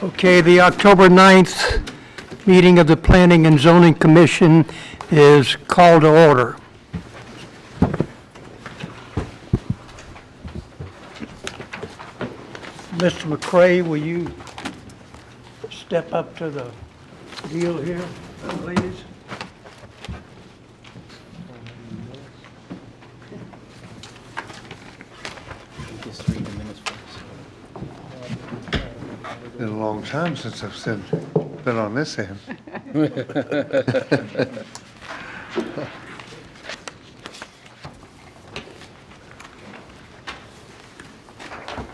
Okay, the October 9th meeting of the Planning and Zoning Commission is called to order. Mr. McCray, will you step up to the deal here, please? Just read the minutes for us. Been a long time since I've been on this end.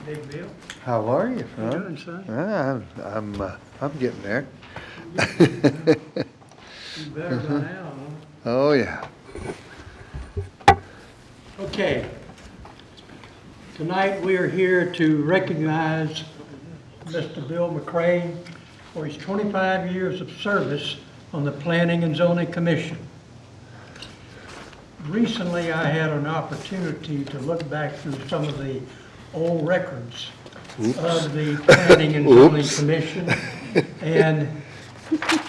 Big Bill. How are you, How you huh? doing, son? I'm getting there. You better by now, huh? Oh, yeah. Okay. Tonight, we are here to recognize Mr. Bill McCray for his 25 years of service on the Planning and Zoning Commission. Recently, I had an opportunity to look back through some of the old records of the Planning and Zoning Commission, and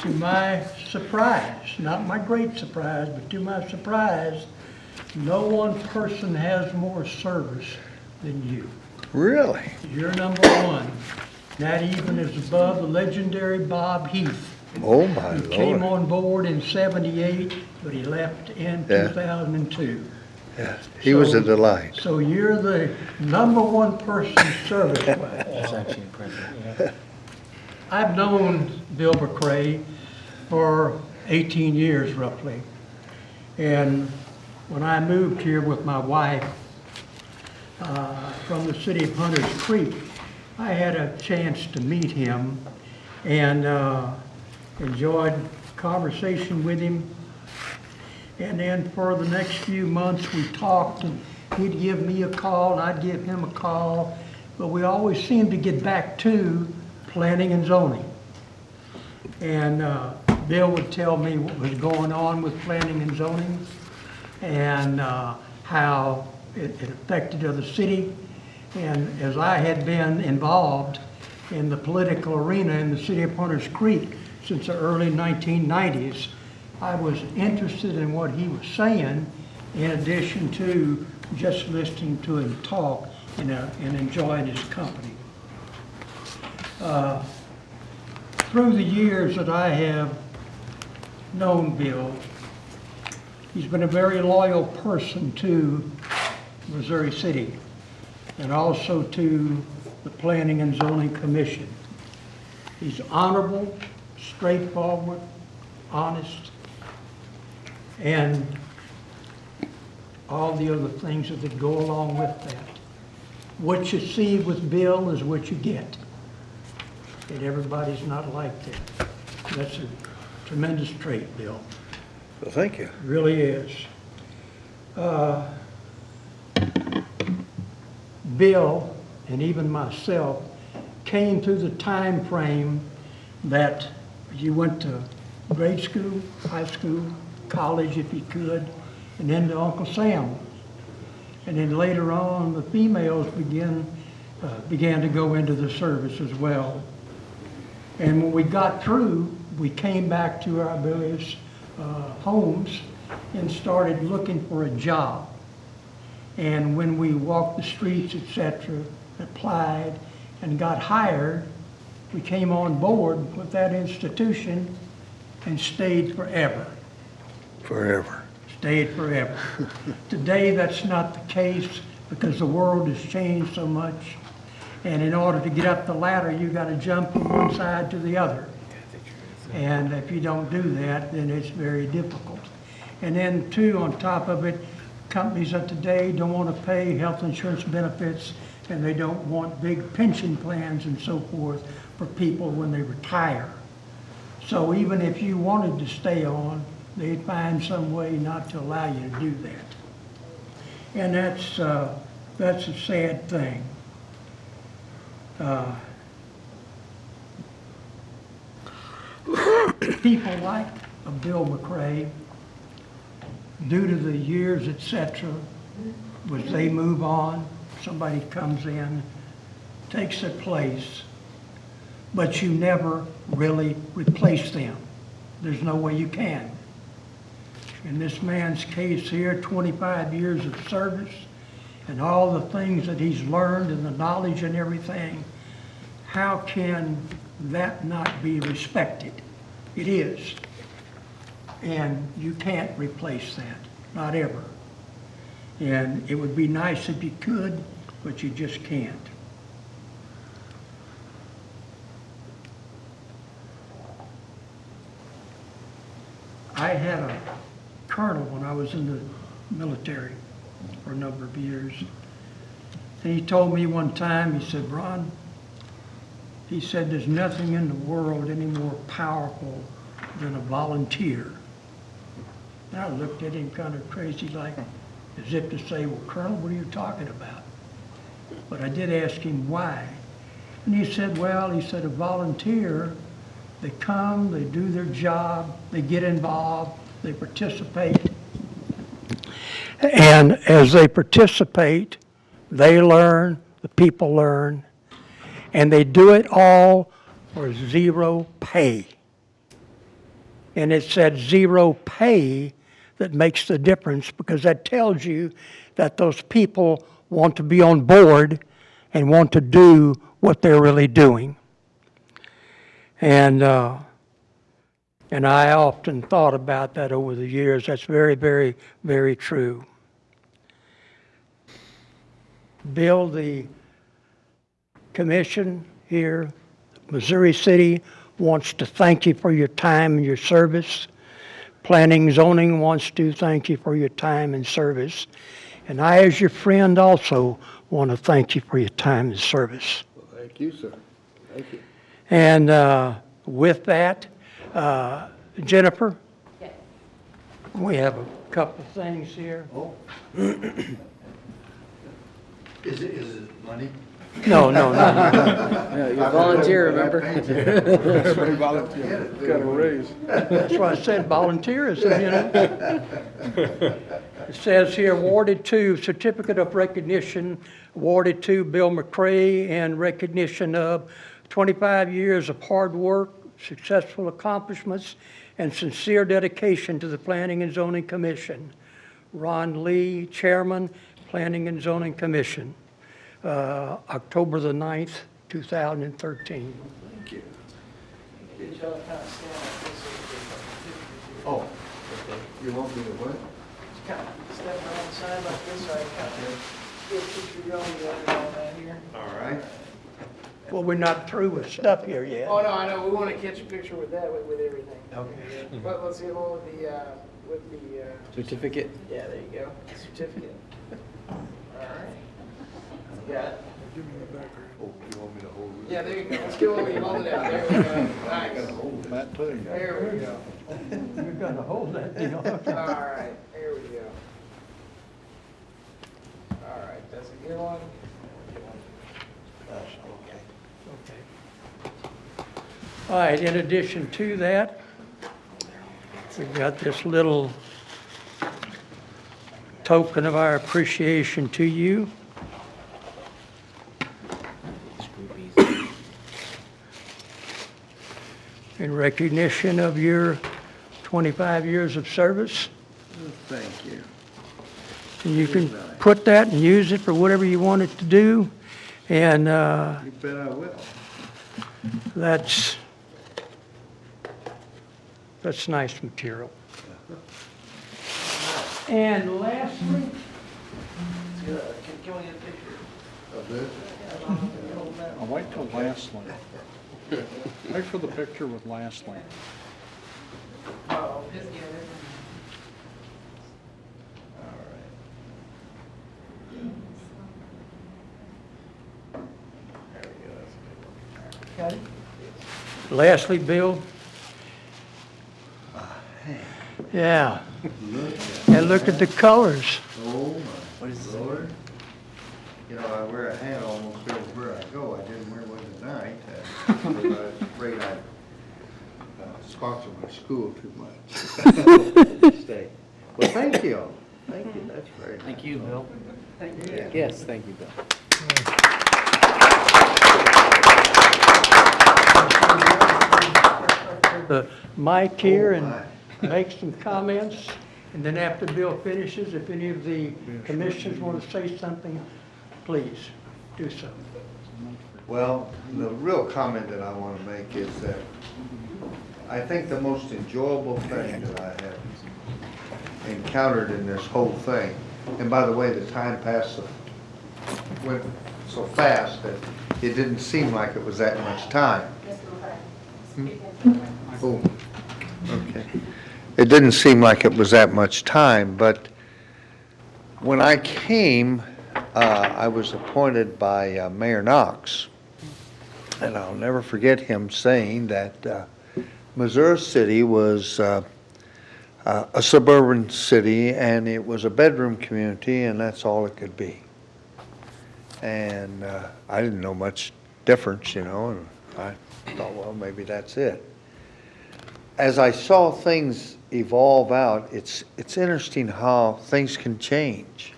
to my surprise, not my great surprise, but to my surprise, no one person has more service than you. Really? You're number one. That even is above the legendary Bob Heath. Oh, my He came Lord. on board in '78, but he left in Yeah. 2002. Yeah, he was a So- delight. So you're the number one person service-wise. That's actually impressive, yeah. I've known Bill McCray for 18 years roughly. And when I moved here with my wife from the city of Hunters Creek, I had a chance to meet him and enjoyed conversation with him. And then for the next few months, we talked, and he'd give me a call, and I'd give him a call. But we always seemed to get back to planning and zoning. And Bill would tell me what was going on with planning and zoning and how it affected the city. And as I had been involved in the political arena in the city of Hunters Creek since the early 1990s, I was interested in what he was saying in addition to just listening to him talk and enjoying his company. Through the years that I have known Bill, he's been a very loyal person to Missouri City and also to the Planning and Zoning Commission. He's honorable, straightforward, honest, and all the other things that go along with that. What you see with Bill is what you get. And everybody's not like that. That's a tremendous trait, Bill. Well, thank you. It really is. Bill and even myself came through the time frame that you went to grade school, high school, college if you could, and then to Uncle Sam. And then later on, the females began to go into the service as well. And when we got through, we came back to our various homes and started looking for a job. And when we walked the streets, etc., applied and got hired, we came on board with that institution and stayed forever. Forever. Stayed forever. Today, that's not the case because the world has changed so much. And in order to get up the ladder, you got to jump from one side to the other. And if you don't do that, then it's very difficult. And then too, on top of it, companies of today don't want to pay health insurance benefits, and they don't want big pension plans and so forth for people when they retire. So even if you wanted to stay on, they'd find some way not to allow you to do that. And that's a sad thing. People like Bill McCray, due to the years, etc., as they move on, somebody comes in, takes their place, but you never really replace them. There's no way you can. In this man's case here, 25 years of service and all the things that he's learned and the knowledge and everything, how can that not be respected? It is. And you can't replace that, not ever. And it would be nice if you could, but you just can't. I had a colonel when I was in the military for a number of years. And he told me one time, he said, Ron, he said, there's nothing in the world any more powerful than a volunteer. And I looked at him kind of crazy, like as if to say, well, Colonel, what are you talking about? But I did ask him why. And he said, well, he said, a volunteer, they come, they do their job, they get involved, they participate. And as they participate, they learn, the people learn, and they do it all for zero pay. And it's that zero pay that makes the difference, because that tells you that those people want to be on board and want to do what they're really doing. And I often thought about that over the years. That's very, very, very true. Bill, the commission here, Missouri City, wants to thank you for your time and your service. Planning and Zoning wants to thank you for your time and service. And I, as your friend, also want to thank you for your time and service. Well, thank you, sir. Thank you. And with that, Jennifer? Yes. We have a couple things here. Oh. Is it money? No. Yeah, you're a volunteer, remember? Somebody volunteer. Got a raise. That's why I said volunteerism, you know. It says here, awarded to, certificate of recognition, awarded to Bill McCrae in recognition of 25 years of hard work, successful accomplishments, and sincere dedication to the Planning and Zoning Commission. Ron Lee, Chairman, Planning and Zoning Commission, October the 9th, 2013. Thank you. Did y'all kind of stand like this? Oh, okay. You want me to what? Kind of step around the side like this, so I can kind of get a picture going, you got it all down here. All right. Well, we're not through with stuff here yet. Oh, no, I know, we want to catch a picture with that, with everything. Okay. But let's get one with the, Certificate? yeah, there you go, certificate. All right. You got it? Oh, you want me to hold it? Yeah, there you go, let's get one, hold it out, there we go, nice. Matt, too. There we go. You're gonna hold that deal. All right, there we go. All right, that's a good one. All right, in addition to that, we've got this little token of our appreciation to you. In recognition of your 25 years of service. Thank you. And you can put that and use it for whatever you want it to do. And You bet I will. that's nice material. And lastly, Can we get a picture? Of this? I'll wait till lastly. Wait for the picture with lastly. Oh, just get it. lastly, Bill. Yeah. And look at the colors. Oh, my Lord. You know, I wear a hat almost everywhere I go. I didn't wear one tonight. Because I was afraid I'd sponsor my school too much. Stay. Well, thank you. Thank you. That's very nice. Thank you, Bill. Yeah. Yes, thank you, Bill. the mic here Oh, and my. make some comments. And then after Bill finishes, if any of the commissioners want to say something, please do so. Well, the real comment that I want to make is that I think the most enjoyable thing that I have encountered in this whole thing, and by the way, the time went so fast that it didn't seem like it was that much time. Oh, okay. It didn't seem like it was that much time, but when I came, I was appointed by Mayor Knox, and I'll never forget him saying that Missouri City was a suburban city, and it was a bedroom community, and that's all it could be. And I didn't know much difference, and I thought, well, maybe that's it. As I saw things evolve out, it's interesting how things can change,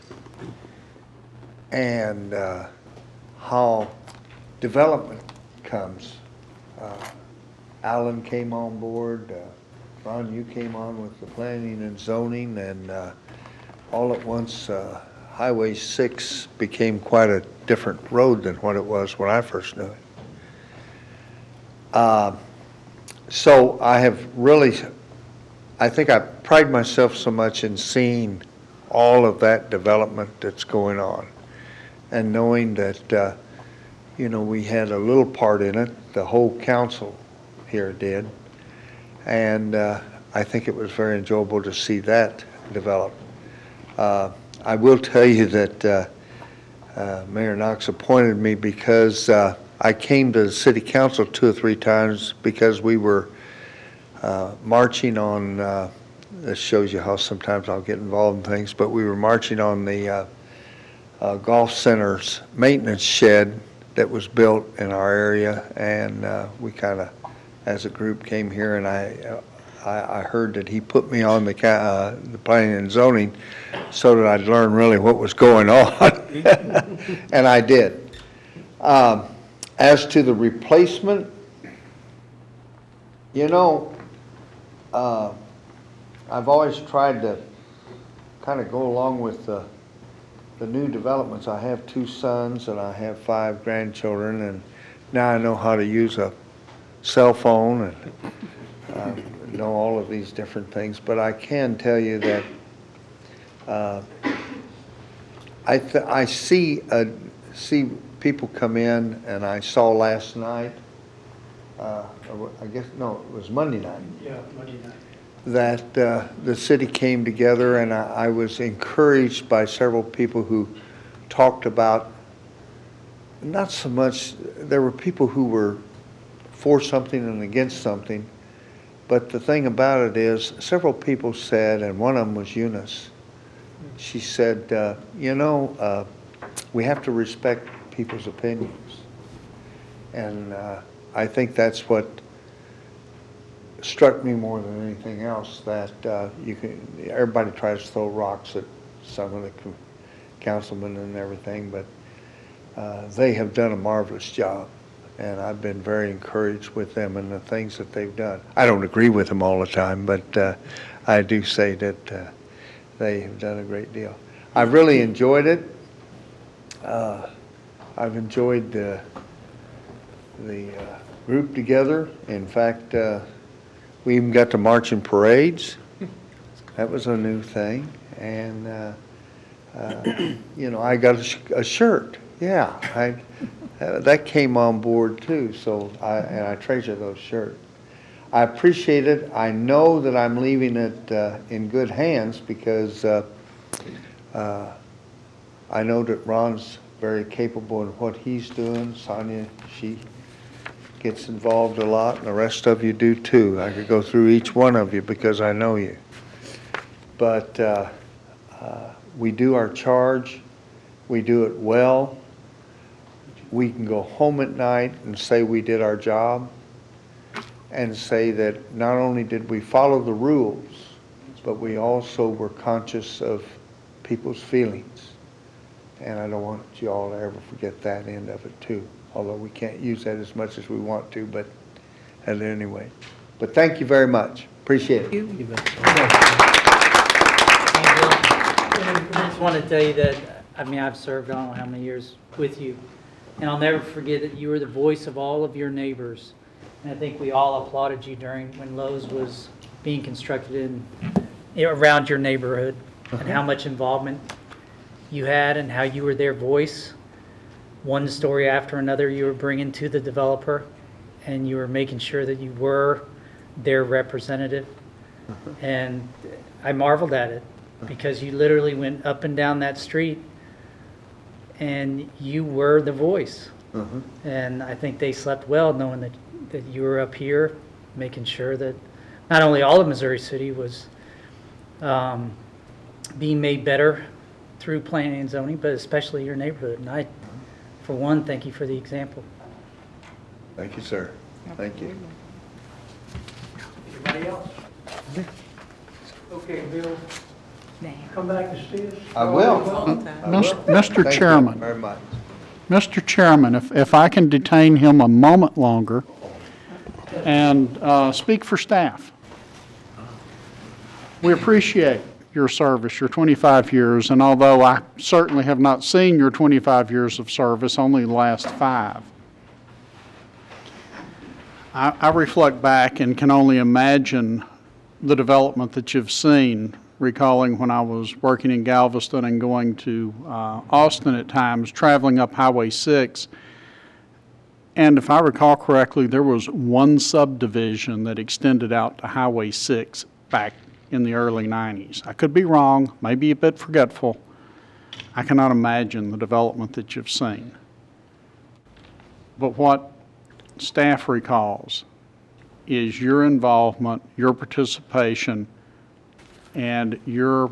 and how development comes. Alan came on board, Ron, you came on with the planning and zoning, and all at once Highway 6 became quite a different road than what it was when I first knew it. So I think I pride myself so much in seeing all of that development that's going on, and knowing that we had a little part in it, the whole council here did, and I think it was very enjoyable to see that develop. I will tell you that Mayor Knox appointed me because I came to the city council 2 or 3 times because we were marching on, this shows you how sometimes I'll get involved in things, but we were marching on the golf center's maintenance shed that was built in our area, and we kind of, as a group, came here, and I heard that he put me on the planning and zoning so that I'd learn really what was going on, and I did. As to the replacement, I've always tried to kind of go along with the new developments. I have 2 sons and I have 5 grandchildren, and now I know how to use a cell phone and know all of these different things. But I can tell you that I see people come in, and I saw last night, I guess, no, it was Monday night. Yeah, Monday night. That the city came together, and I was encouraged by several people who talked about, not so much, there were people who were for something and against something, but the thing about it is, several people said, and one of them was Eunice, she said, we have to respect people's opinions. And I think that's what struck me more than anything else, that everybody tries to throw rocks at some of the councilmen and everything, but they have done a marvelous job, and I've been very encouraged with them and the things that they've done. I don't agree with them all the time, but I do say that they have done a great deal. I've really enjoyed it. I've enjoyed the group together. In fact, we even got to march in parades. That was a new thing. And, I got a shirt. Yeah, that came on board too. So I treasure those shirts. I appreciate it. I know that I'm leaving it in good hands, because I know that Ron's very capable in what he's doing. Sonia, she gets involved a lot, and the rest of you do too. I could go through each one of you because I know you. But we do our charge. We do it well. We can go home at night and say we did our job, and say that not only did we follow the rules, but we also were conscious of people's feelings. And I don't want you all to ever forget that end of it too, although we can't use that as much as we want to, but at any rate. But thank you very much. Appreciate it. You bet. I just want to tell you that, I mean, I've served I don't know how many years with you, and I'll never forget that you were the voice of all of your neighbors. And I think we all applauded you during when Lowe's was being constructed around your neighborhood, and how much involvement you had and how you were their voice. One story after another you were bringing to the developer, and you were making sure that you were their representative. And I marveled at it, because you literally went up and down that street and you were the voice. And I think they slept well knowing that you were up here making sure that not only all of Missouri City was being made better through planning and zoning, but especially your neighborhood. And I, for one, thank you for the example. Thank you, sir. Thank you. Anybody else? Okay, Bill, come back and see us. I will. Mr. Thank you Chairman. very much. Mr. Chairman, if I can detain him a moment longer and speak for staff. We appreciate your service, your 25 years, and although I certainly have not seen your 25 years of service, only the last 5, I reflect back and can only imagine the development that you've seen, recalling when I was working in Galveston and going to Austin at times, traveling up Highway 6. And if I recall correctly, there was one subdivision that extended out to Highway 6 back in the early 90s. I could be wrong, maybe a bit forgetful. I cannot imagine the development that you've seen. But what staff recalls is your involvement, your participation, and your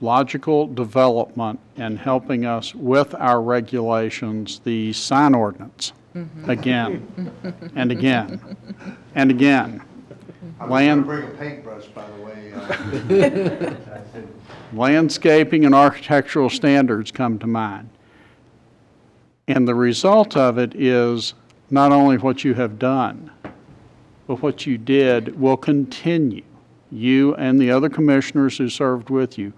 logical development in helping us with our regulations, the sign ordinance, again and again and again. I'm going to bring a paintbrush, by the way. Landscaping and architectural standards come to mind. And the result of it is not only what you have done, but what you did will continue. You and the other commissioners who served with you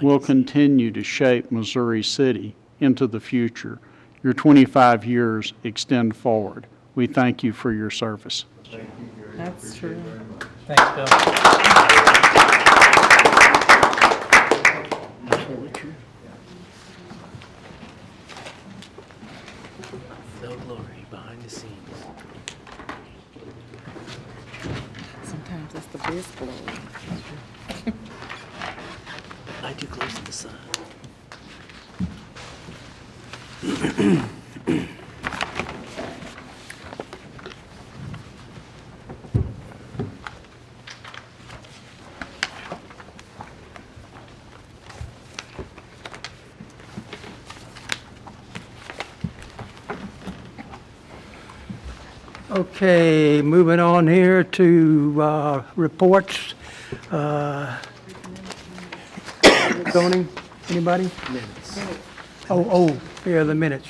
will continue to shape Missouri City into the future. Your 25 years extend forward. We thank you for your service. Thank you, Gary. That's Appreciate it true. very much. Thanks, Bill. No glory behind the scenes. Sometimes that's the best glory. I too close to the sun. Okay, moving on here to reports. Zoning, anybody? Minutes. Oh, yeah, the minutes.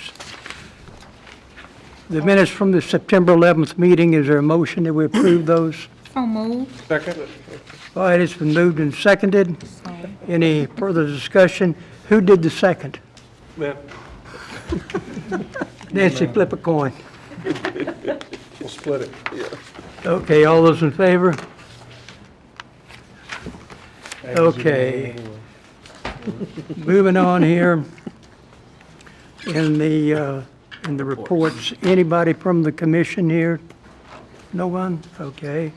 The minutes from the September 11th meeting, is there a motion that we approve those? So moved. All right, it's been moved and seconded. Any further discussion? Who did the second? Nancy, flip a coin. We'll split it. Okay, all those in favor? Okay. Moving on here. In the reports, anybody from the commission here? No one? Okay.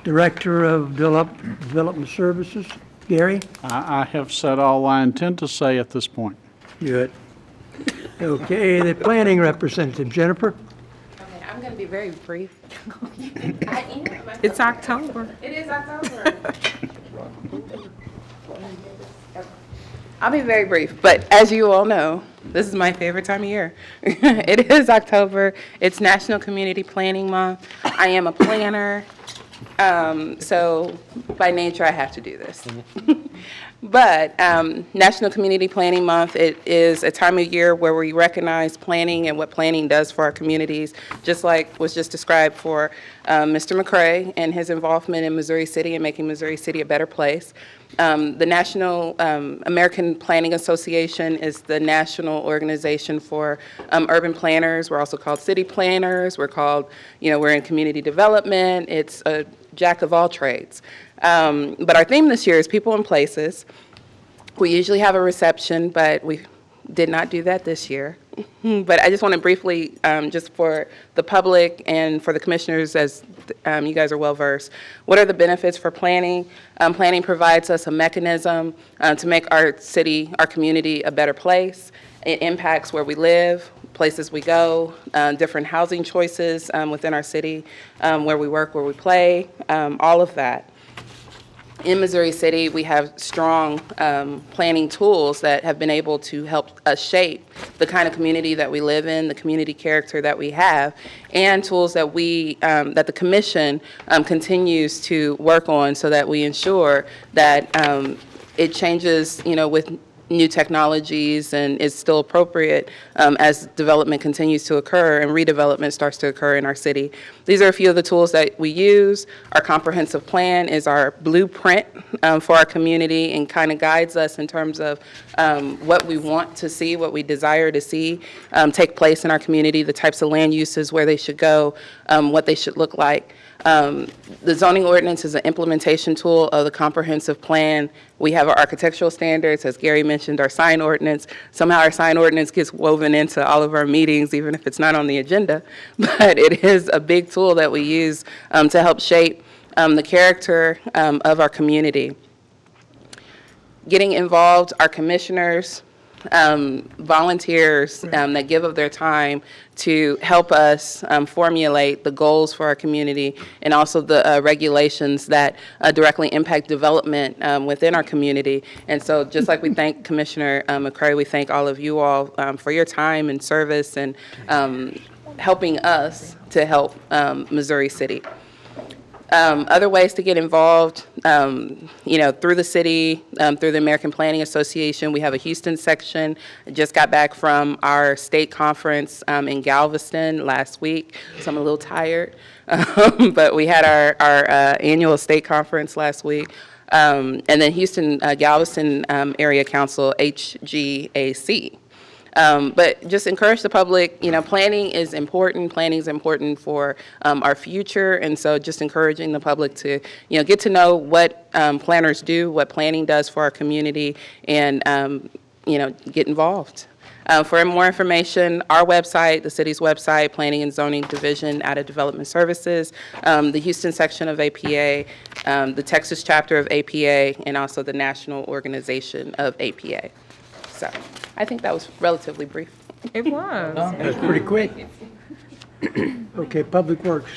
Director of Development Services, Gary? I have said all I intend to say at this point. Good. Okay, the planning representative, Jennifer? Okay, I'm going to be very brief. It's October. It is October. I'll be very brief, but as you all know, this is my favorite time of year. It is October. It's National Community Planning Month. I am a planner, so by nature I have to do this. But National Community Planning Month, it is a time of year where we recognize planning and what planning does for our communities, just like was just described for Mr. McCray and his involvement in Missouri City and making Missouri City a better place. The National American Planning Association is the national organization for urban planners. We're also called city planners. We're called, we're in community development. It's a jack of all trades. But our theme this year is people and places. We usually have a reception, but we did not do that this year. But I just want to briefly, just for the public and for the commissioners, as you guys are well versed, what are the benefits for planning? Planning provides us a mechanism to make our city, our community a better place. It impacts where we live, places we go, different housing choices within our city, where we work, where we play, all of that. In Missouri City, we have strong planning tools that have been able to help us shape the kind of community that we live in, the community character that we have, and tools that that the Commission continues to work on so that we ensure that it changes, with new technologies and is still appropriate as development continues to occur and redevelopment starts to occur in our city. These are a few of the tools that we use. Our comprehensive plan is our blueprint for our community and kind of guides us in terms of what we want to see, what we desire to see take place in our community, the types of land uses, where they should go, what they should look like. The zoning ordinance is an implementation tool of the comprehensive plan. We have our architectural standards, as Gary mentioned, our sign ordinance. Somehow our sign ordinance gets woven into all of our meetings, even if it's not on the agenda. But it is a big tool that we use to help shape the character of our community. Getting involved, our commissioners, volunteers that give of their time to help us formulate the goals for our community and also the regulations that directly impact development within our community. And so just like we thank Commissioner McCray, we thank all of you all for your time and service and helping us to help Missouri City. Other ways to get involved, through the city, through the American Planning Association. We have a Houston section. I just got back from our state conference in Galveston last week, so I'm a little tired. But we had our annual state conference last week. And then Houston Galveston Area Council, HGAC. But just encourage the public, planning is important. Planning is important for our future. And so just encouraging the public to, get to know what planners do, what planning does for our community, and, get involved. For more information, our website, the city's website, Planning and Zoning Division out of Development Services, the Houston section of APA, the Texas chapter of APA, and also the national organization of APA. So I think that was relatively brief. It was. That's pretty quick. Okay, Public Works.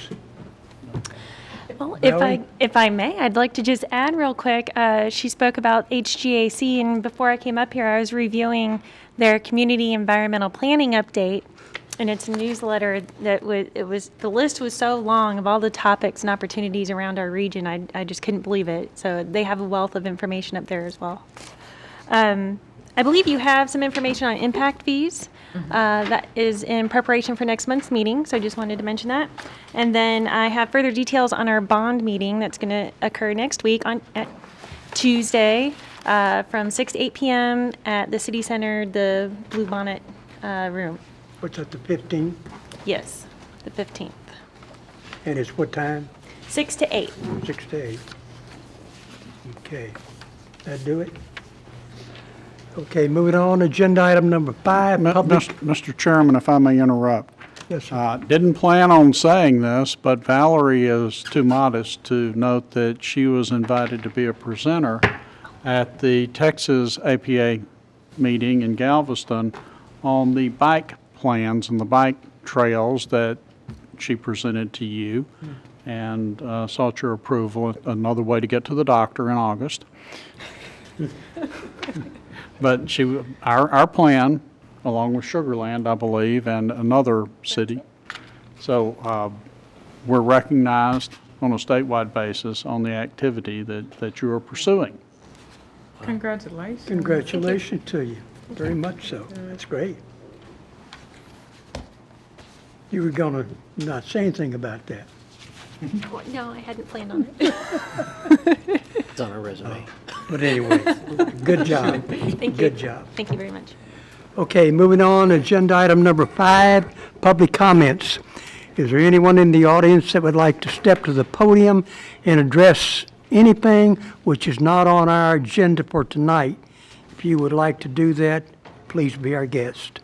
Well, Valerie? if I may, I'd like to just add real quick. She spoke about HGAC, and before I came up here, I was reviewing their community environmental planning update, and it's a newsletter that the list was so long of all the topics and opportunities around our region. I just couldn't believe it. So they have a wealth of information up there as well. I believe you have some information on impact fees. That is in preparation for next month's meeting, so I just wanted to mention that. And then I have further details on our bond meeting that's going to occur next week at Tuesday from 6 to 8 p.m. at the City Center, the Blue Bonnet room. What's that, the 15th? Yes, the 15th. And it's what time? 6 to 8. 6 to 8. Okay. That do it? Okay, moving on, agenda item number 5, public. Mr. Chairman, if I may interrupt. Yes, sir. Didn't plan on saying this, but Valerie is too modest to note that she was invited to be a presenter at the Texas APA meeting in Galveston on the bike plans and the bike trails that she presented to you and sought your approval. Another way to get to the doctor in August. But our plan, along with Sugar Land, I believe, and another city. So we're recognized on a statewide basis on the activity that you are pursuing. Congratulations. Congratulations to you, very much so. That's great. You were gonna not say anything about that. Oh, no, I hadn't planned on it. It's on our resume. But anyway, good job. Thank you. Good job. Thank you very much. Okay, moving on, agenda item number 5, public comments. Is there anyone in the audience that would like to step to the podium and address anything which is not on our agenda for tonight? If you would like to do that, please be our guest.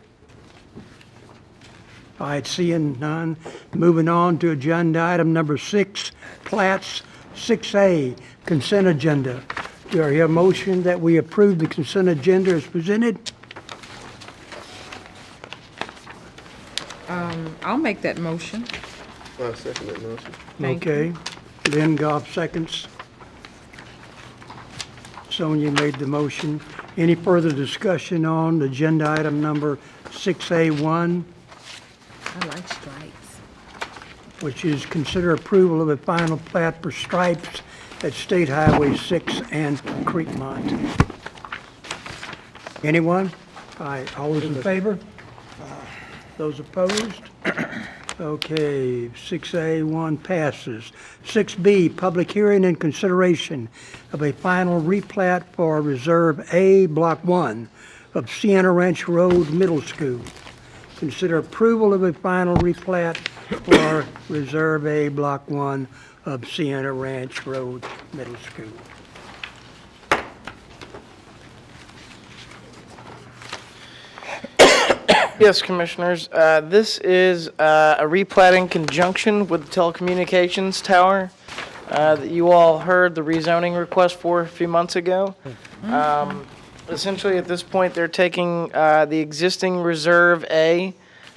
All right, seeing none, moving on to agenda item number 6, plats, 6A, consent agenda. Do I hear a motion that we approve the consent agenda as presented? I'll make that motion. I'll second that motion. Thank Okay, Lynn Goff seconds. Sonia made the motion. Any further discussion on agenda item number 6A1, I like stripes. which is consider approval of a final plat for Stripes at State Highway 6 and Creekmont? Anyone? All right, all those in favor? Those opposed? Okay, 6A1 passes. 6B, public hearing and consideration of a final replat for Reserve A, Block 1 of Sienna Ranch Road Middle School. Consider approval of a final replat for Reserve A, Block 1 of Sienna Ranch Road Middle School. Yes, Commissioners. This is a replat in conjunction with the telecommunications tower that you all heard the rezoning request for a few months ago. Essentially, at this point, they're taking the existing Reserve A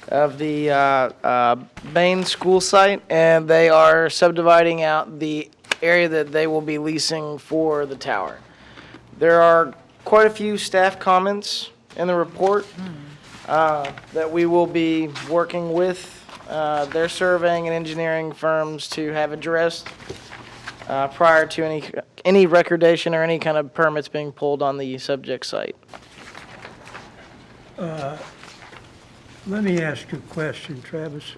of the Bain school site, and they are subdividing out the area that they will be leasing for the tower. There are quite a few staff comments in the report that we will be working with their surveying and engineering firms to have addressed prior to any recordation or any kind of permits being pulled on the subject site. Let me ask you a question, Travis.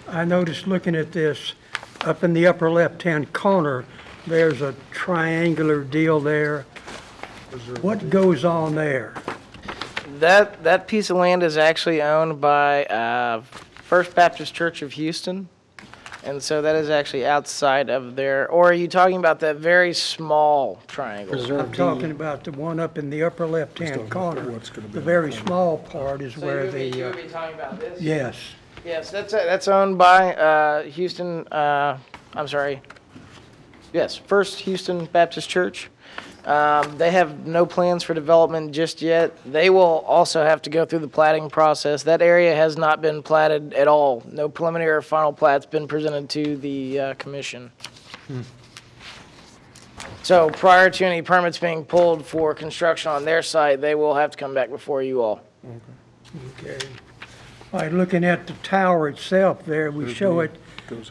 I noticed looking at this, up in the upper left-hand corner, there's a triangular deal there. What goes on there? That piece of land is actually owned by First Baptist Church of Houston, and so that is actually outside of there. Or are you talking about that very small triangle? I'm talking about the one up in the upper left-hand corner. The very small part is where you would the, be talking about this? yes. Yes, that's owned by Houston. I'm sorry. Yes, First Houston Baptist Church. They have no plans for development just yet. They will also have to go through the platting process. That area has not been platted at all. No preliminary or final plat's been presented to the commission. So prior to any permits being pulled for construction on their site, they will have to come back before you all. Okay. All right, looking at the tower itself there, we show it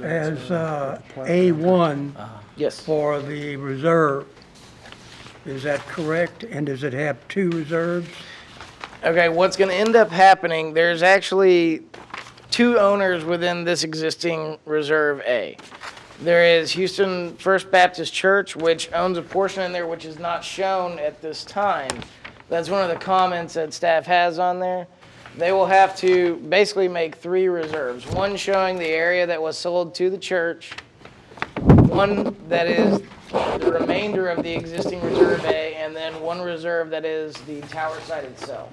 as A1 Yes. for the reserve. Is that correct? And does it have 2 reserves? Okay, what's going to end up happening, there's actually 2 owners within this existing Reserve A. There is Houston First Baptist Church, which owns a portion in there which is not shown at this time. That's one of the comments that staff has on there. They will have to basically make 3 reserves. One showing the area that was sold to the church, one that is the remainder of the existing Reserve A, and then 1 reserve that is the tower site itself.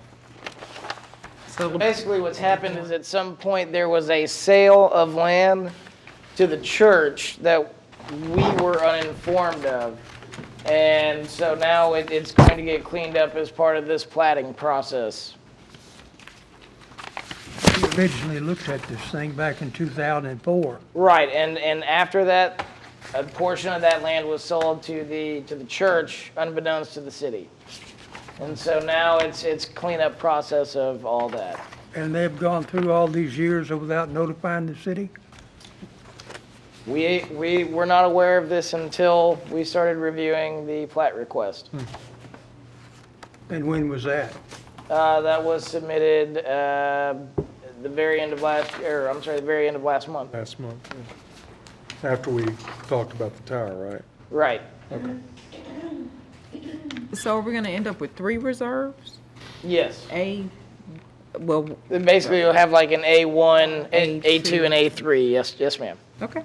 So basically what's happened is at some point there was a sale of land to the church that we were uninformed of. And so now it's going to get cleaned up as part of this platting process. We originally looked at this thing back in 2004. Right, and after that, a portion of that land was sold to the church, unbeknownst to the city. And so now it's cleanup process of all that. And they've gone through all these years without notifying the city? We were not aware of this until we started reviewing the plat request. And when was that? That was submitted the very end of the very end of last month. Last month, yeah. After we talked about the tower, right? Right. So we're gonna end up with 3 reserves? Yes. Well, Then basically, you'll have like an A1, A2. A2, and A3. Yes, ma'am. okay.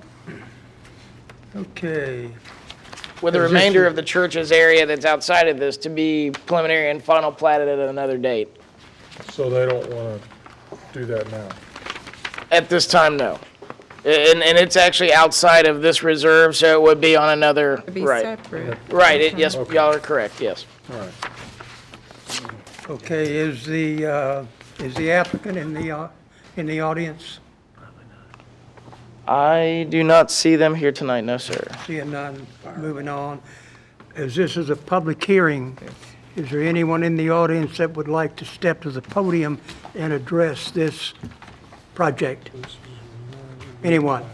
Okay. With the Is this remainder the- of the church's area that's outside of this to be preliminary and final platted at another date. So they don't want to do that now. At this time, no. And it's actually outside of this reserve, so it would be on another, It'd be right. separate. Right, yes, Okay. y'all are correct, yes. All right. Okay, is the applicant in the audience? I do not see them here tonight, no, sir. Seeing none, moving on. As this is a public hearing, is there anyone in the audience that would like to step to the podium and address this project? Anyone?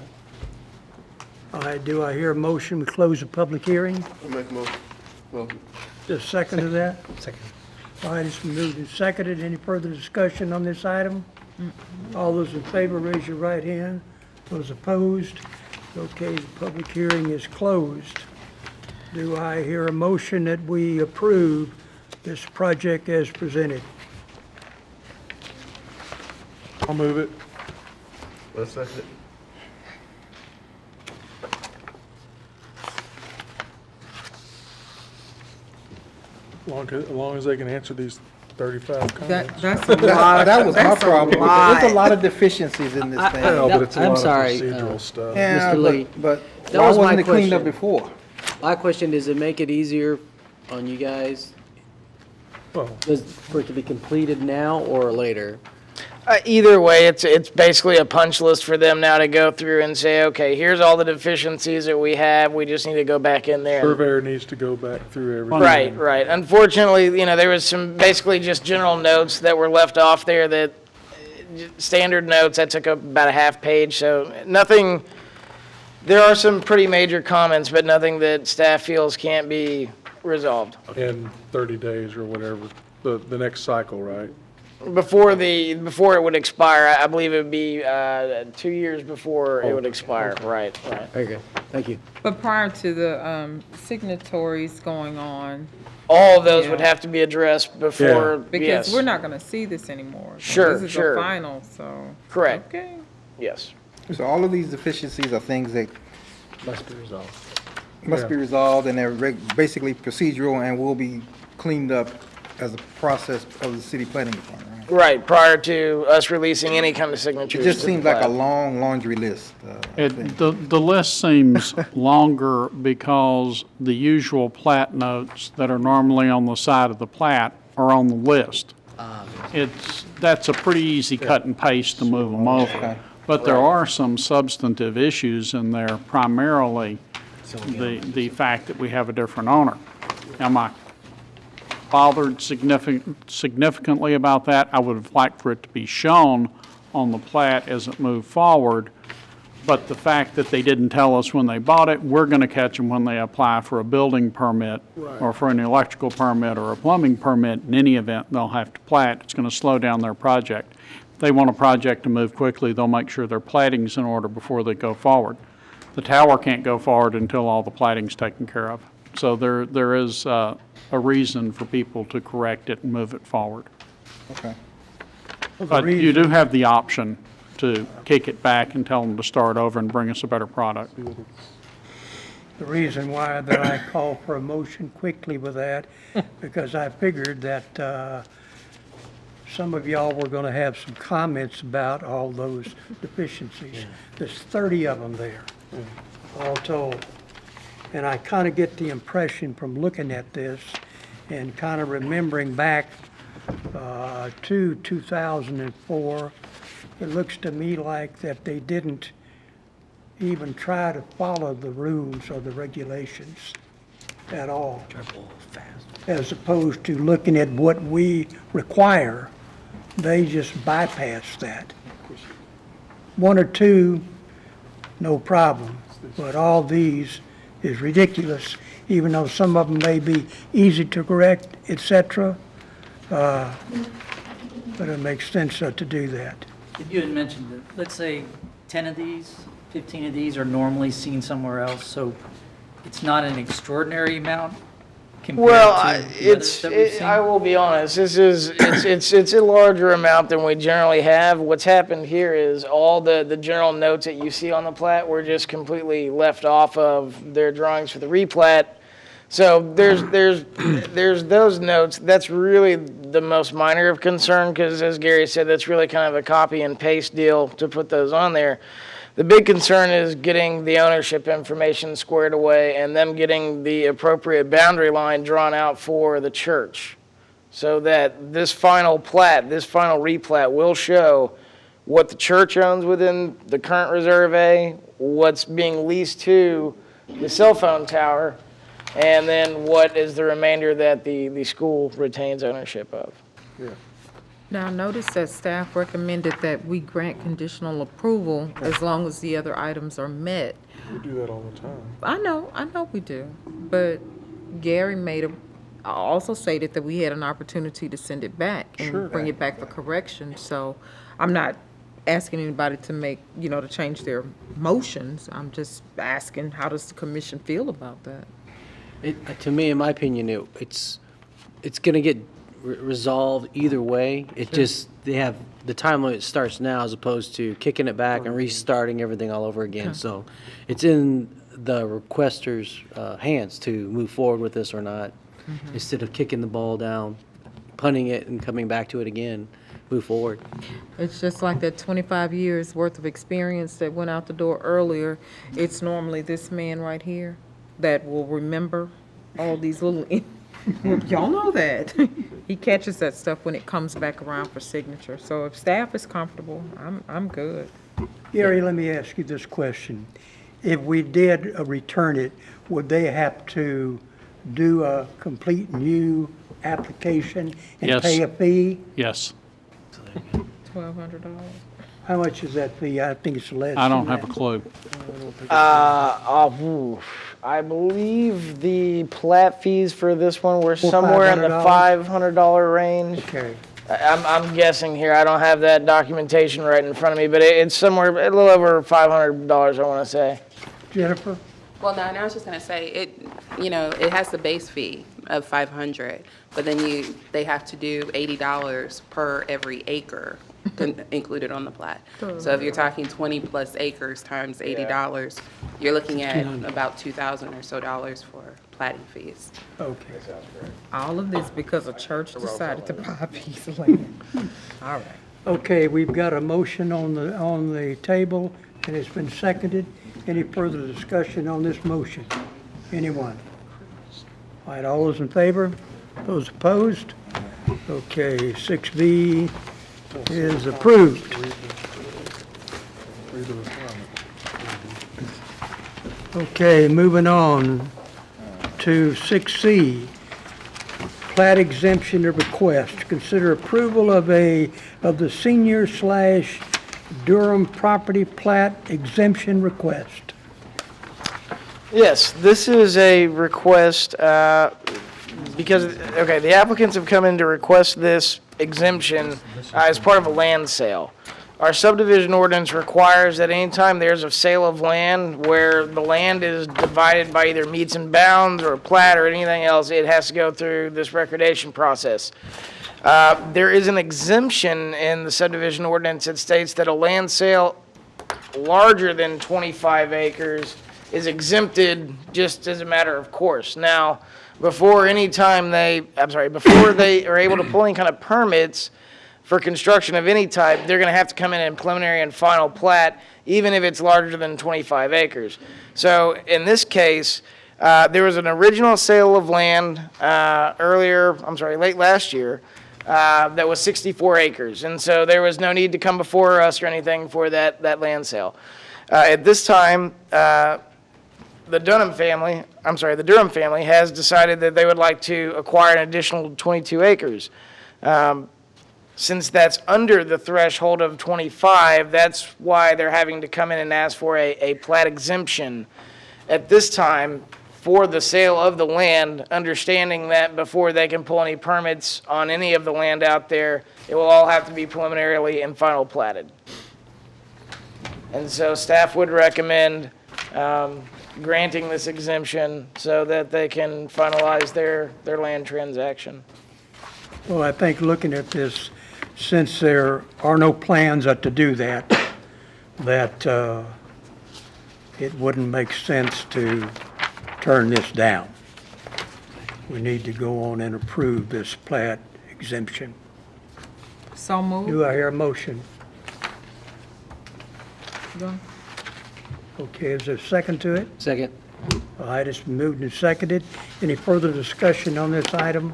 All right, do I hear a motion to close the public hearing? I'll make a motion. Well, The second of that? Second. All right, it's been moved and seconded. Any further discussion on this item? All those in favor, raise your right hand. Those opposed? Okay, the public hearing is closed. Do I hear a motion that we approve this project as presented? I'll move it. I'll second it. As long as they can answer these 35 comments. That's a lot. That was my That's a problem. lot. There's a lot of deficiencies in this thing. No, but it's a I'm lot of sorry, procedural stuff. Yeah, Mr. Lee, but that why was my wasn't it cleaned up question. before? My question, does it make it easier on you guys Well, for it to be completed now or later? Either way, it's basically a punch list for them now to go through and say, okay, here's all the deficiencies that we have, we just need to go back in there. surveyor needs to go back through everything. Right. Unfortunately, there was some basically just general notes that were left off there that, standard notes, that took up about a half page, so nothing, there are some pretty major comments, but nothing that staff feels can't be resolved. In 30 days or whatever, the next cycle, right? Before it would expire, I believe it would be 2 years before it would expire, right. Very good, thank you. But prior to the signatories going on, All of those would Yeah. have to be addressed before, because yes. we're not gonna see this anymore. So Sure, This is sure. the final, so. Correct. Okay. Yes. So all of these deficiencies are things that Must be resolved. must be resolved, and they're basically procedural and will be cleaned up as a process of the city planning department, right? Right, prior to us releasing any kind of It signatures. just to the seems like a plat. long laundry list. The list seems longer because the usual plat notes that are normally on the side of the plat are on the list. That's a pretty easy cut and paste to move them over. Okay. But there are some substantive issues in there, primarily the fact that we have a different owner. Am I bothered significantly about that? I would have liked for it to be shown on the plat as it moved forward, but the fact that they didn't tell us when they bought it, we're going to catch them when they apply for a building permit or for an electrical permit or a plumbing permit. In any event, they'll have to plat. It's going to slow down their project. If they want a project to move quickly, they'll make sure their platting's in order before they go forward. The tower can't go forward until all the platting's taken care of. So there is a reason for people to correct it and move it forward. Okay. But you do have the option to kick it back and tell them to start over and bring us a better product. The reason why that I call for a motion quickly with that, because I figured that some of y'all were going to have some comments about all those deficiencies. There's 30 of them there, all told. And I kind of get the impression from looking at this and kind of remembering back to 2004, it looks to me like that they didn't even try to follow the rules or the regulations at all. As opposed to looking at what we require, they just bypass that. One or two, no problem. But all these is ridiculous, even though some of them may be easy to correct, etc. But it makes sense to do that. You had mentioned that, let's say 10 of these, 15 of these are normally seen somewhere else, so it's not an extraordinary amount compared Well, to the others that we've seen? I will be honest, it's a larger amount than we generally have. What's happened here is all the general notes that you see on the plat were just completely left off of their drawings for the replat. So there's those notes. That's really the most minor of concern, because as Gary said, that's really kind of a copy and paste deal to put those on there. The big concern is getting the ownership information squared away and them getting the appropriate boundary line drawn out for the church, so that this final plat, this final replat will show what the church owns within the current Reserve A, what's being leased to the cell phone tower, and then what is the remainder that the school retains ownership of. Now, notice that staff recommended that we grant conditional approval as long as the other items are met. We do that all the time. I know we do, but Gary also stated that we had an opportunity to send it back and bring it back for correction, so I'm not asking anybody to make, to change their motions. I'm just asking, how does the commission feel about that? To me, in my opinion, it's going to get resolved either way. It just, they have, the time limit starts now as opposed to kicking it back and restarting everything all over again. So it's in the requester's hands to move forward with this or not, instead of kicking the ball down, punting it and coming back to it again, move forward. It's just like that 25 years worth of experience that went out the door earlier. It's normally this man right here that will remember all these little, y'all know that. He catches that stuff when it comes back around for signature. So if staff is comfortable, I'm good. Gary, let me ask you this question. If we did return it, would they have to do a complete new application and Yes. pay a fee? Yes. $1,200. How much is that fee? I think it's less. I don't than have a that. clue. I believe the plat fees for this one were somewhere in the $500? $500 range. Okay. I'm guessing here. I don't have that documentation right in front of me, but it's somewhere a little over $500, I want to say. Jennifer? Well, no, and I was just gonna say, it has the base fee of $500, but then they have to do $80 per every acre included on the plat. So if you're talking 20 plus acres times $80, you're looking at about $2,000 or so for platting fees. Okay. All of this because a church decided to buy a piece of land. All right. Okay, we've got a motion on the table, and it's been seconded. Any further discussion on this motion? Anyone? All right, all those in favor? Those opposed? Okay, 6B is approved. Okay, moving on to 6C, plat exemption request. Consider approval of the senior/Durham property plat exemption request. Yes, this is a request because, the applicants have come in to request this exemption as part of a land sale. Our subdivision ordinance requires that anytime there's a sale of land where the land is divided by either meets and bounds or plat or anything else, it has to go through this recordation process. There is an exemption in the subdivision ordinance that states that a land sale larger than 25 acres is exempted just as a matter of course. Now, before they are able to pull any kind of permits for construction of any type, they're going to have to come in and preliminary and final plat, even if it's larger than 25 acres. So in this case, there was an original sale of land late last year, that was 64 acres. And so there was no need to come before us or anything for that land sale. At this time, the Durham family has decided that they would like to acquire an additional 22 acres. since that's under the threshold of 25, that's why they're having to come in and ask for a plat exemption at this time for the sale of the land, understanding that before they can pull any permits on any of the land out there, it will all have to be preliminarily and final platted. And so staff would recommend granting this exemption so that they can finalize their land transaction. Well, I think looking at this, since there are no plans to do that, it wouldn't make sense to turn this down. We need to go on and approve this plat exemption. So moved. Do I hear a motion? Go. Okay, is there a second to it? Second. All right, it's been moved and seconded. Any further discussion on this item?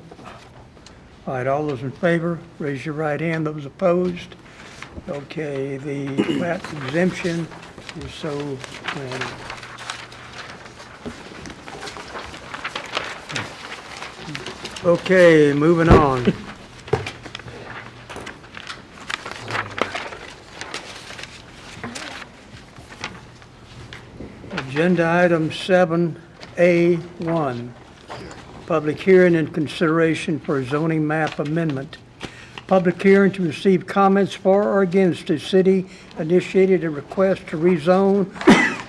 All right, all those in favor, raise your right hand. Those opposed? Okay, the plat exemption is so granted. Okay, moving on. Agenda item 7A1, public hearing and consideration for zoning map amendment. Public hearing to receive comments for or against the city initiated a request to rezone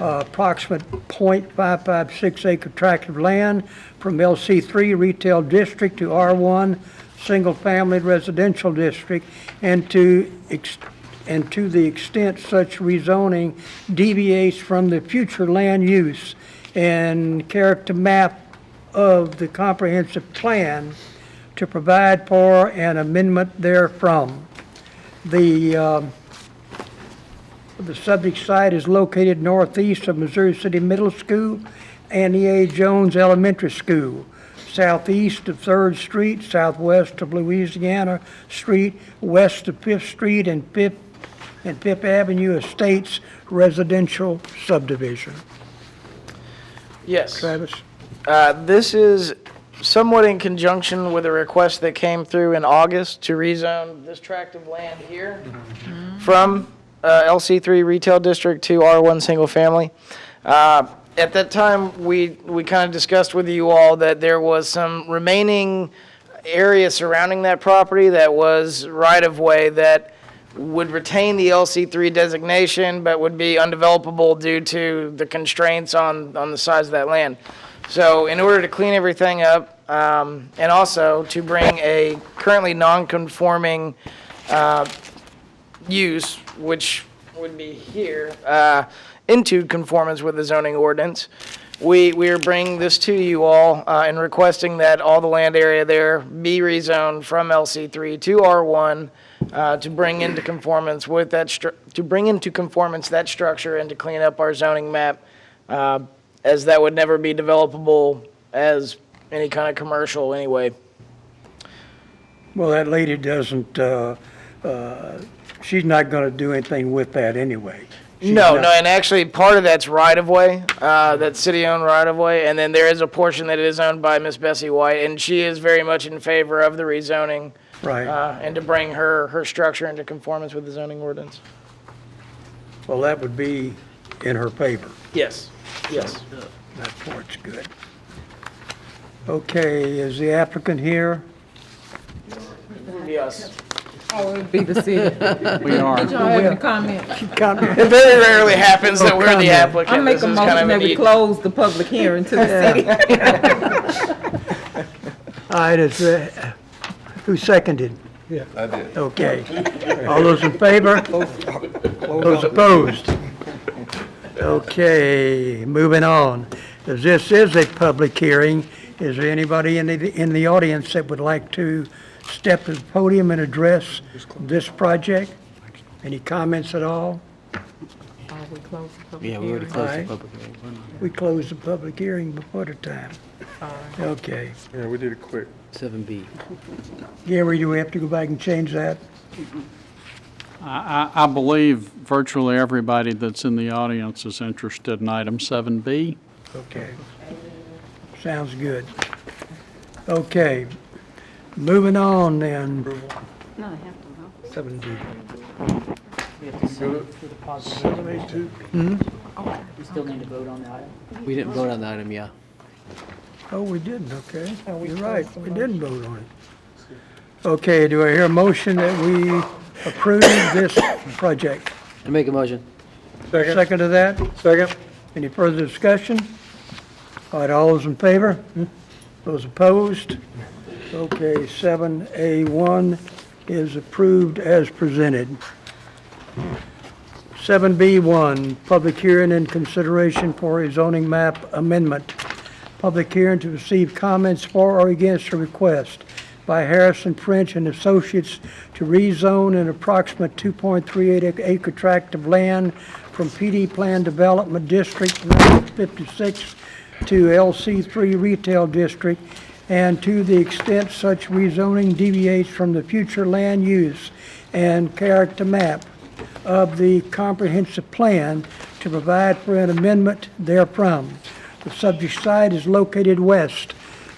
approximate .556 acre tract of land from LC3 retail district to R1 single family residential district, and to the extent such rezoning deviates from the future land use and character map of the comprehensive plan, to provide for an amendment therefrom. The subject site is located northeast of Missouri City Middle School, Annie A. Jones Elementary School, southeast of 3rd Street, southwest of Louisiana Street, west of 5th Street and 5th Avenue Estates residential subdivision. Yes. Travis? This is somewhat in conjunction with a request that came through in August to rezone this tract of land here from LC3 retail district to R1 single family. At that time, we kind of discussed with you all that there was some remaining area surrounding that property that was right-of-way that would retain the LC3 designation but would be undevelopable due to the constraints on the size of that land. So in order to clean everything up and also to bring a currently non-conforming use, which would be here, into conformance with the zoning ordinance, we are bringing this to you all and requesting that all the land area there be rezoned from LC3 to R1 to bring into conformance with that that structure and to clean up our zoning map, as that would never be developable as any kind of commercial anyway. Well, that lady doesn't, she's not going to do anything with that anyway. No, and actually part of that's right-of-way, that's city-owned right-of-way, and then there is a portion that is owned by Miss Bessie White, and she is very much in favor of the rezoning. Right. And to bring her structure into conformance with the zoning ordinance. Well, that would be in her favor. Yes, yes. That part's good. Okay, is the applicant here? Yes. Oh, it would be the city. We are. Did y'all have any comment? It very rarely happens that we're the applicant. I make This a is kind motion of that a we neat- close the public hearing to the city. All right, who seconded? I did. Okay. All those in favor? Those opposed? Okay, moving on. As this is a public hearing, is there anybody in the audience that would like to step to the podium and address this project? Any comments at all? We close the public Yeah, we already hearing. closed the Alright. public hearing. We closed the public hearing before the time. Okay. Yeah, we did it quick. 7B. Gary, do we have to go back and change that? I believe virtually everybody that's in the audience is interested in item 7B. Okay. Sounds good. Okay. Moving on then. No, I have to vote. 7D. We have to send it for the possibility. 782. We still need to vote on the item. We didn't vote on the item, yeah. Oh, we didn't, okay. You're right, we didn't vote on it. Okay, do I hear a motion that we approve this project? I make a motion. Second. Second to that? Second. Any further discussion? All right, all those in favor? Those opposed? Okay, 7A1 is approved as presented. 7B1, public hearing and consideration for a zoning map amendment. Public hearing to receive comments for or against a request by Harrison French and Associates to rezone an approximate 2.38 acre tract of land from PD Plan Development District 56 to LC3 Retail District, and to the extent such rezoning deviates from the future land use and character map of the comprehensive plan, to provide for an amendment therefrom. The subject site is located west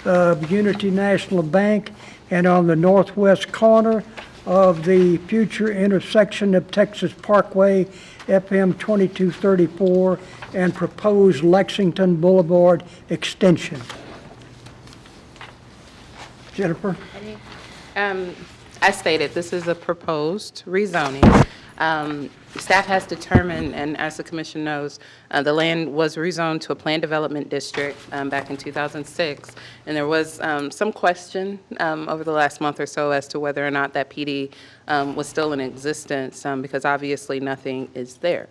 of Unity National Bank and on the northwest corner of the future intersection of Texas Parkway, FM 2234, and proposed Lexington Boulevard extension. Jennifer? As stated, this is a proposed rezoning. Staff has determined, and as the commission knows, the land was rezoned to a planned development district back in 2006, and there was some question over the last month or so as to whether or not that PD was still in existence, because obviously nothing is there.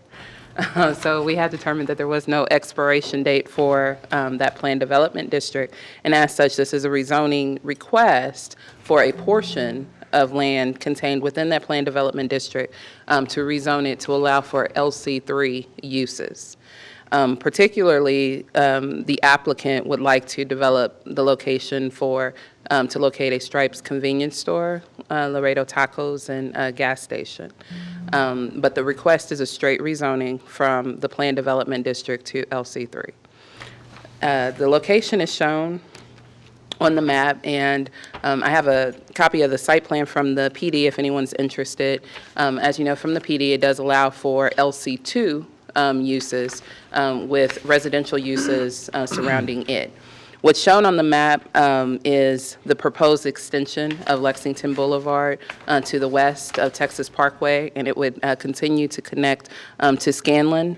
So we have determined that there was no expiration date for that planned development district, and as such, this is a rezoning request for a portion of land contained within that planned development district to rezone it to allow for LC3 uses. Particularly, the applicant would like to develop the location for, to locate a Stripes convenience store, Laredo Tacos, and a gas station. But the request is a straight rezoning from the planned development district to LC3. The location is shown on the map, and I have a copy of the site plan from the PD if anyone's interested. As you know from the PD, it does allow for LC2 uses with residential uses surrounding it. What's shown on the map is the proposed extension of Lexington Boulevard to the west of Texas Parkway, and it would continue to connect to Scanlon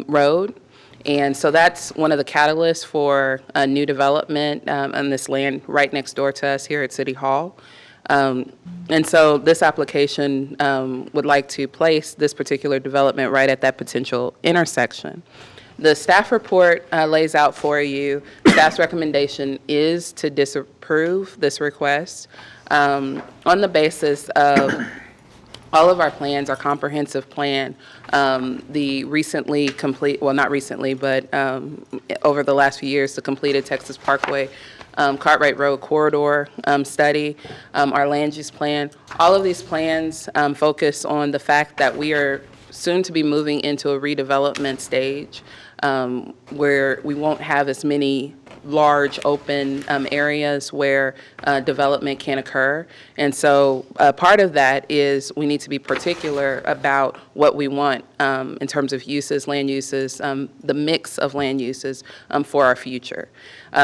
Road. And so that's one of the catalysts for new development on this land right next door to us here at City Hall. And so this application would like to place this particular development right at that potential intersection. The staff report lays out for you, staff's recommendation is to disapprove this request on the basis of all of our plans, our comprehensive plan, the recently complete, well, not recently, but over the last few years, the completed Texas Parkway Cartwright Road corridor study, our land use plan. All of these plans focus on the fact that we are soon to be moving into a redevelopment stage where we won't have as many large open areas where development can occur. And so part of that is we need to be particular about what we want in terms of uses, land uses, the mix of land uses for our future.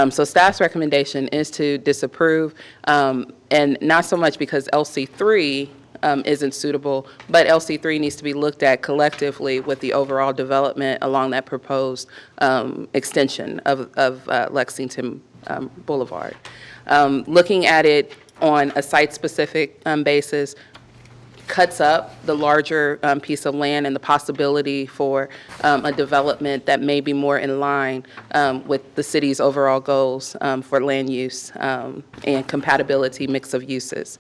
So staff's recommendation is to disapprove, and not so much because LC3 isn't suitable, but LC3 needs to be looked at collectively with the overall development along that proposed extension of Lexington Boulevard. Looking at it on a site-specific basis cuts up the larger piece of land and the possibility for a development that may be more in line with the city's overall goals for land use and compatibility mix of uses.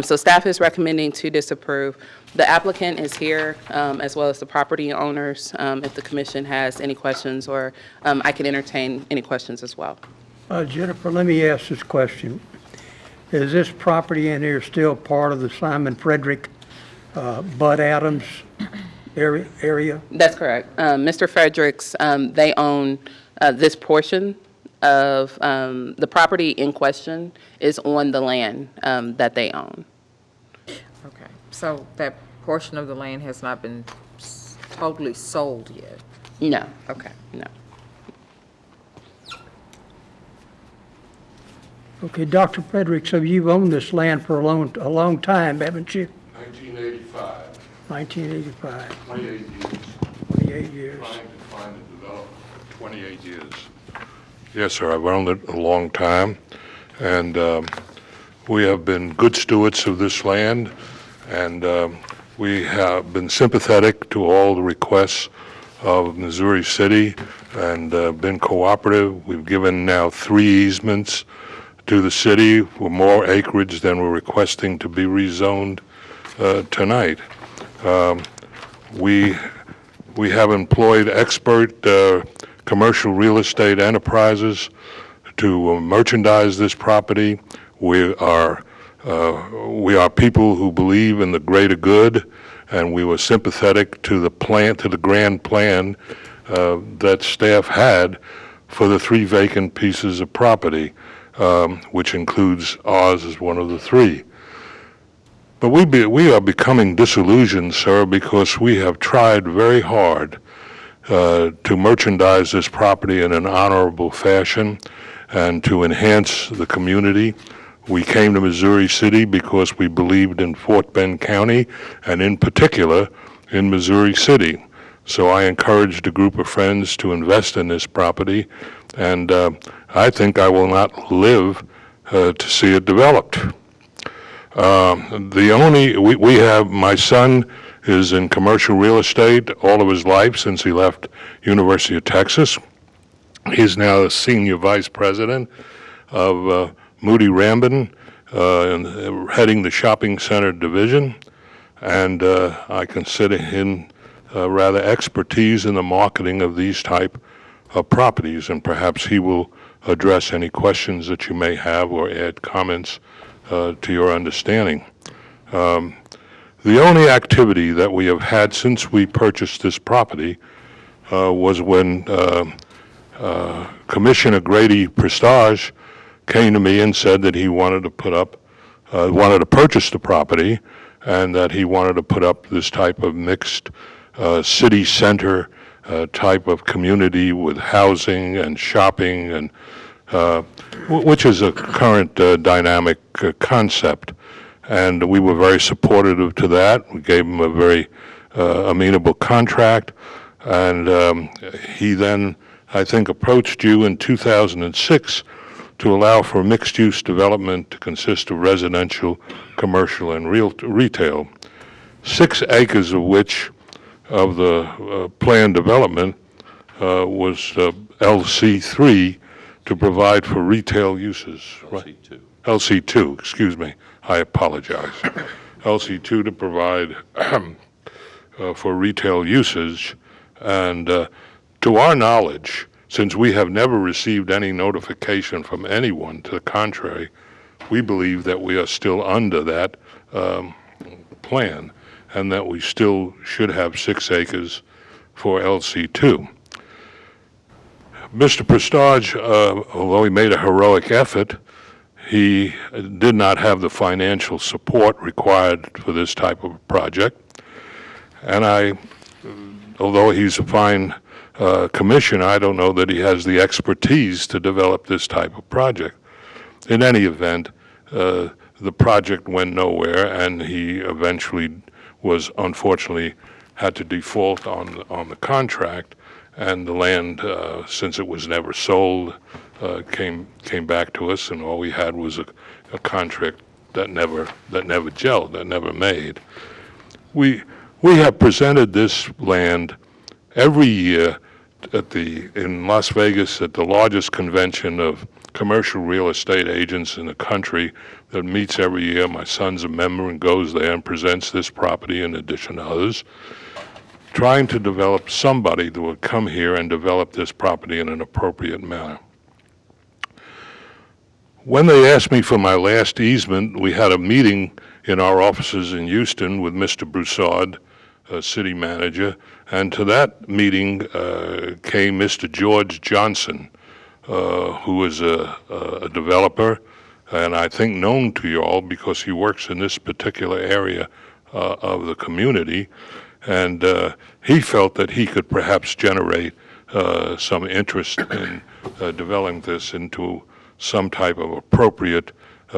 So staff is recommending to disapprove. The applicant is here as well as the property owners if the commission has any questions, or I can entertain any questions as well. Jennifer, let me ask this question. Is this property in here still part of the Simon Frederick Bud Adams area? That's correct. Mr. Fredericks, they own this portion of the property in question is on the land that they own. Okay. So that portion of the land has not been totally sold yet? No, Okay. no. Okay, Dr. Fredericks, so you've owned this land for a long time, haven't you? 1985, 1985, 28 years. 28 years. Trying to find and develop 28 years. Yes, sir, I've owned it a long time, and we have been good stewards of this land, and we have been sympathetic to all the requests of Missouri City and been cooperative. We've given now 3 easements to the city for more acreage than we're requesting to be rezoned tonight. We have employed expert commercial real estate enterprises to merchandise this property. We are people who believe in the greater good, and we were sympathetic to the plan, to the grand plan that staff had for the 3 vacant pieces of property, which includes ours as one of the 3. But we are becoming disillusioned, sir, because we have tried very hard to merchandise this property in an honorable fashion and to enhance the community. We came to Missouri City because we believed in Fort Bend County and in particular in Missouri City. So I encouraged a group of friends to invest in this property, and I think I will not live to see it developed. We have, my son is in commercial real estate all of his life since he left University of Texas. He's now a senior vice president of Moody Rambin, heading the shopping center division, and I consider him rather expertise in the marketing of these type of properties, and perhaps he will address any questions that you may have or add comments to your understanding. The only activity that we have had since we purchased this property was when Commissioner Grady Prestage came to me and said that he wanted to purchase the property, and that he wanted to put up this type of mixed city center type of community with housing and shopping, and which is a current dynamic concept. And we were very supportive to that. We gave him a very amenable contract, and he then, I think, approached you in 2006 to allow for mixed-use development to consist of residential, commercial, and retail. 6 acres of which of the planned development was LC3 to provide for retail uses. LC2. LC2, excuse me. I apologize. LC2 to provide for retail usage, and to our knowledge, since we have never received any notification from anyone to the contrary, we believe that we are still under that plan, and that we still should have 6 acres for LC2. Mr. Prestage, although he made a heroic effort, he did not have the financial support required for this type of project. And although he's a fine commissioner, I don't know that he has the expertise to develop this type of project. In any event, the project went nowhere, and he eventually unfortunately had to default on the contract, and the land, since it was never sold, came back to us, and all we had was a contract that never gelled, that never made. We have presented this land every year in Las Vegas at the largest convention of commercial real estate agents in the country that meets every year. My son's a member and goes there and presents this property in addition to others, trying to develop somebody that would come here and develop this property in an appropriate manner. When they asked me for my last easement, we had a meeting in our offices in Houston with Mr. Broussard, city manager, and to that meeting came Mr. George Johnson, who is a developer, and I think known to you all because he works in this particular area of the community, and he felt that he could perhaps generate some interest in developing this into some type of appropriate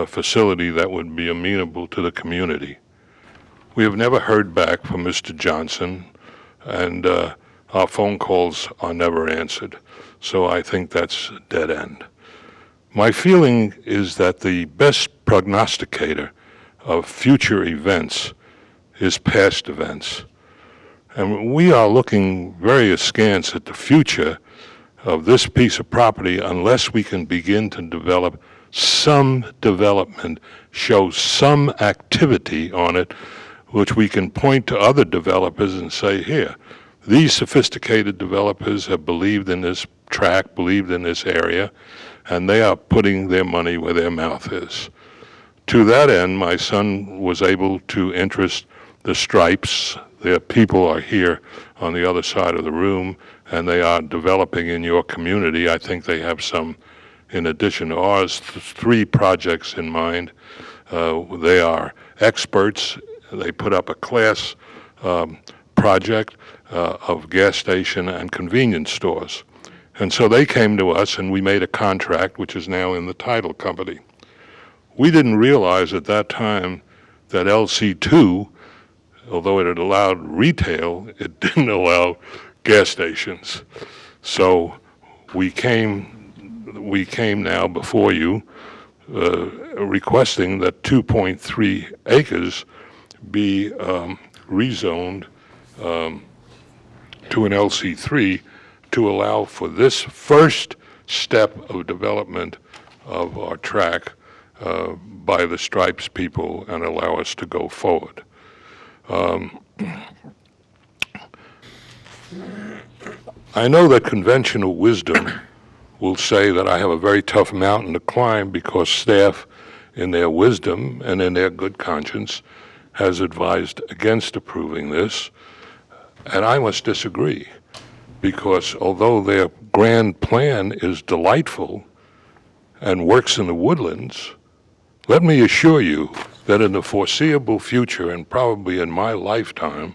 facility that would be amenable to the community. We have never heard back from Mr. Johnson, and our phone calls are never answered. So I think that's a dead end. My feeling is that the best prognosticator of future events is past events. And we are looking very askance at the future of this piece of property unless we can begin to develop some development, show some activity on it, which we can point to other developers and say, here, these sophisticated developers have believed in this tract, believed in this area, and they are putting their money where their mouth is. To that end, my son was able to interest the Stripes. Their people are here on the other side of the room, and they are developing in your community. I think they have some, in addition to ours, 3 projects in mind. They are experts. They put up a class project of gas station and convenience stores. And so they came to us, and we made a contract, which is now in the title company. We didn't realize at that time that LC2, although it had allowed retail, it didn't allow gas stations. So we came now before you requesting that 2.3 acres be rezoned to an LC3 to allow for this first step of development of our track by the Stripes people and allow us to go forward. I know that conventional wisdom will say that I have a very tough mountain to climb because staff, in their wisdom and in their good conscience, has advised against approving this, and I must disagree, because although their grand plan is delightful and works in the woodlands, let me assure you that in the foreseeable future, and probably in my lifetime,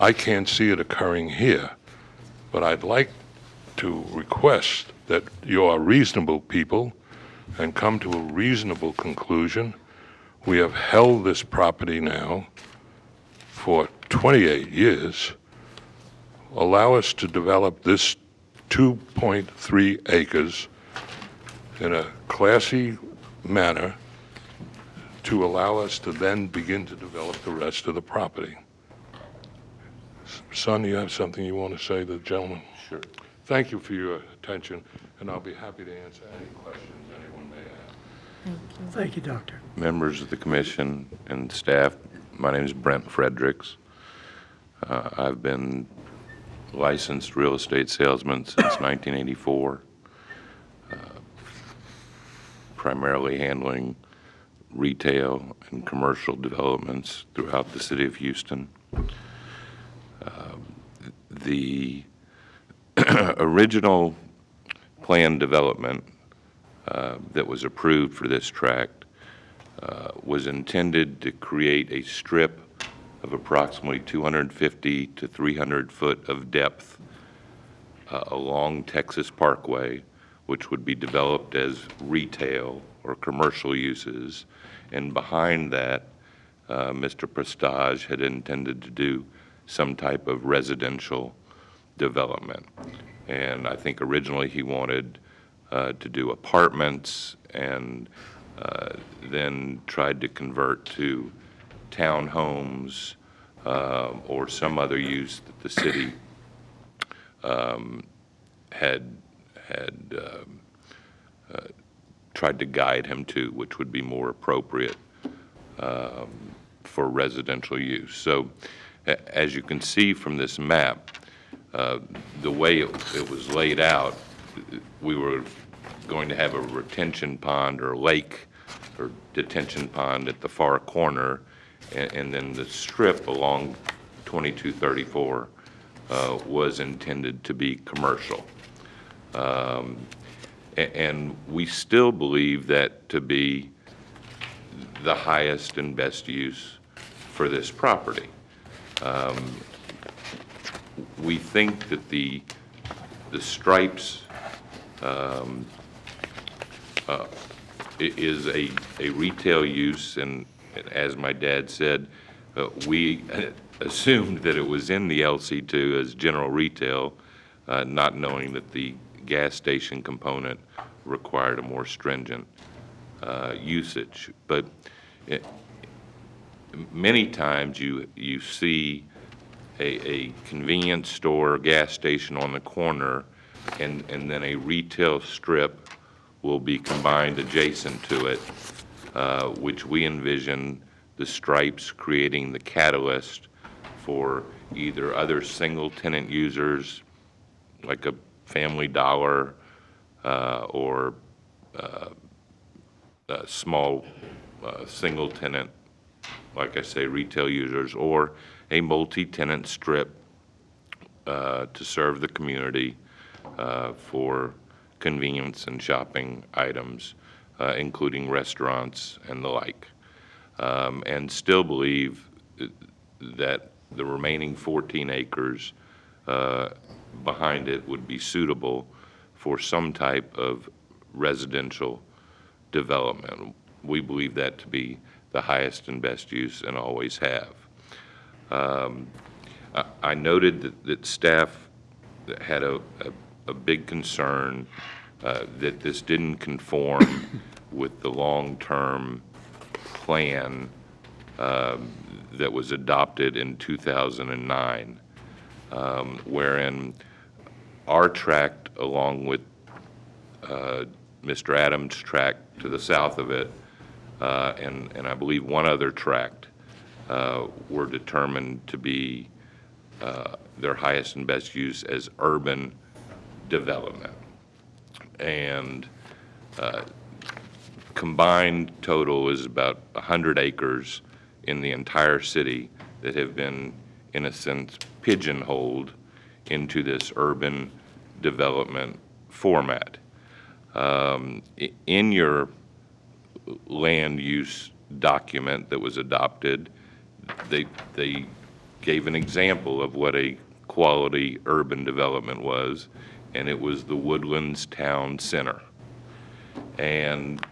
I can't see it occurring here. But I'd like to request that you are reasonable people and come to a reasonable conclusion. We have held this property now for 28 years. Allow us to develop this 2.3 acres in a classy manner to allow us to then begin to develop the rest of the property. Son, you have something you want to say to the gentleman? Sure. Thank you for your attention, and I'll be happy to answer any questions anyone may have. Thank you, Doctor. Members of the commission and staff, my name is Brent Fredericks. I've been licensed real estate salesman since 1984, primarily handling retail and commercial developments throughout the city of Houston. The original plan development that was approved for this tract was intended to create a strip of approximately 250 to 300 foot of depth along Texas Parkway, which would be developed as retail or commercial uses. And behind that, Mr. Prestage had intended to do some type of residential development. And I think originally he wanted to do apartments and then tried to convert to townhomes or some other use that the city had tried to guide him to, which would be more appropriate for residential use. So as you can see from this map, the way it was laid out, we were going to have a retention pond or lake or detention pond at the far corner, and then the strip along 2234 was intended to be commercial. And we still believe that to be the highest and best use for this property. We think that the stripes is a retail use, and as my dad said, we assumed that it was in the LC2 as general retail, not knowing that the gas station component required a more stringent usage. But many times you see a convenience store, gas station on the corner, and then a retail strip will be combined adjacent to it, which we envision the stripes creating the catalyst for either other single-tenant users, like a Family Dollar, or small single-tenant, like I say, retail users, or a multi-tenant strip to serve the community for convenience and shopping items, including restaurants and the like. And still believe that the remaining 14 acres behind it would be suitable for some type of residential development. We believe that to be the highest and best use, and always have. I noted that staff had a big concern that this didn't conform with the long-term plan that was adopted in 2009, wherein our tract, along with Mr. Adams' tract to the south of it, and I believe one other tract, were determined to be their highest and best use as urban development. And combined total is about 100 acres in the entire city that have been, in a sense, pigeonholed into this urban development format. In your land use document that was adopted, they gave an example of what a quality urban development was, and it was the Woodlands Town Center. And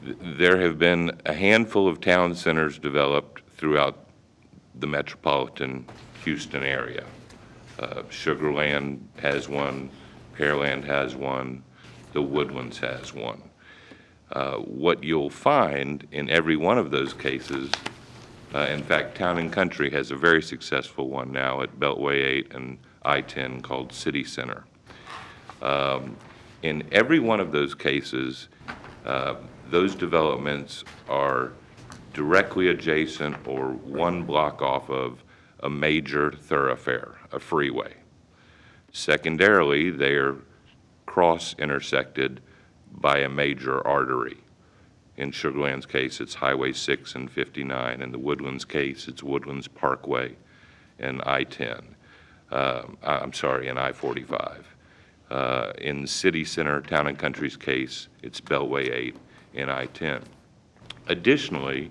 there have been a handful of town centers developed throughout the metropolitan Houston area. Sugarland has one, Pearland has one, the Woodlands has one. What you'll find in every one of those cases, in fact, Town and Country has a very successful one now at Beltway 8 and I-10 called City Center. In every one of those cases, those developments are directly adjacent or one block off of a major thoroughfare, a freeway. Secondarily, they are cross-intersected by a major artery. In Sugarland's case, it's Highway 6 and 59. In the Woodlands case, it's Woodlands Parkway and I-10. I'm sorry, and I-45. In City Center, Town and Country's case, it's Beltway 8 and I-10. Additionally,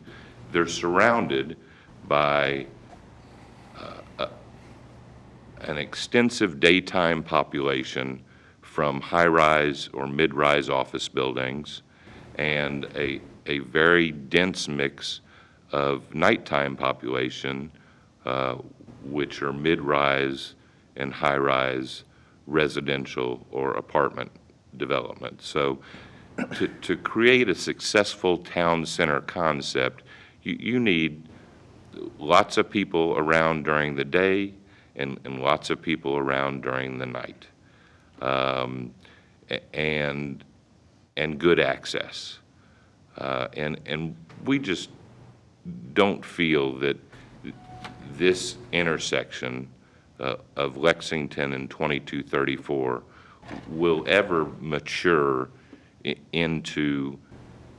they're surrounded by an extensive daytime population from high-rise or mid-rise office buildings, and a very dense mix of nighttime population, which are mid-rise and high-rise residential or apartment development. So to create a successful town center concept, you need lots of people around during the day and lots of people around during the night. And good access. And we just don't feel that this intersection of Lexington and 2234 will ever mature into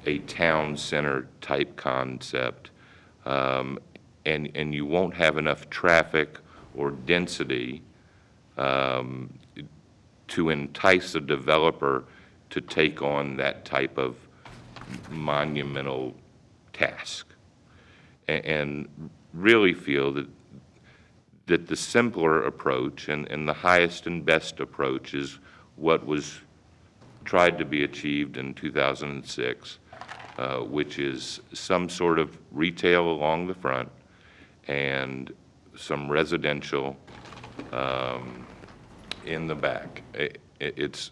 a town center type concept, and you won't have enough traffic or density to entice a developer to take on that type of monumental task. and really feel that the simpler approach and the highest and best approach is what was tried to be achieved in 2006, which is some sort of retail along the front and some residential in the back. It's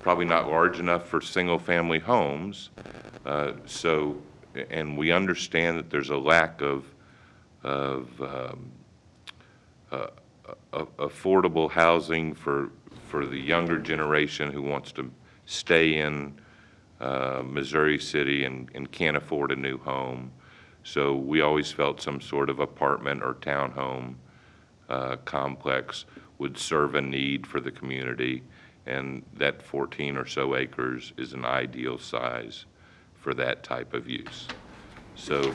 probably not large enough for single-family homes, and we understand that there's a lack of affordable housing for the younger generation who wants to stay in Missouri City and can't afford a new home. So we always felt some sort of apartment or townhome complex would serve a need for the community, and that 14 or so acres is an ideal size for that type of use. So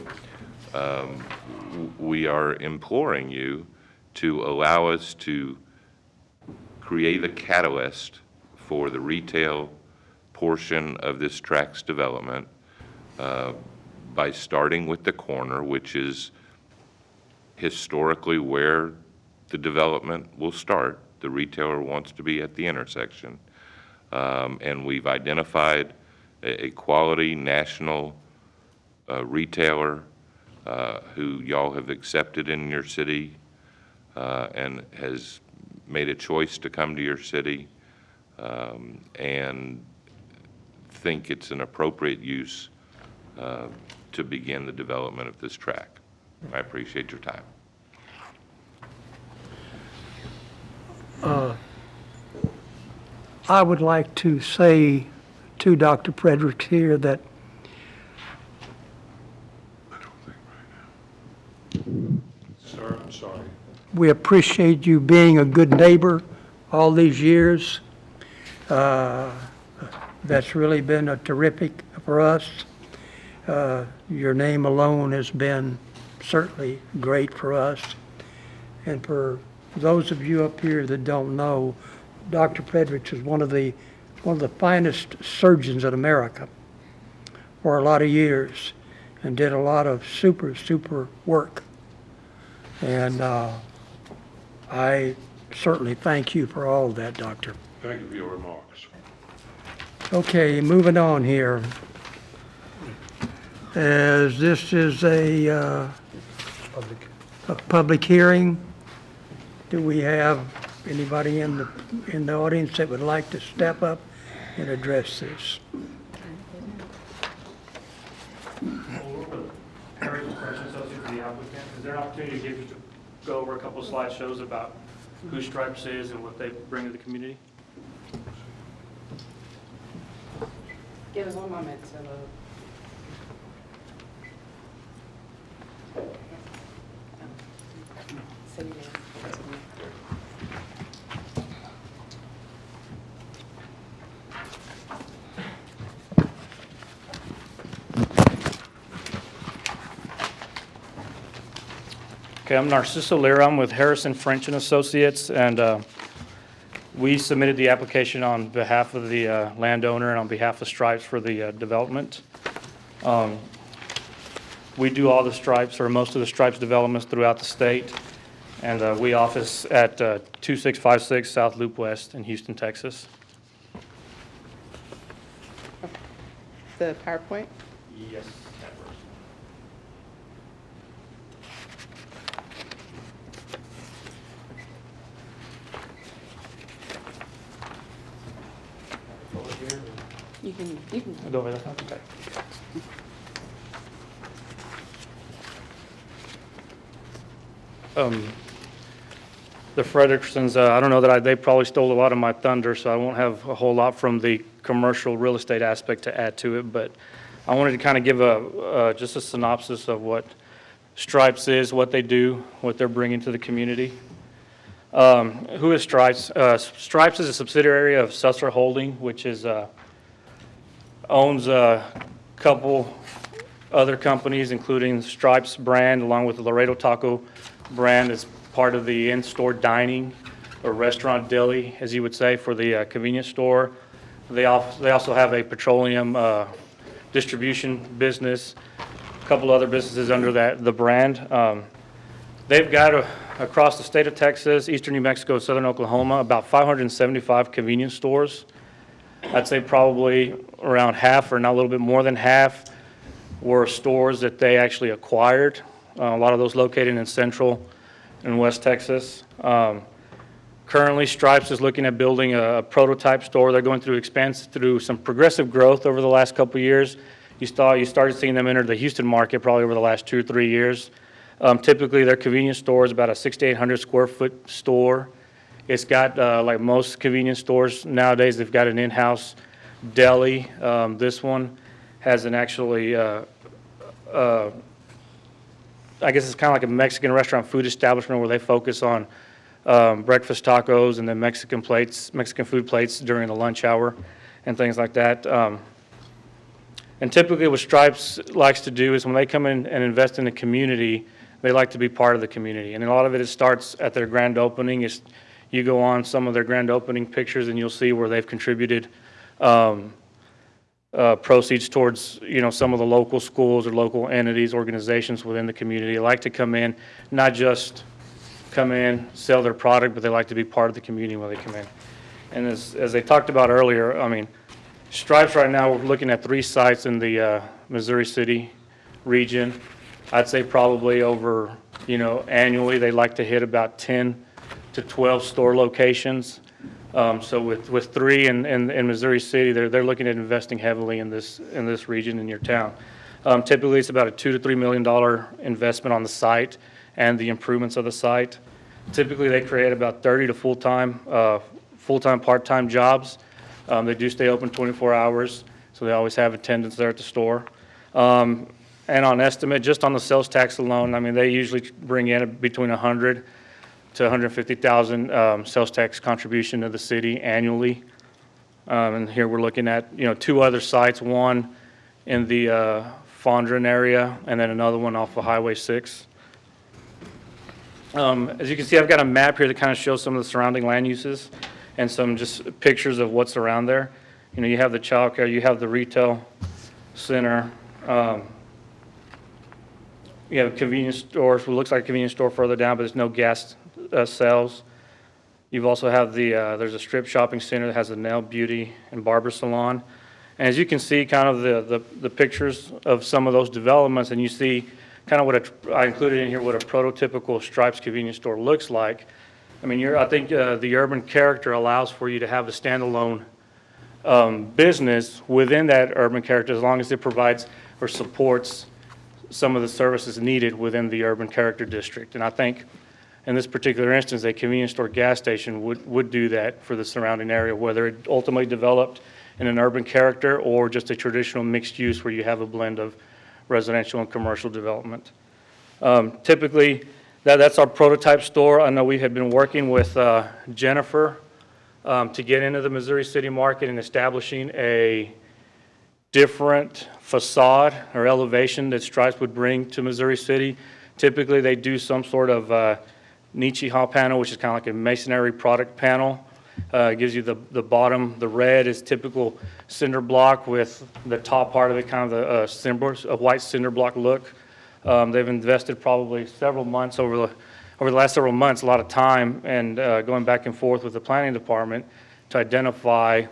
we are imploring you to allow us to create a catalyst for the retail portion of this tract's development by starting with the corner, which is historically where the development will start. The retailer wants to be at the intersection. And we've identified a quality national retailer who y'all have accepted in your city and has made a choice to come to your city, and think it's an appropriate use to begin the development of this tract. I appreciate your time. I would like to say to Dr. Fredericks here that Sir, I'm sorry. we appreciate you being a good neighbor all these years. That's really been a terrific for us. Your name alone has been certainly great for us. And for those of you up here that don't know, Dr. Fredericks is one of the finest surgeons in America for a lot of years and did a lot of super work. And I certainly thank you for all of that, Doctor. Thank you for your remarks. Okay, moving on here. As this is a public hearing, do we have anybody in the audience that would like to step up and address this? Harry, Construction Associates, the applicant. Is there an opportunity to give you to go over a couple of slideshows about who Stripes is and what they bring to the community? Give us 1 moment to Okay, I'm Narciso Lira. I'm with Harrison French and Associates, and we submitted the application on behalf of the landowner and on behalf of Stripes for the development. We do all the Stripes, or most of the Stripes developments throughout the state, and we office at 2656 South Loop West in Houston, Texas. the PowerPoint. Yes. You can. Go over there. Okay. The Fredericksons, I don't know that they probably stole a lot of my thunder, so I won't have a whole lot from the commercial real estate aspect to add to it, but I wanted to kind of give just a synopsis of what Stripes is, what they do, what they're bringing to the community. Who is Stripes? Stripes is a subsidiary of Susser Holding, which is owns a couple other companies, including Stripes brand, along with the Laredo Taco brand, as part of the in-store dining or restaurant deli, as you would say, for the convenience store. They also have a petroleum distribution business, a couple other businesses under the brand. They've got across the state of Texas, eastern New Mexico, southern Oklahoma, about 575 convenience stores. I'd say probably around half, or not a little bit more than half, were stores that they actually acquired. A lot of those located in central and west Texas. Currently, Stripes is looking at building a prototype store. They're going through some progressive growth over the last couple of years. You started seeing them enter the Houston market probably over the last 2 or 3 years. Typically, their convenience store is about a 6,800 square foot store. It's got, like most convenience stores nowadays, they've got an in-house deli. This one has an actually, I guess it's kind of like a Mexican restaurant food establishment where they focus on breakfast tacos and then Mexican food plates during the lunch hour and things like that. And typically what Stripes likes to do is when they come in and invest in the community, they like to be part of the community. And a lot of it starts at their grand opening. You go on some of their grand opening pictures and you'll see where they've contributed proceeds towards, some of the local schools or local entities, organizations within the community. They like to come in, not just come in, sell their product, but they like to be part of the community when they come in. And as they talked about earlier, I mean, Stripes right now, we're looking at 3 sites in the Missouri City region. I'd say probably over, annually, they like to hit about 10 to 12 store locations. So with 3 in Missouri City, they're looking at investing heavily in this region in your town. Typically, it's about a $2 to $3 million investment on the site and the improvements of the site. Typically, they create about 30 to full-time, part-time jobs. They do stay open 24 hours, so they always have attendance there at the store. And on estimate, just on the sales tax alone, I mean, they usually bring in between 100 to 150,000 sales tax contribution to the city annually. And here we're looking at 2 other sites, one in the Fondren area and then another one off of Highway 6. As you can see, I've got a map here that kind of shows some of the surrounding land uses and some just pictures of what's around there. You have the child care, you have the retail center, you have a convenience store, it looks like a convenience store further down, but there's no gas sales. You've also have there's a strip shopping center that has a nail, beauty, and barber salon. And as you can see kind of the pictures of some of those developments, and you see kind of what I included in here what a prototypical Stripes convenience store looks like. I mean, I think the urban character allows for you to have a standalone business within that urban character as long as it provides or supports some of the services needed within the urban character district. And I think in this particular instance, a convenience store gas station would do that for the surrounding area, whether it ultimately developed in an urban character or just a traditional mixed use where you have a blend of residential and commercial development. Typically, that's our prototype store. I know we had been working with Jennifer to get into the Missouri City market and establishing a different facade or elevation that Stripes would bring to Missouri City. Typically, they do some sort of Nichi-Ha panel, which is kind of like a masonry product panel. It gives you the bottom, the red is typical cinder block with the top part of it kind of a white cinder block look. They've invested probably several months over the last several months, a lot of time and going back and forth with the planning department to identify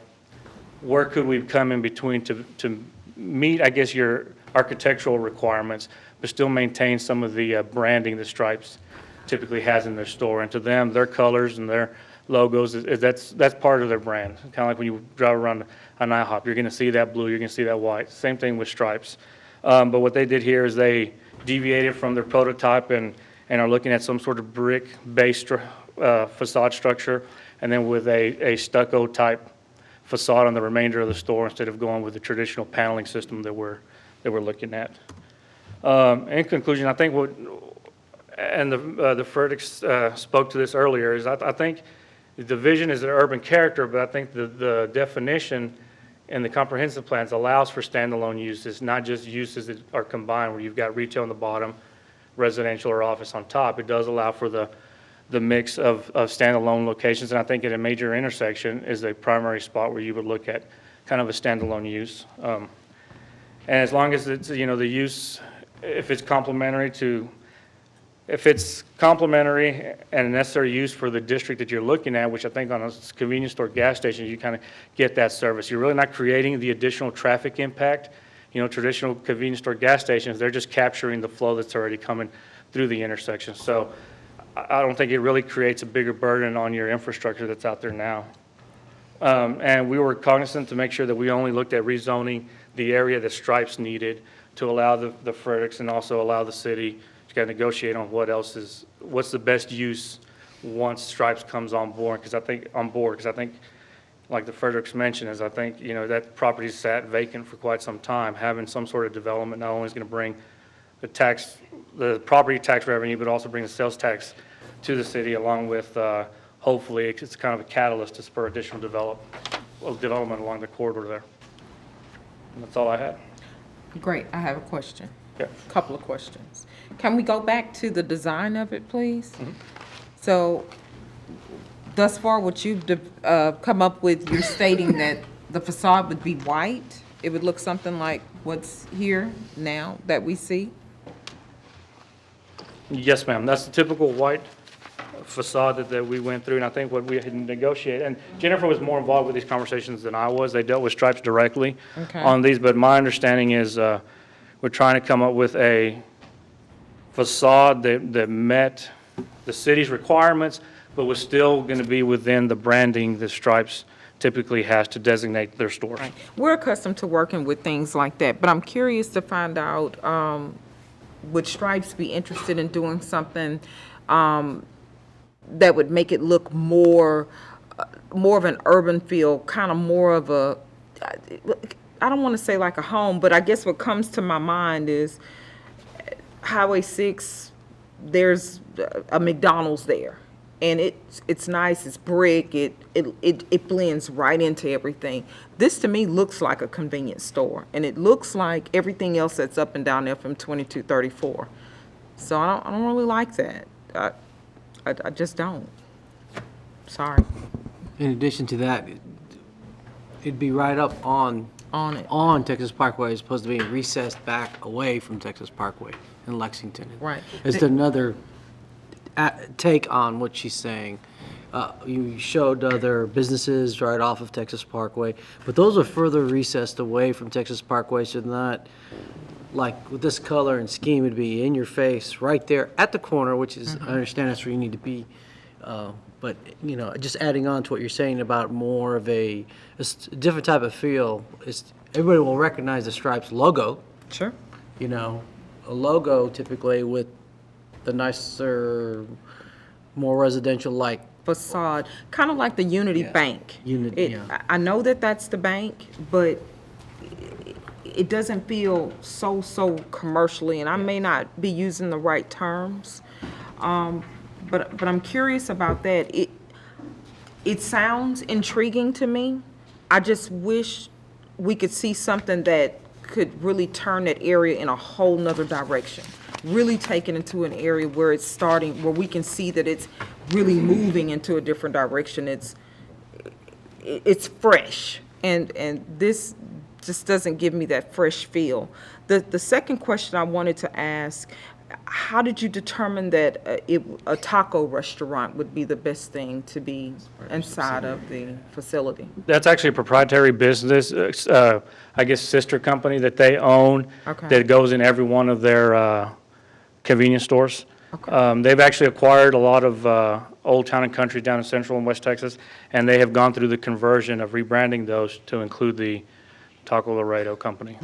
where could we come in between to meet, I guess, your architectural requirements, but still maintain some of the branding that Stripes typically has in their store. And to them, their colors and their logos, that's part of their brand. Kind of like when you drive around an IHOP, you're going to see that blue, you're going to see that white. Same thing with Stripes. But what they did here is they deviated from their prototype and are looking at some sort of brick-based facade structure, and then with a stucco type facade on the remainder of the store instead of going with the traditional paneling system that we're looking at. In conclusion, I think the Frederick spoke to this earlier, is I think the vision is an urban character, but I think the definition in the comprehensive plans allows for standalone uses, not just uses that are combined where you've got retail on the bottom, residential or office on top. It does allow for the mix of standalone locations, and I think at a major intersection is a primary spot where you would look at kind of a standalone use. And as long as it's, the use if it's complementary and a necessary use for the district that you're looking at, which I think on a convenience store gas station, you kind of get that service. You're really not creating the additional traffic impact. You know, traditional convenience store gas stations, they're just capturing the flow that's already coming through the intersection. So I don't think it really creates a bigger burden on your infrastructure that's out there now. And we were cognizant to make sure that we only looked at rezoning the area that Stripes needed to allow the Fredericks and also allow the city to kind of negotiate on what's the best use once Stripes comes on board. Because I think, like the Fredericks mentioned, I think, you know, that property's sat vacant for quite some time. Having some sort of development not only is going to bring the property tax revenue, but also bring the sales tax to the city, along with hopefully it's kind of a catalyst to spur additional development along the corridor there. And that's all I had. Great, I have a question. Yeah. Couple of questions. Can we go back to the design of it, please? So, thus far, what you've come up with, you're stating that the facade would be white. It would look something like what's here now that we see? Yes, ma'am. That's the typical white facade that we went through, and I think what we had negotiated, and Jennifer was more involved with these conversations than I was. They dealt with Stripes directly on these, but my understanding is we're trying to come up with a facade that met the city's requirements, but was still going to be within the branding that Stripes typically has to designate their stores. Right. We're accustomed to working with things like that, but I'm curious to find out, would Stripes be interested in doing something that would make it look more of an urban feel, kind of more of a, I don't want to say like a home, but I guess what comes to my mind is Highway 6, there's a McDonald's there. And it's nice, it's brick, it blends right into everything. This to me looks like a convenience store, and it looks like everything else that's up and down there from 2234. So I don't really like that. I just don't. Sorry. In addition to that, it'd be right up on Texas Parkway as opposed to being recessed back away from Texas Parkway in Lexington. Right. It's another take on what she's saying. You showed other businesses right off of Texas Parkway, but those are further recessed away from Texas Parkway, so not like with this color and scheme, it'd be in your face right there at the corner, which is, I understand that's where you need to be. But, you know, just adding on to what you're saying about more of a different type of feel, everybody will recognize the Stripes logo. Sure. You know, a logo typically with the nicer, more residential-like facade, kind of like the Unity Bank. I know that that's the bank, but it doesn't feel so commercially, and I may not be using the right terms, but I'm curious about that. It sounds intriguing to me. I just wish we could see something that could really turn that area in a whole nother direction. Really take it into an area where it's starting, where we can see that it's really moving into a different direction. It's fresh, and this just doesn't give me that fresh feel. The second question I wanted to ask, how did you determine that a taco restaurant would be the best thing to be inside of the facility? That's actually a proprietary business, I guess sister company that they own, that goes in every one of their convenience stores. They've actually acquired a lot of Old Town and Country down in Central and West Texas, and they have gone through the conversion of rebranding those to include the Taco Laredo company,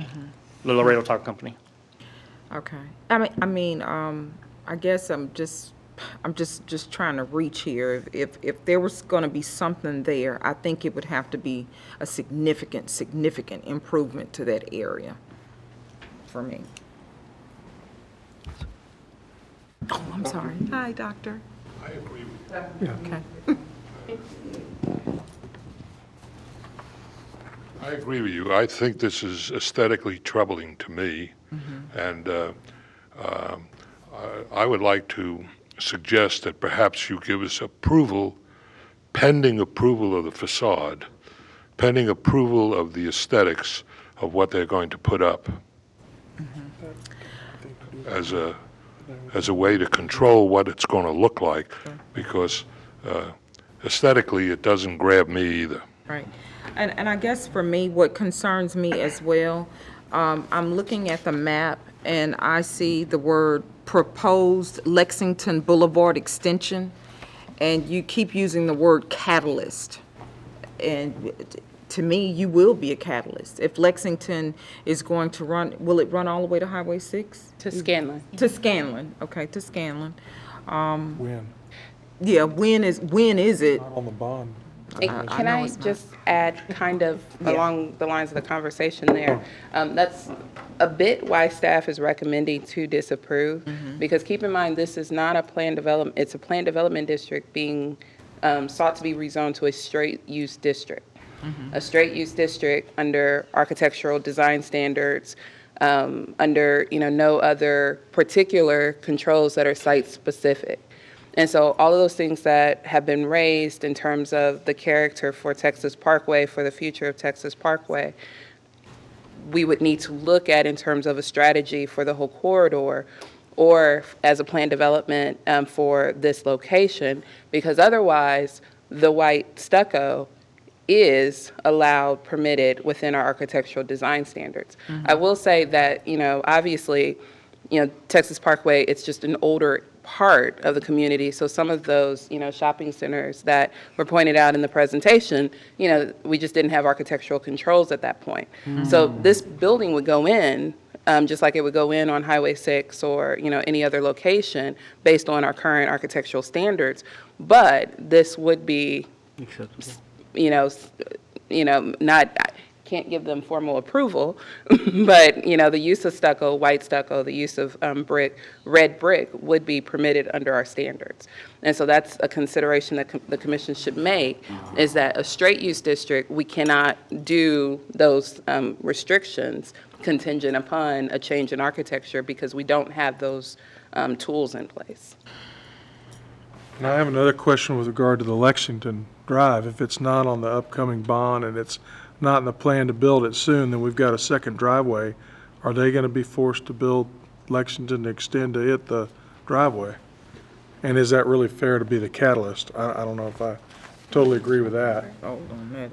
the Laredo Taco Company. Okay. I guess I'm just trying to reach here. If there was going to be something there, I think it would have to be a significant improvement to that area for me. Oh, I'm sorry. Hi, doctor. I agree with you. Okay. I agree with you. I think this is aesthetically troubling to me, and I would like to suggest that perhaps you give us approval, pending approval of the facade, pending approval of the aesthetics of what they're going to put up. as a way to control what it's going to look like, because aesthetically, it doesn't grab me either. Right. And I guess for me, what concerns me as well, I'm looking at the map and I see the word proposed Lexington Boulevard extension, and you keep using the word catalyst. And to me, you will be a catalyst. If Lexington is going to run, will it run all the way to Highway 6? To Scanlon. To Scanlon, okay, to Scanlon. When? Yeah, when is it? Not on the bond. And can I just add, kind of along the lines of the conversation there? That's a bit why staff is recommending to disapprove, because keep in mind, this is not a planned development, it's a planned development district being sought to be rezoned to a straight use district. A straight use district under architectural design standards, under no other particular controls that are site specific. And so all of those things that have been raised in terms of the character for Texas Parkway, for the future of Texas Parkway, we would need to look at in terms of a strategy for the whole corridor or as a planned development for this location, because otherwise the white stucco is allowed, permitted within our architectural design standards. I will say that, obviously, Texas Parkway, it's just an older part of the community. So some of those, shopping centers that were pointed out in the presentation, we just didn't have architectural controls at that point. So this building would go in, just like it would go in on Highway 6 or, any other location based on our current architectural standards. But this would be, not, can't give them formal approval, but, the use of stucco, white stucco, the use of brick, red brick would be permitted under our standards. And so that's a consideration that the commission should make, is that a straight use district, we cannot do those restrictions contingent upon a change in architecture because we don't have those tools in place. And I have another question with regard to the Lexington Drive. If it's not on the upcoming bond and it's not in the plan to build it soon, then we've got a second driveway. Are they going to be forced to build Lexington to extend to it the driveway? And is that really fair to be the catalyst? I don't know if I totally agree with that.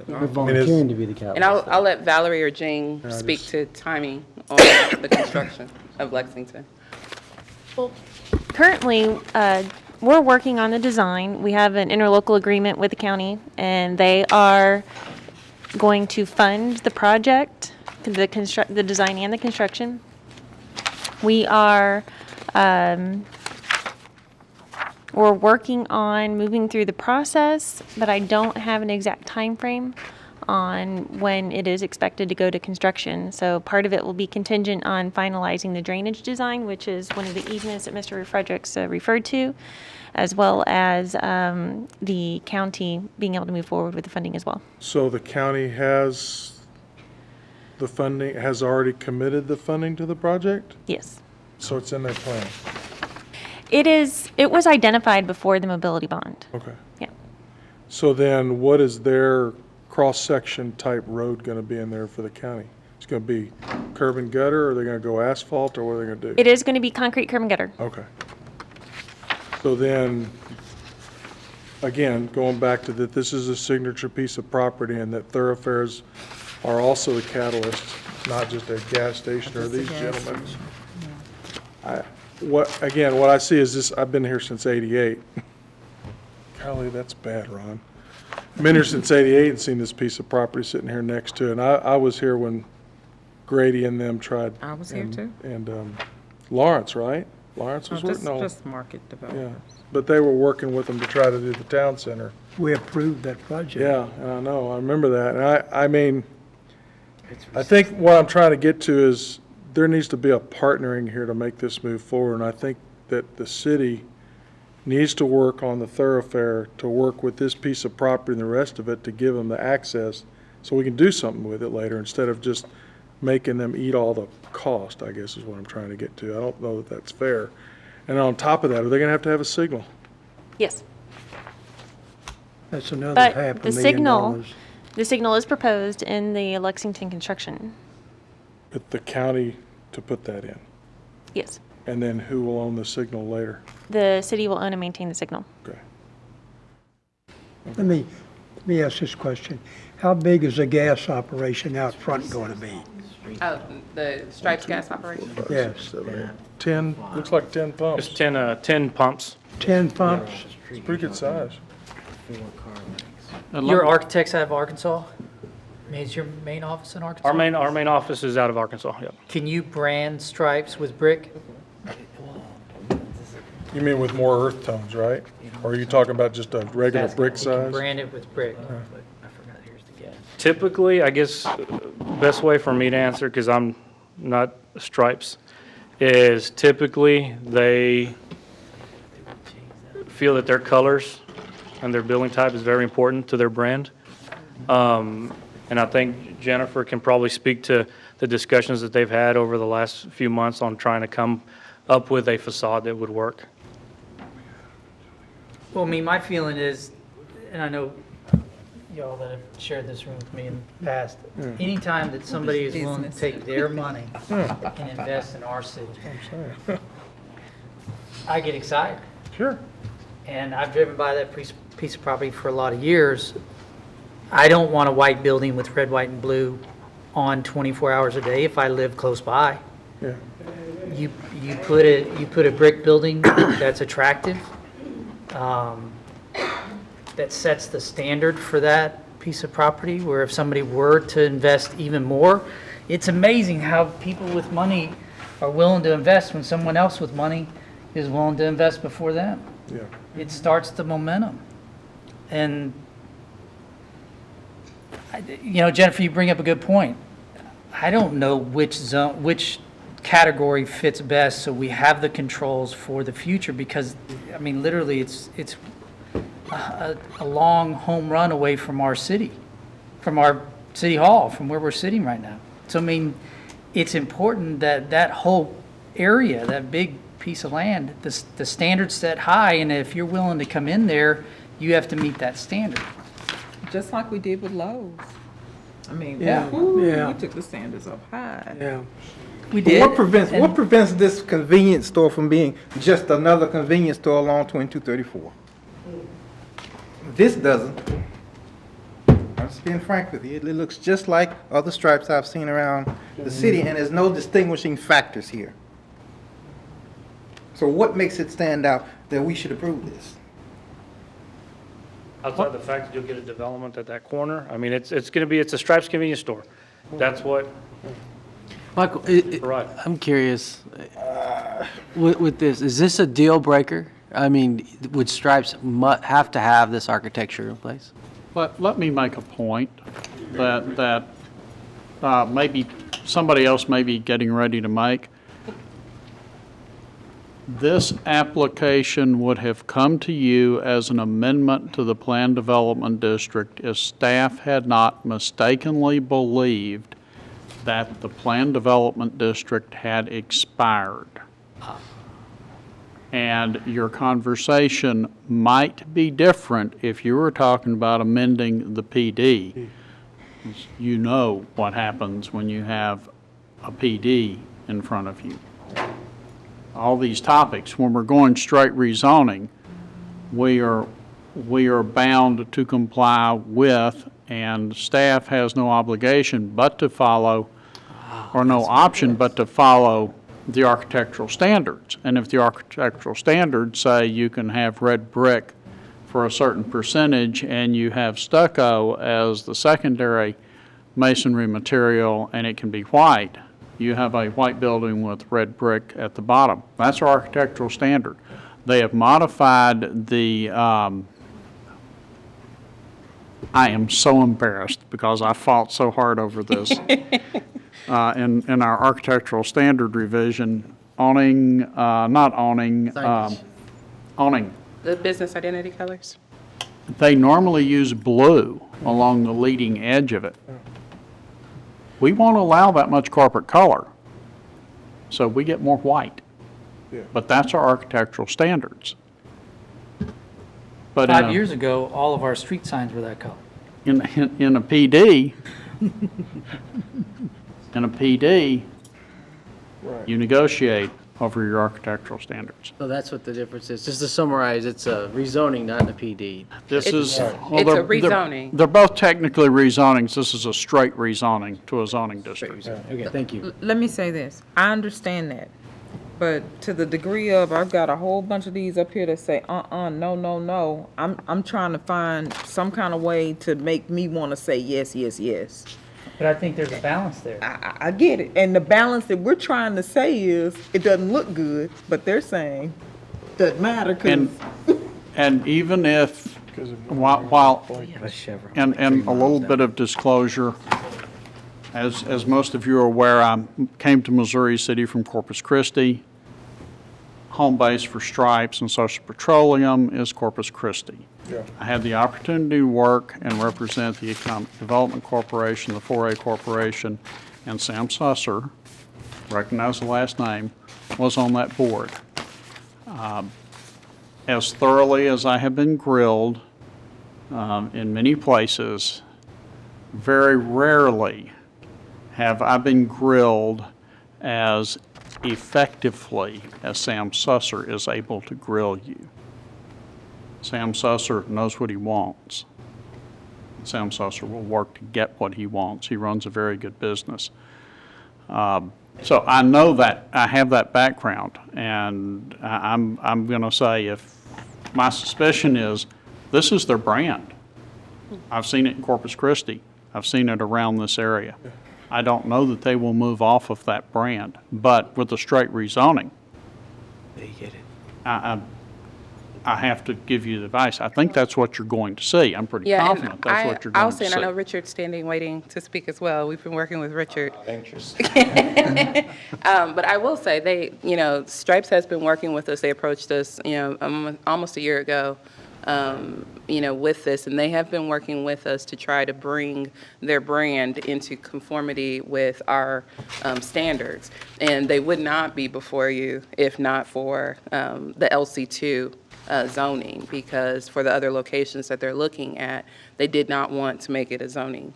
We're volunteering to be the catalyst. And I'll let Valerie or Jean speak to timing on the construction of Lexington. Well, currently, we're working on the design. We have an interlocal agreement with the county, and they are going to fund the project, the design and the construction. We are we're working on moving through the process, but I don't have an exact time frame on when it is expected to go to construction. So part of it will be contingent on finalizing the drainage design, which is one of the easements that Mr. Fredericks referred to, as well as the county being able to move forward with the funding as well. So the county has the funding, has already committed the funding to the project? Yes. So it's in their plan? It was identified before the mobility bond. Okay. Yeah. So then what is their cross-section type road going to be in there for the county? It's going to be curb and gutter, or are they going to go asphalt, or what are they going to do? It is going to be concrete curb and gutter. Okay. So then, again, going back to that, this is a signature piece of property and that thoroughfares are also the catalyst, not just a gas station or these gentlemen. What I see is this, I've been here since '88. Golly, that's bad, Ron. I've been here since '88 and seen this piece of property sitting here next to it. And I was here when Grady and them tried. I was here too. And Lawrence, right? Lawrence was working? No. Just market development. Yeah, but they were working with them to try to do the town center. We approved that project. Yeah, and I know, I remember that. And I mean, I think what I'm trying to get to is there needs to be a partnering here to make this move forward. And I think that the city needs to work on the thoroughfare to work with this piece of property and the rest of it to give them the access so we can do something with it later instead of just making them eat all the cost, I guess is what I'm trying to get to. I don't know that that's fair. And on top of that, are they going to have a signal? Yes. That's another But $500,000. the signal is proposed in the Lexington construction. But the county to put that in? Yes. And then who will own the signal later? The city will own and maintain the signal. Okay. Let me ask this question. How big is the gas operation out front going to be? Oh, the Stripes gas operation? Yes. 10, looks like 10 pumps. Just 10 pumps. 10 pumps? It's pretty good size. Your architects out of Arkansas? I mean, is your main office in Arkansas? Our main office is out of Arkansas, yep. Can you brand stripes with brick? You mean with more earth tones, right? Or are you talking about just a regular brick You can size? brand it with brick. Typically, I guess, best way for me to answer, because I'm not Stripes, is typically they feel that their colors and their building type is very important to their brand. And I think Jennifer can probably speak to the discussions that they've had over the last few months on trying to come up with a facade that would work. Well, I mean, my feeling is, and I know y'all that have shared this room with me in the past, anytime that somebody is willing to take their money and invest in our city, I get excited. Sure. And I've driven by that piece of property for a lot of years. I don't want a white building with red, white, and blue on 24 hours a day if I live close by. Yeah. You put a brick building that's attractive, that sets the standard for that piece of property, where if somebody were to invest even more, it's amazing how people with money are willing to invest when someone else with money is willing to invest before them. Yeah. It starts the momentum. And, Jennifer, you bring up a good point. I don't know which category fits best, so we have the controls for the future, because, I mean, literally, it's a long home run away from our city, from our city hall, from where we're sitting right now. So, I mean, it's important that that whole area, that big piece of land, the standard's set high, and if you're willing to come in there, you have to meet that standard. Just like we did with Lowe's. I mean, Yeah. woo-hoo, Yeah. we took the standards up high. Yeah. We did. What prevents this convenience store from being just another convenience store along 2234? This doesn't. I'm just being frank with you. It looks just like other Stripes I've seen around the city, and there's no distinguishing factors here. So what makes it stand out that we should approve this? Outside the fact that you'll get a development at that corner, I mean, it's a Stripes convenience store. That's what, Michael, right. I'm curious, with this, is this a deal breaker? I mean, would Stripes have to have this architecture in place? Let me make a point that maybe somebody else may be getting ready to make. This application would have come to you as an amendment to the Plan Development District if staff had not mistakenly believed that the Plan Development District had expired. And your conversation might be different if you were talking about amending the PD. You know what happens when you have a PD in front of you. All these topics, when we're going straight rezoning, we are bound to comply with, and staff has no obligation but to follow, or no option but to follow the architectural standards. And if the architectural standards say you can have red brick for a certain percentage and you have stucco as the secondary masonry material and it can be white, you have a white building with red brick at the bottom. That's our architectural standard. They have modified the, I am so embarrassed because I fought so hard over this. In our architectural standard revision, awning. The business identity colors? They normally use blue along the leading edge of it. We won't allow that much corporate color, so we get more white. Yeah. But that's our architectural standards. But 5 years ago, all of our street signs were that color. in a PD, in a PD, Right. you negotiate over your architectural standards. So that's what the difference is. Just to summarize, it's a rezoning, not a PD. This is, well, It's a they're- rezoning. They're both technically rezonings. This is a straight rezoning to a zoning district. Okay, thank you. Let me say this, I understand that, but to the degree of, I've got a whole bunch of these up here that say, no, no, no, I'm trying to find some kind of way to make me want to say yes, yes, yes. But I think there's a balance there. I get it, and the balance that we're trying to say is, it doesn't look good, but they're saying, doesn't matter, because. And even if, while, and a little bit of disclosure, as most of you are aware, I came to Missouri City from Corpus Christi. Home base for Stripes and Social Petroleum is Corpus Christi. Yeah. I had the opportunity to work and represent the Economic Development Corporation, the 4A Corporation, and Sam Susser, recognize the last name, was on that board. As thoroughly as I have been grilled in many places, very rarely have I been grilled as effectively as Sam Susser is able to grill you. Sam Susser knows what he wants. Sam Susser will work to get what he wants. He runs a very good business. So I know that, I have that background, and I'm going to say, if my suspicion is this is their brand. I've seen it in Corpus Christi. I've seen it around this area. I don't know that they will move off of that brand, but with the straight rezoning, They get it. I have to give you the advice. I think that's what you're going to see. I'm pretty Yeah, and confident that's what you're going I'll to say, see. and I know Richard's standing waiting to speak as well. We've been working with Richard. Anxious. But I will say, they, Stripes has been working with us. They approached us, almost a year ago, with this, and they have been working with us to try to bring their brand into conformity with our standards. And they would not be before you if not for the LC2 zoning, because for the other locations that they're looking at, they did not want to make it a zoning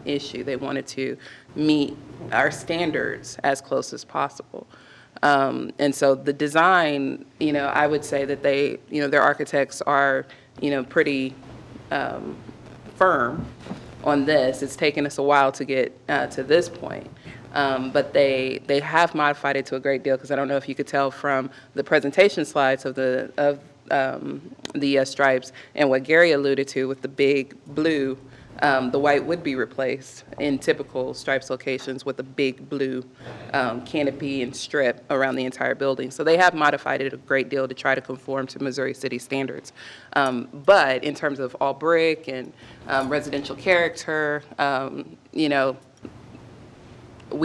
issue. They wanted to meet our standards as close as possible. And so the design, I would say that they, their architects are, pretty firm on this. It's taken us a while to get to this point. But they have modified it to a great deal, because I don't know if you could tell from the presentation slides of the Stripes and what Gary alluded to with the big blue, the white would be replaced in typical Stripes locations with a big blue canopy and strip around the entire building. So they have modified it a great deal to try to conform to Missouri City standards. But in terms of all brick and residential character, we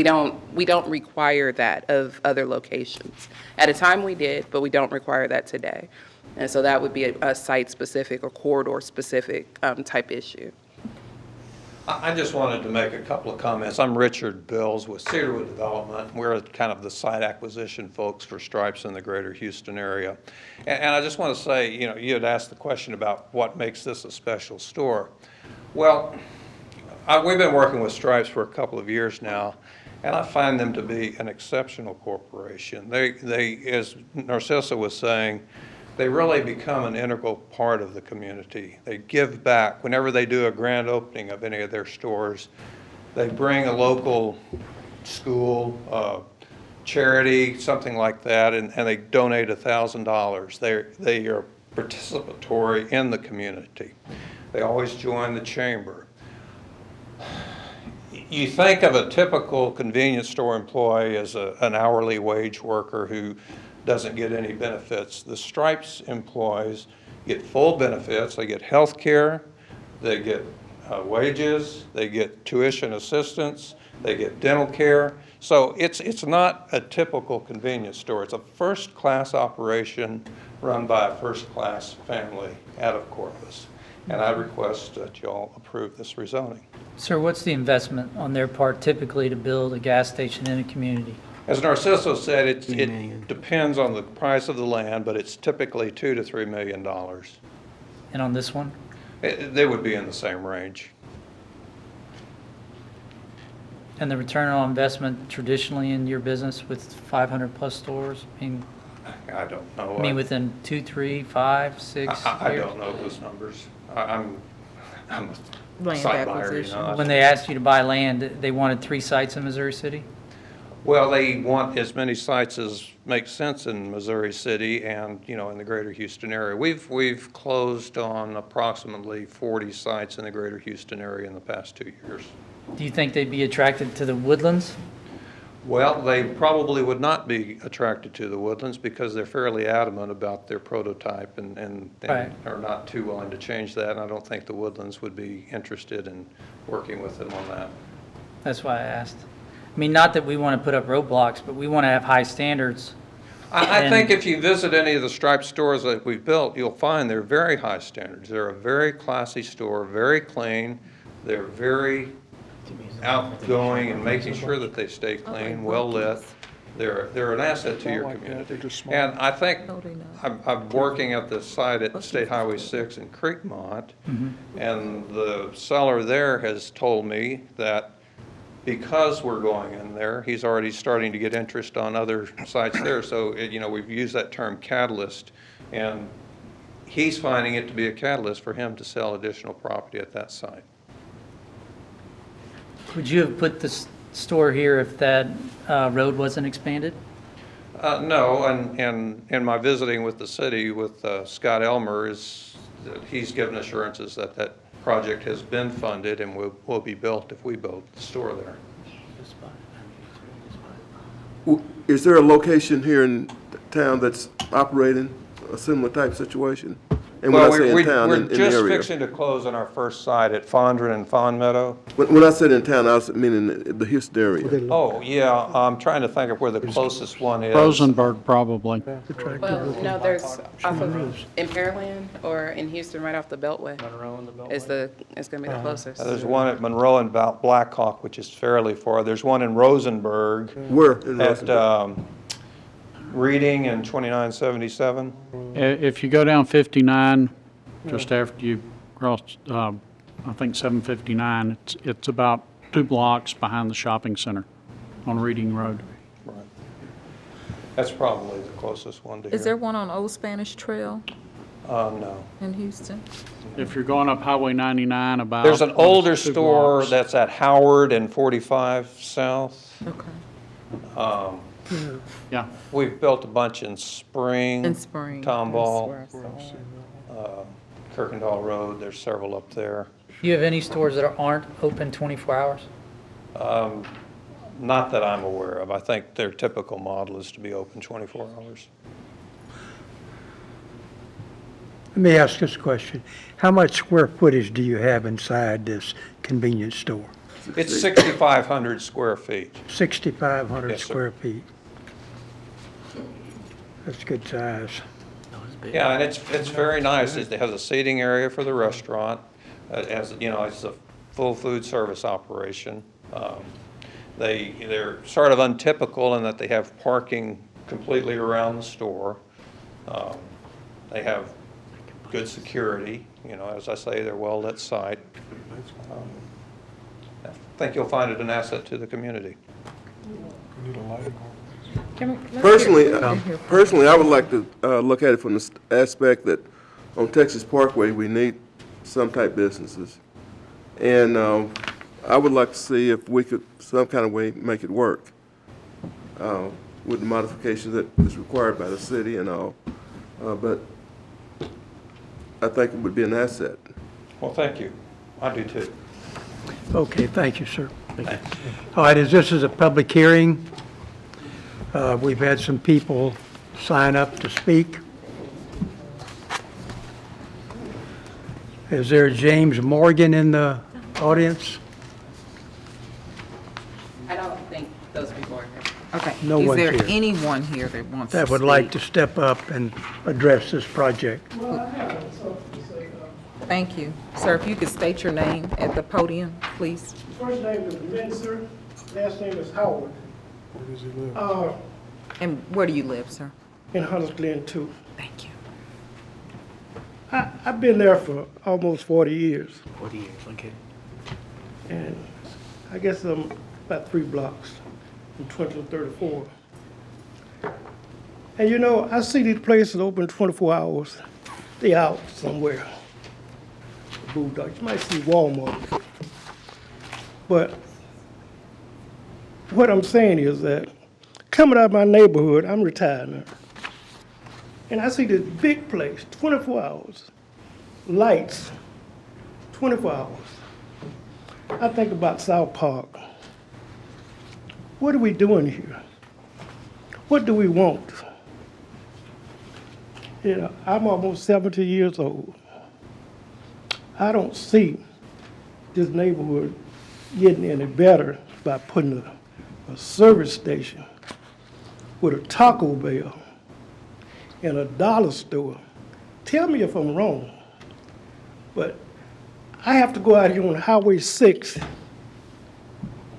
don't require that of other locations. At a time we did, but we don't require that today. And so that would be a site-specific or corridor-specific type issue. I just wanted to make a couple of comments. I'm Richard Bills with Cedarwood Development. We're kind of the site acquisition folks for Stripes in the greater Houston area. And I just want to say, you had asked the question about what makes this a special store. Well, we've been working with Stripes for a couple of years now, and I find them to be an exceptional corporation. They, as Narcissa was saying, they really become an integral part of the community. They give back. Whenever they do a grand opening of any of their stores, they bring a local school, charity, something like that, and they donate $1,000. They are participatory in the community. They always join the chamber. You think of a typical convenience store employee as an hourly wage worker who doesn't get any benefits. The Stripes employees get full benefits. They get health care, they get wages, they get tuition assistance, they get dental care. So it's not a typical convenience store. It's a first-class operation run by a first-class family out of Corpus. And I request that you all approve this rezoning. Sir, what's the investment on their part typically to build a gas station in a community? As Narciso said, it depends on the price of the land, but it's typically $2 to $3 million. And on this one? They would be in the same range. And the return on investment traditionally in your business with 500+ stores? I don't know. I mean, within 2, 3, 5, 6 I years? don't know those numbers. I'm a Land site buyer, you acquisition. know. When they asked you to buy land, they wanted 3 sites in Missouri City? Well, they want as many sites as make sense in Missouri City and, you know, in the greater Houston area. We've closed on approximately 40 sites in the greater Houston area in the past 2 years. Do you think they'd be attracted to the Woodlands? Well, they probably would not be attracted to the Woodlands because they're fairly adamant about their prototype and Right. are not too willing to change that. And I don't think the Woodlands would be interested in working with them on that. That's why I asked. I mean, not that we want to put up roadblocks, but we want to have high standards. I think if you visit any of the Stripe stores that we've built, you'll find they're very high standards. They're a very classy store, very clean. They're very outgoing and making sure that they stay clean, well lit. They're an asset to your community. And I think, I'm working at the site at State Highway 6 in Creekmont, and the seller there has told me that because we're going in there, he's already starting to get interest on other sites there. So, you know, we've used that term catalyst, and he's finding it to be a catalyst for him to sell additional property at that site. Would you have put the store here if that road wasn't expanded? No, and in my visiting with the city with Scott Elmer, he's given assurances that that project has been funded and will be built if we build the store there. Is there a location here in town that's operating a similar type situation? And when I say in town, in the area. We're just fixing to close on our first site at Fondren and Fond Meadow. When I said in town, I was meaning the Houston area. Oh, yeah, I'm trying to think of where the closest one is. Rosenberg, probably. Well, no, there's off of, in Pearland or in Houston, right off the Beltway. Monroe and the Beltway. Is gonna be the closest. There's one at Monroe and Blackhawk, which is fairly far. There's one in Rosenberg. Where in At Rosenberg? Reading and 2977. If you go down 59, just after you cross, I think 759, it's about 2 blocks behind the shopping center on Reading Road. Right. That's probably the closest one to here. Is there one on Old Spanish Trail No. in Houston? If you're going up Highway 99 about... There's an older 2 store blocks. that's at Howard and 45 South. Okay. Yeah. We've built a bunch in Spring. In Spring. Tomball, That's where I saw it. Kirkendall Road, there's several up there. Do you have any stores that aren't open 24 hours? Not that I'm aware of. I think their typical model is to be open 24 hours. Let me ask this question. How much square footage do you have inside this convenience store? It's 6,500 square feet. 6,500 Yes, sir. square feet. That's good size. Yeah, and it's very nice. It has a seating area for the restaurant. As you know, it's a full food service operation. They're sort of untypical in that they have parking completely around the store. They have good security. You know, as I say, they're well-lit site. I think you'll find it an asset to the community. Personally, I would like to look at it from the aspect that on Texas Parkway, we need some type businesses. And I would like to see if we could some kind of way make it work with the modifications that is required by the city and all. But I think it would be an asset. Well, thank you. I do too. Okay, thank you, sir. All right, as this is a public hearing, we've had some people sign up to speak. Is there James Morgan in the audience? I don't think those people are here. Okay. No one's Is here. there anyone here that wants to That would like to step up and address this project? Thank you. Sir, if you could state your name at the podium, please. First name is Mincer, last name is Howard. Where does he live? And where do you live, sir? In Hunters Glen, too. Thank you. I've been there for almost 40 years, 40 years, okay. and I guess I'm about 3 blocks from 20 and 34. And you know, I see these places open 24 hours. They out somewhere. Bulldogs. You might see Walmart. But what I'm saying is that coming out of my neighborhood, I'm retired now. And I see this big place, 24 hours, lights, 24 hours. I think about South Park. What are we doing here? What do we want? You know, I'm almost 70 years old. I don't see this neighborhood getting any better by putting a service station with a Taco Bell and a dollar store. Tell me if I'm wrong, but I have to go out here on Highway 6.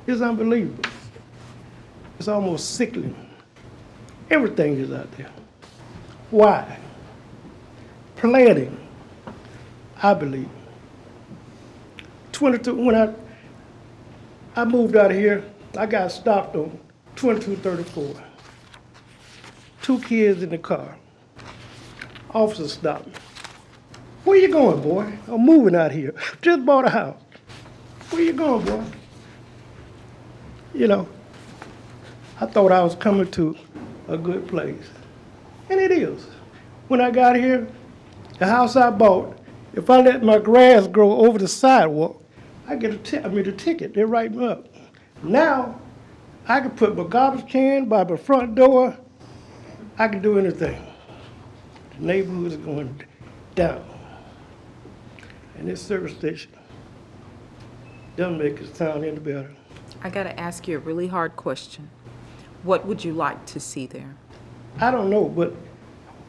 It's unbelievable. It's almost sickening. Everything is out there. Why? Planning, I believe. 22, when I moved out of here, I got stopped on 2234. 2 kids in the car. Officer stopped me. Where you going, boy? I'm moving out here. Just bought a house. Where you going, boy? You know, I thought I was coming to a good place. And it is. When I got here, the house I bought, if I let my grass grow over the sidewalk, I get the ticket. They write me up. Now, I can put my garbage can by my front door. I can do anything. The neighborhood is going down. And this service station doesn't make it sound any better. I got to ask you a really hard question. What would you like to see there? I don't know, but,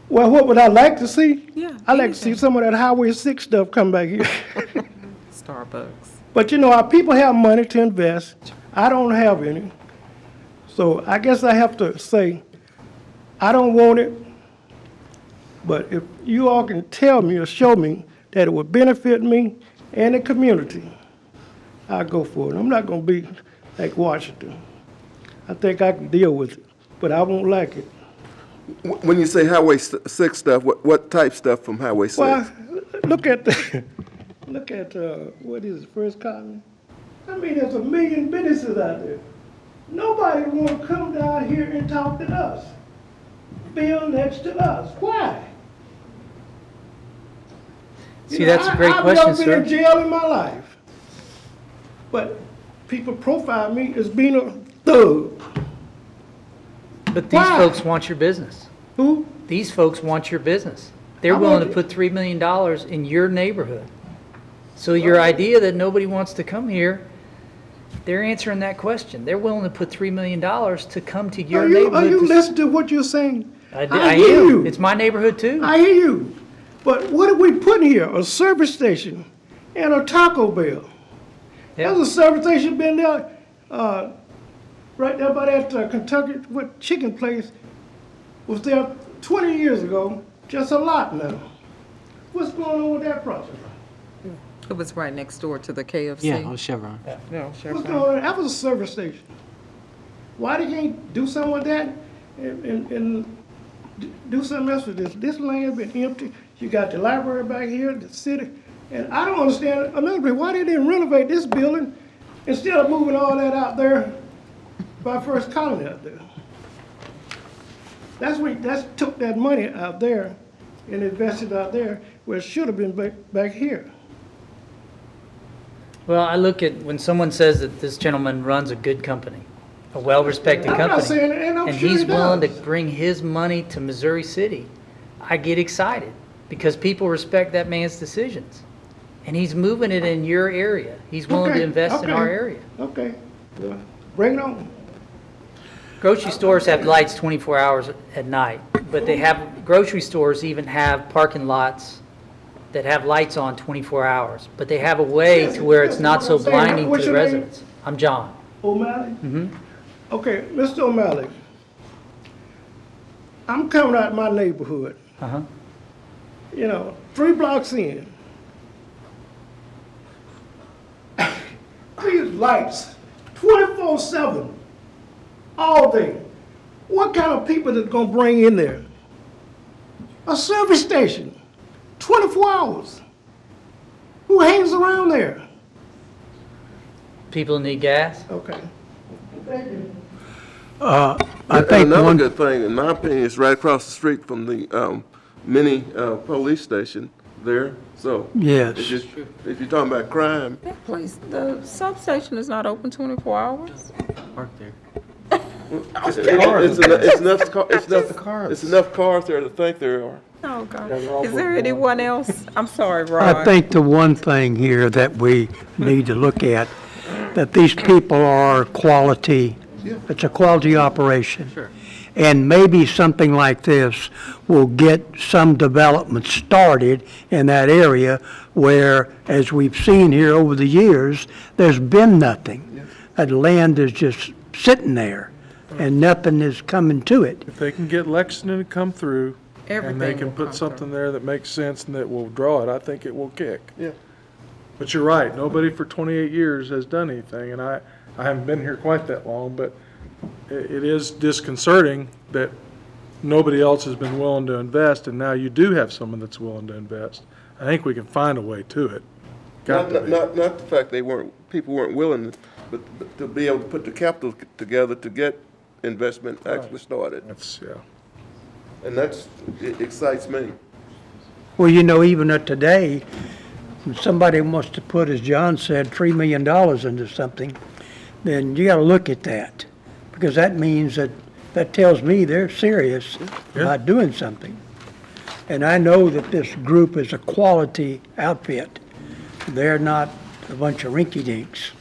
well, what would I like to see? Yeah. I'd like to see some of that Highway 6 stuff come back here. Starbucks. But you know, our people have money to invest. I don't have any. So I guess I have to say, I don't want it. But if you all can tell me or show me that it would benefit me and the community, I'll go for it. I'm not going to be like Washington. I think I can deal with it, but I won't like it. When you say Highway 6 stuff, what type stuff from Highway 6? Well, look at what is it, First Colony? I mean, there's a million businesses out there. Nobody want to come down here and talk to us, build next to us. Why? See, that's a great question, sir. I've never been in jail in my life, but people profile me as being a thug. But these folks want your business. Who? These folks want your business. They're willing to put $3 million in your neighborhood. So your idea that nobody wants to come here, they're answering that question. They're willing to put $3 million to come to your neighborhood. Are you listening to what you're saying? I hear you. It's my neighborhood too. I hear you. But what are we putting here? A service station and a Taco Bell. Yeah. There's a service station been there, right there by that Kentucky chicken place, was there 20 years ago, just a lot now. What's going on with that project? It was right next door to the KFC. Yeah, it was Chevron. No, What's going on? That was a service station. Why they can't do something with that and do something else with this? This land been empty. You got the library back here, the city, and I don't understand another thing. Why they didn't renovate this building instead of moving all that out there by First Colony out there? That's took that money out there and invested out there where it should have been back here. Well, I look at when someone says that this gentleman runs a good company, a well-respected company, I'm not saying it, and I'm sure he's he willing to does. bring his money to Missouri City, I get excited because people respect that man's decisions. And he's moving it in your area. He's willing to invest in our area. Okay, well, bring it on. Grocery stores have lights 24 hours at night, but grocery stores even have parking lots that have lights on 24 hours. But they have a way to where it's not so blinding to the residents. I'm John. O'Malley? Mm-hmm. Okay, Mr. O'Malley, I'm coming out of my neighborhood. Uh-huh. You know, 3 blocks in. These lights, 24/7, all day. What kind of people is gonna bring in there? A service station, 24 hours. Who hangs around there? People need gas? Okay. Thank you. I think Another one, good thing, in my opinion, is right across the street from the mini police station there. So yes. if you're talking about crime, That place, the substation is not open 24 hours? Park there. it's enough cars there to think there are. Oh, God. Is there anyone else? I'm sorry, Rod. I think the one thing here that we need to look at, that these people are quality, it's a quality operation. Sure. And maybe something like this will get some development started in that area where, as we've seen here over the years, there's been nothing. That land is just sitting there and nothing is coming to it. If they can get Lexington to come through, and they can put something there that makes sense and that will draw it, I think it will kick. Yeah. But you're right, nobody for 28 years has done anything, and I haven't been here quite that long, but it is disconcerting that nobody else has been willing to invest, and now you do have someone that's willing to invest. I think we can find a way to it. Not the fact people weren't willing, but to be able to put the capital together to get investment actually started. And it excites me. Well, you know, even today, when somebody wants to put, as John said, $3 million into something, then you got to look at that, because that means that tells me they're serious about doing something. And I know that this group is a quality outfit. They're not a bunch of rinky-dinks.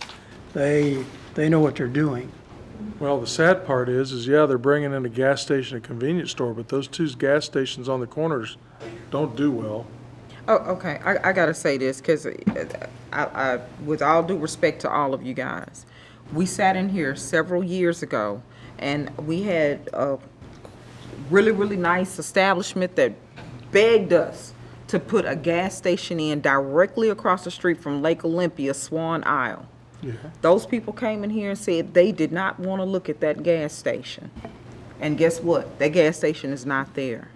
They know what they're doing. Well, the sad part is they're bringing in a gas station and convenience store, but those two gas stations on the corners don't do well. Oh, okay. I gotta say this, because I, with all due respect to all of you guys, we sat in here several years ago, and we had a really, really nice establishment that begged us to put a gas station in directly across the street from Lake Olympia, Swan Isle. Yeah. Those people came in here and said they did not want to look at that gas station. And guess what? That gas station is not there.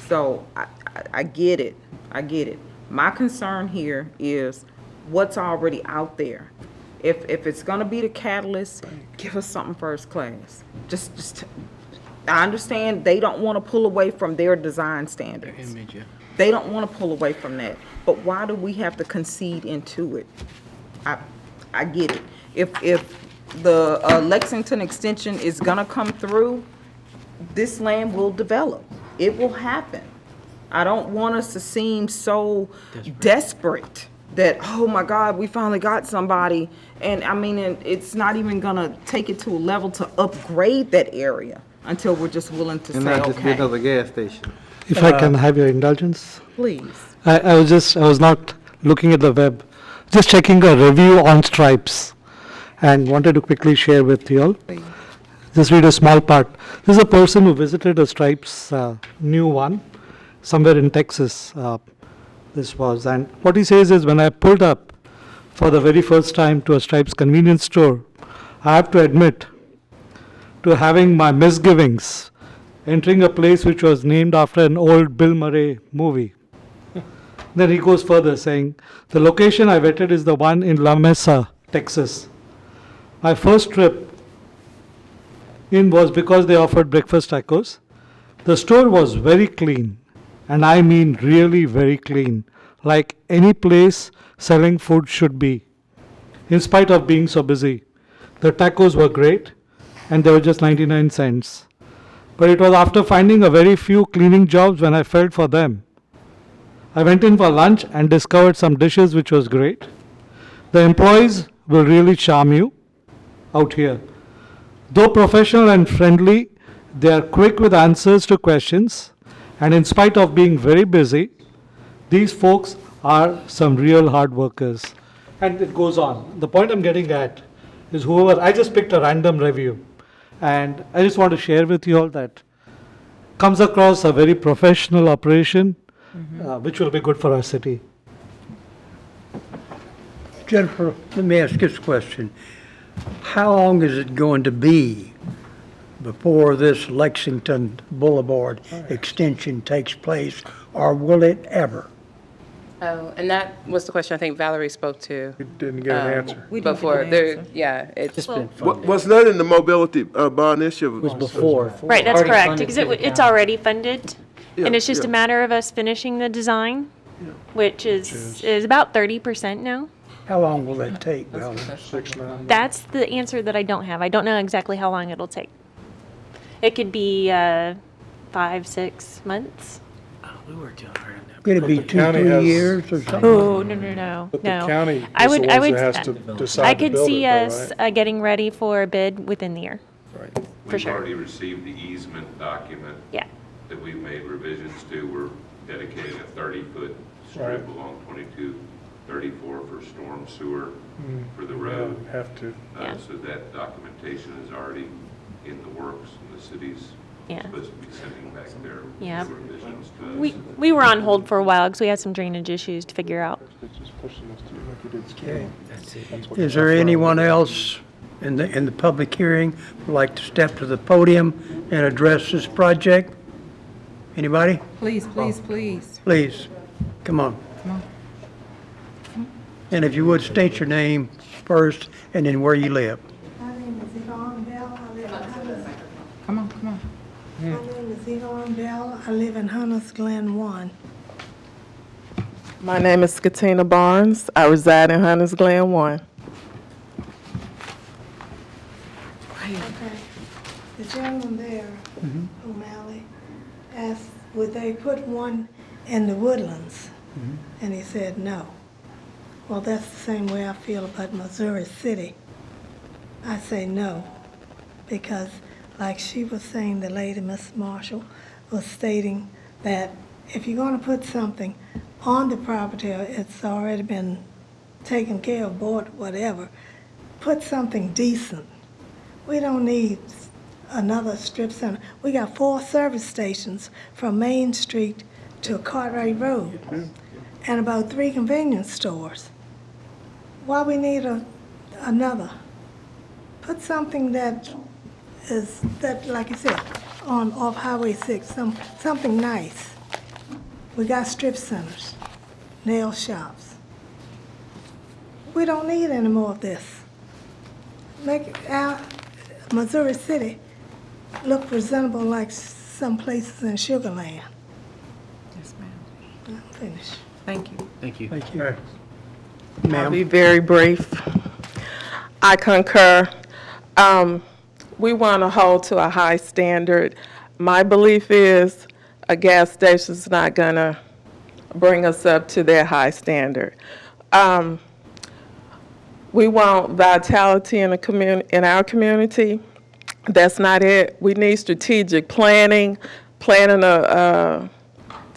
So I get it. I get it. My concern here is what's already out there. If it's going to be the catalyst, give us something first class. Just I understand they don't want to pull away from their design standards. They don't want to pull away from that. But why do we have to concede into it? I get it. If the Lexington extension is gonna come through, this land will develop. It will happen. I don't want us to seem so desperate that, oh my God, we finally got somebody. And I mean, it's not even gonna take it to a level to upgrade that area until we're just willing to say, okay. And not just be another gas station. If I can have your indulgence. Please. I was not looking at the web, just checking a review on Stripes, and wanted to quickly share with you all. Just read a small part. This is a person who visited a Stripes new one, somewhere in Texas. This was, and what he says is, when I pulled up for the very first time to a Stripes convenience store, I have to admit to having my misgivings entering a place which was named after an old Bill Murray movie. Then he goes further saying, the location I vetted is the one in La Mesa, Texas. My first trip in was because they offered breakfast tacos. The store was very clean, and I mean really very clean, like any place selling food should be, in spite of being so busy. The tacos were great, and they were just 99 cents. But it was after finding a very few cleaning jobs when I felt for them. I went in for lunch and discovered some dishes which was great. The employees will really charm you out here. Though professional and friendly, they are quick with answers to questions, and in spite of being very busy, these folks are some real hard workers. And it goes on. The point I'm getting at is I just picked a random review, and I just want to share with you all that comes across a very professional operation, which will be good for our city. Jennifer, let me ask this question. how long is it going to be before this Lexington Boulevard extension takes place, or will it ever? Oh, and that was the question I think Valerie spoke to. We didn't get an answer. Before, there, yeah, it's. Just been Wa- funded. Was that in the mobility bond issue? It was before. Right, that's Already correct, funded because through the it's county. already funded. And Yeah, it's just a yeah. matter of us finishing the design, which is about 30% now. How long will that take, Valerie? 6, 9. That's the answer that I don't have. I don't know exactly how long it'll take. It could be 5, 6 months. Oh, we worked on her. Could it be the 2, county 3 has- years or something? Oh, no. But the county I is the would, ones that has to decide I to could build see it, though, us right? getting ready for a bid within the year. Right. For We've sure. already received the easement document Yeah. that we've made revisions to. We're dedicating a 30-foot strip Right. along 2234 for storm sewer for the Yeah, road. have to. Yeah. So that documentation is already in the works, and the city's Yeah. supposed to be sending back their Yeah. revisions to us. We were on hold for a while because we had some drainage issues to figure out. It's just pushing us to, like you did scale. Okay. That's it. That's what Is there anyone else in the public hearing who'd like to step to the podium and address this project? Anybody? Please, please, please. Please, come on. Come on. And if you would, state your name first and then where you live. My name is Yvonne Bell. I live in Hunters. Come on, come on. My name is Yvonne Bell. I live in Hunters Glen 1. My name is Katina Barnes. I reside in Hunters Glen 1. Okay. The gentleman there, O'Malley, asked, would they put one in the Woodlands? And he said no. Well, that's the same way I feel about Missouri City. I say no, because like she was saying, the lady, Miss Marshall, was stating that if you're going to put something on the property, or it's already been taken care of, bought, whatever, put something decent. We don't need another strip center. We got 4 service stations from Main Street to Cartwright Road, and about 3 convenience stores. Why we need another? Put something that is, that, like you said, off Highway 6, something nice. We got strip centers, nail shops. We don't need any more of this. Make our Missouri City look presentable like some places in Sugar Land. Yes, ma'am. I'm finished. Thank you. Thank you. Thank you. I'll Ma'am? be very brief. I concur. We want to hold to a high standard. My belief is a gas station's not going to bring us up to that high standard. We want vitality in our community. That's not it. We need strategic planning. Planning to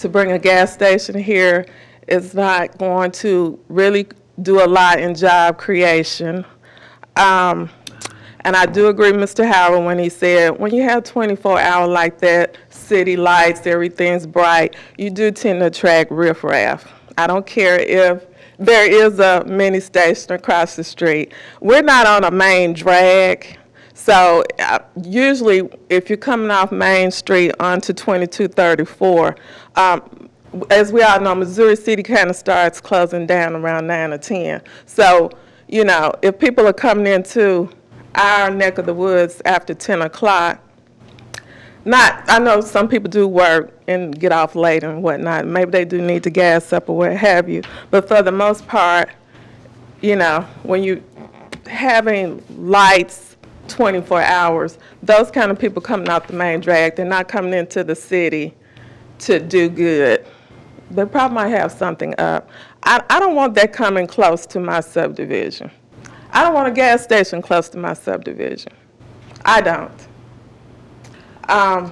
bring a gas station here is not going to really do a lot in job creation. And I do agree with Mr. Howard when he said, when you have 24-hour like that, city lights, everything's bright, you do tend to attract riffraff. I don't care if there is a mini station across the street. We're not on a main drag. So usually if you're coming off Main Street onto 2234, as we all know, Missouri City kind of starts closing down around 9 or 10. So, you know, if people are coming into our neck of the woods after 10 o'clock, I know some people do work and get off late and whatnot. Maybe they do need to gas up or what have you. But for the most part, you know, when you having lights 24 hours, those kind of people coming off the main drag, they're not coming into the city to do good. They probably might have something up. I don't want that coming close to my subdivision. I don't want a gas station close to my subdivision. I don't. I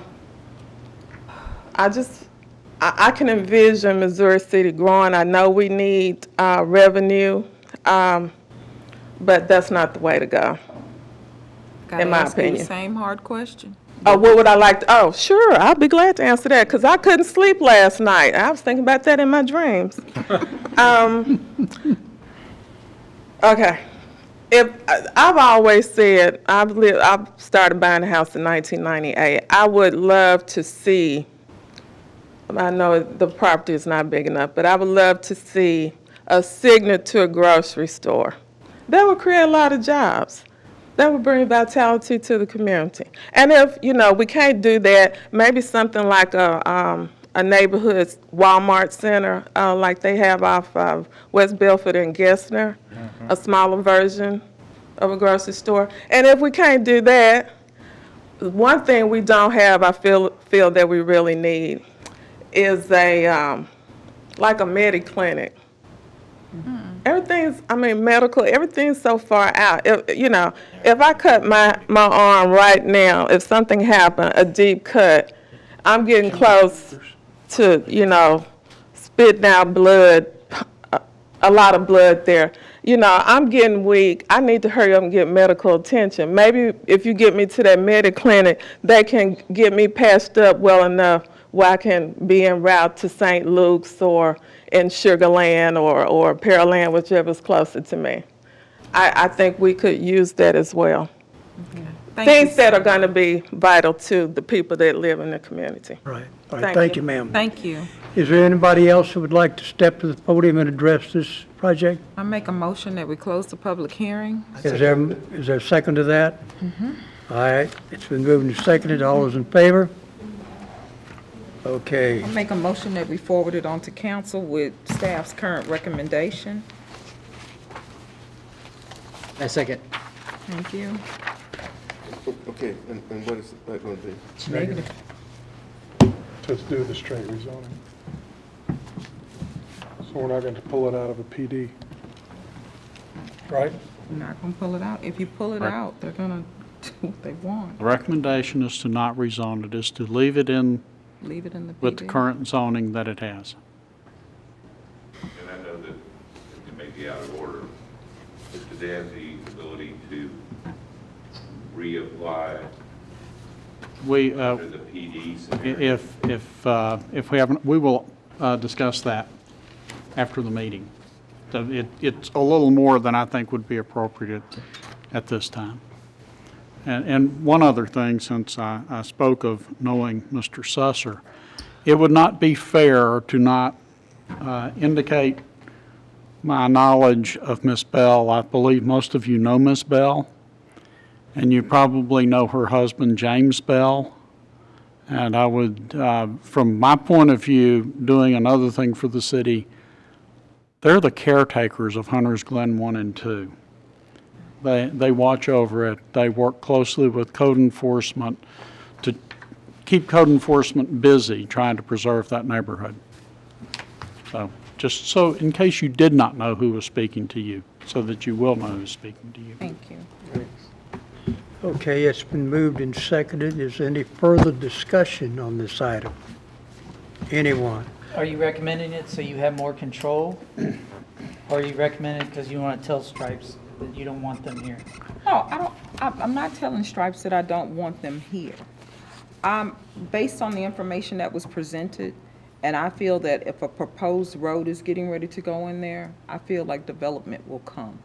can envision Missouri City growing. I know we need revenue, but that's not the way to go, in my Gotta ask you opinion. the same hard question. Oh, what would I like to, oh, sure, I'll be glad to answer that, because I couldn't sleep last night. I was thinking about that in my dreams. Okay. I've always said, I've started buying a house in 1998. I would love to see, I know the property is not big enough, but I would love to see a signature grocery store. That would create a lot of jobs. That would bring vitality to the community. And if, we can't do that, maybe something like a neighborhood Walmart center, like they have off of West Belford and Gessner, a smaller version of a grocery store. And if we can't do that, one thing we don't have, I feel that we really need, is like a Medi-clinic. Everything's, medical, everything's so far out. If I cut my arm right now, if something happened, a deep cut, I'm getting close to, spitting out blood, a lot of blood there. I'm getting weak. I need to hurry up and get medical attention. Maybe if you get me to that Medi-clinic, they can get me patched up well enough where I can be en route to St. Luke's or in Sugar Land or Pearland, whichever's closer to me. I think we could use that as well. Things that are going to be vital to the people that live in the community. Right. All right, thank you, ma'am. Thank you. Is there anybody else who would like to step to the podium and address this project? I make a motion that we close the public hearing. Is there a second to that? All right, it's been moved and seconded. All those in favor? Okay. I make a motion that we forward it on to council with staff's current recommendation. A second. Thank you. Okay, and what is that going to be? It's negative. To do with the straight rezoning. So we're not going to pull it out of a PD, right? We're not going to pull it out. If you pull it out, they're going to do what they want. The recommendation is to not rezone it, is to leave it in Leave it in the with the PD. current zoning that it has. And I know that it may be out of order, but do they have the ability to reapply We, under the PD scenario? if we haven't, we will discuss that after the meeting. So it's a little more than I think would be appropriate at this time. And one other thing, since I spoke of knowing Mr. Susser, it would not be fair to not indicate my knowledge of Miss Bell. I believe most of you know Miss Bell, and you probably know her husband, James Bell. And I would, from my point of view, doing another thing for the city, they're the caretakers of Hunters Glen 1 and 2. They watch over it. They work closely with code enforcement to keep code enforcement busy trying to preserve that neighborhood. So just so in case you did not know who was speaking to you, so that you will know who's speaking to you. Thank you. Okay, it's been moved and seconded. Is there any further discussion on this item? Anyone? Are you recommending it so you have more control? Or are you recommending it because you want to tell Stripes that you don't want them here? No, I'm not telling Stripes that I don't want them here. Based on the information that was presented, and I feel that if a proposed road is getting ready to go in there, I feel like development will come.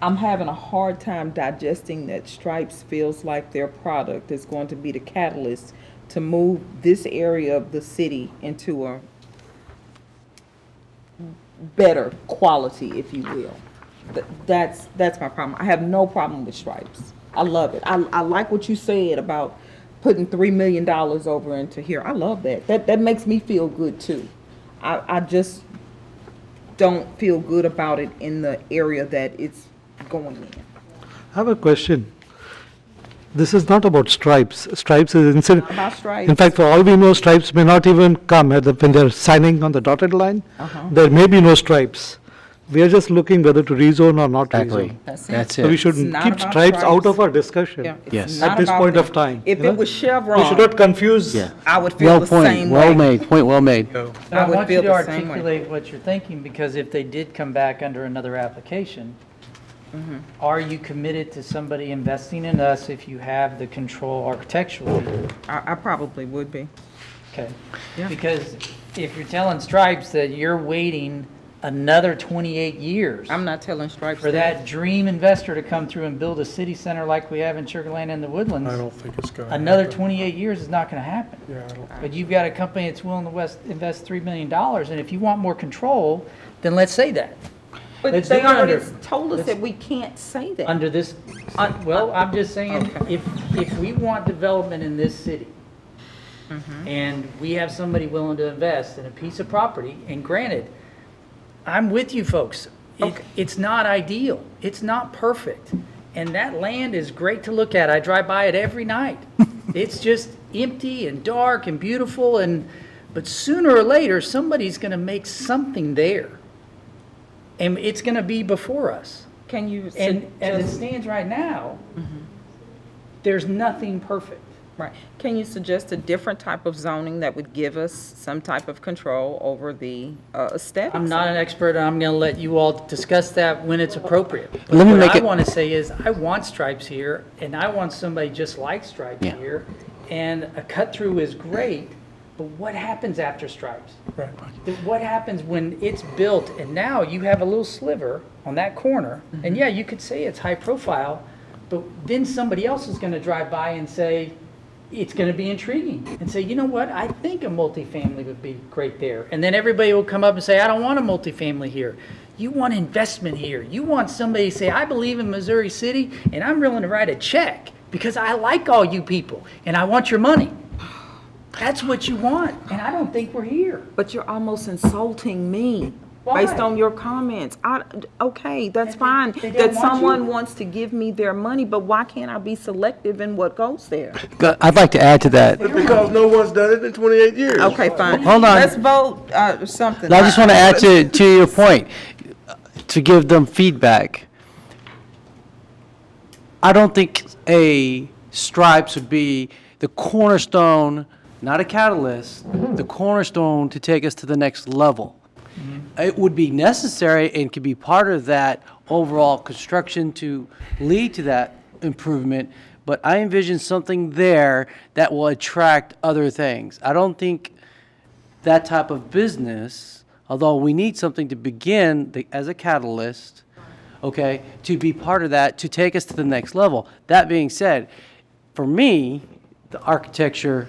I'm having a hard time digesting that Stripes feels like their product is going to be the catalyst to move this area of the city into a better quality, if you will. That's my problem. I have no problem with Stripes. I love it. I like what you said about putting $3 million over into here. I love that. That makes me feel good too. I just don't feel good about it in the area that it's going in. I have a question. This is not about Stripes. Stripes is incident. Not about Stripes. In fact, for all we know, Stripes may not even come when they're signing on the dotted line. There may be no Stripes. We are just looking whether to rezone or not rezone. That's So we should keep Stripes out of our discussion. Yeah, At this point of time. If it was Chevron, we should not confuse. I would feel the same way. Well made. Point well made. I would want you feel to the same way. articulate what you're thinking, because if they did come back under another application, are you committed to somebody investing in us if you have the control architecturally? I probably would be. Okay. Yeah. Because if you're telling Stripes that you're waiting another 28 years. I'm not telling Stripes For that dream investor to come through and build a city center like we have in Sugar Land and the Woodlands. I don't think it's going to Another happen. 28 years is not going to happen. Yeah, I don't. But you've got a company that's willing to invest $3 million, and if you want more control, then let's say that. But Let's they do it already under- told us let's- that we can't say that. Under this, well, I'm just saying, if we want development in this city, and we have somebody willing to invest in a piece of property, and granted, I'm with you folks, it's not ideal, it's not perfect, and that land is great to look at, I drive by it every night. It's just empty and dark and beautiful, but sooner or later, somebody's gonna make something there. And it's gonna be before us. Can you And as it stands right now, there's nothing perfect. Right. Can you suggest a different type of zoning that would give us some type of control over the aesthetics? I'm not an expert, and I'm gonna let you all discuss that when it's appropriate. But Let me what make I it- wanna say is, I want Stripes here, and I want somebody just like Stripes Yeah. here. And a cut-through is great, but what happens after Stripes? Right. What happens when it's built, and now you have a little sliver on that corner, and yeah, you could say it's high profile, but then somebody else is gonna drive by and say, it's gonna be intriguing, and say, you know what, I think a multifamily would be great there. And then everybody will come up and say, I don't want a multifamily here. You want investment here. You want somebody to say, I believe in Missouri City, and I'm willing to write a check because I like all you people, and I want your money. That's what you want, and I don't think we're here. But you're almost insulting me. Why? Based on your comments. Okay, that's fine. they don't That want someone you. wants to give me their money, but why can't I be selective in what goes there? I'd like to add to that. Because no one's done it in 28 years. Okay, fine. Hold on. Let's vote something. I just want to add to your point, to give them feedback. I don't think a Stripes would be the cornerstone, not a catalyst, the cornerstone to take us to the next level. It would be necessary and could be part of that overall construction to lead to that improvement, but I envision something there that will attract other things. I don't think that type of business, although we need something to begin as a catalyst, okay, to be part of that, to take us to the next level. That being said, for me, the architecture,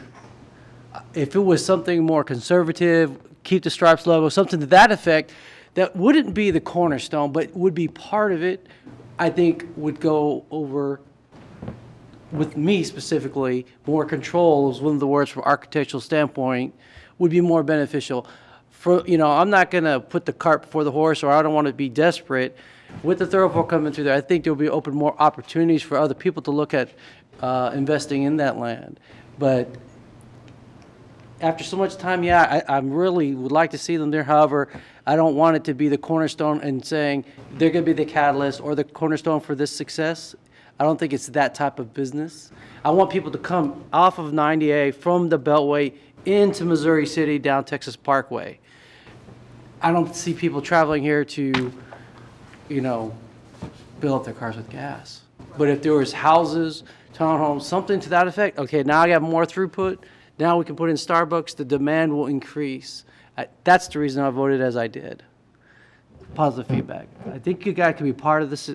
if it was something more conservative, keep the Stripes logo, something to that effect, that wouldn't be the cornerstone, but would be part of it, I think would go over, with me specifically, more control is one of the words from architectural standpoint, would be more beneficial. For, I'm not going to put the cart before the horse, or I don't want to be desperate. With the thoroughfare coming through there, I think there will be open more opportunities for other people to look at investing in that land. But after so much time, I really would like to see them there. However, I don't want it to be the cornerstone and saying they're going to be the catalyst or the cornerstone for this success. I don't think it's that type of business. I want people to come off of 90A from the Beltway into Missouri City down Texas Parkway. I don't see people traveling here to, fill up their cars with gas. But if there was houses, townhomes, something to that effect, okay, now I got more throughput. Now we can put in Starbucks, the demand will increase. That's the reason I voted as I did. Positive feedback. I think you guys can be part of this,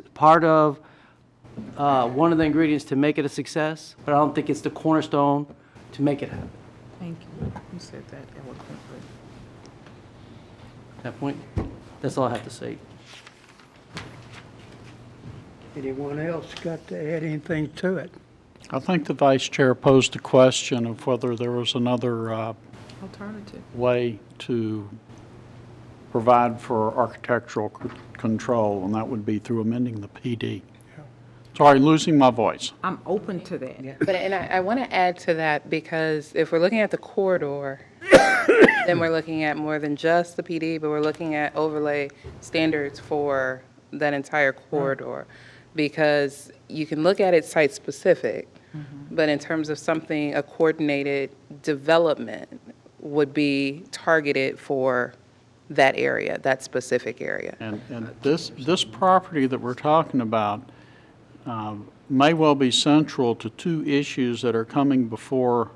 one of the ingredients to make it a success, but I don't think it's the cornerstone to make it happen. Thank you. You said that eloquently. At that point, that's all I have to say. Anyone else got to add anything to it? I think the vice chair posed a question of whether there was another Alternative. way to provide for architectural control, and that would be through amending the PD. Sorry, losing my voice. I'm open to that. But, and I want to add to that, because if we're looking at the corridor, then we're looking at more than just the PD, but we're looking at overlay standards for that entire corridor. Because you can look at it site-specific, but in terms of something, a coordinated development would be targeted for that area, that specific area. And this property that we're talking about may well be central to two issues that are coming before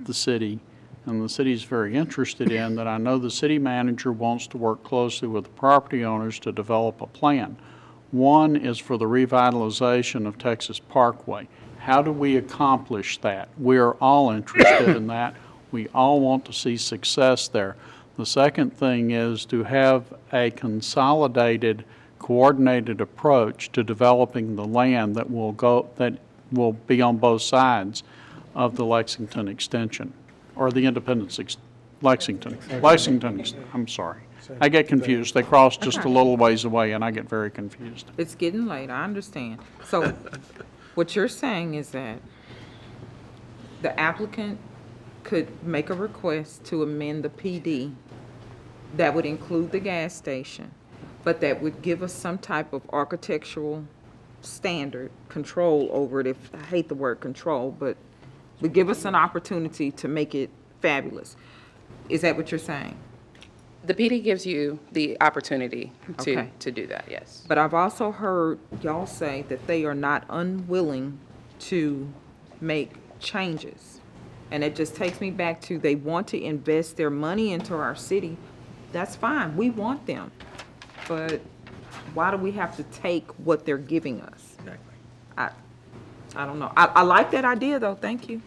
the city and the city's very interested in, that I know the city manager wants to work closely with the property owners to develop a plan. One is for the revitalization of Texas Parkway. How do we accomplish that? We are all interested in that. We all want to see success there. The second thing is to have a consolidated, coordinated approach to developing the land that will be on both sides of the Lexington extension, or the Independence Lexington. I'm sorry. I get confused. They cross just a little ways away, and I get very confused. It's getting late, I understand. So what you're saying is that the applicant could make a request to amend the PD that would include the gas station, but that would give us some type of architectural standard control over it. I hate the word control, but would give us an opportunity to make it fabulous. Is that what you're saying? The PD gives you the opportunity Okay. to do that, yes. But I've also heard y'all say that they are not unwilling to make changes. And it just takes me back to, they want to invest their money into our city. That's fine, we want them. But why do we have to take what they're giving us? I don't know. I like that idea, though, thank you.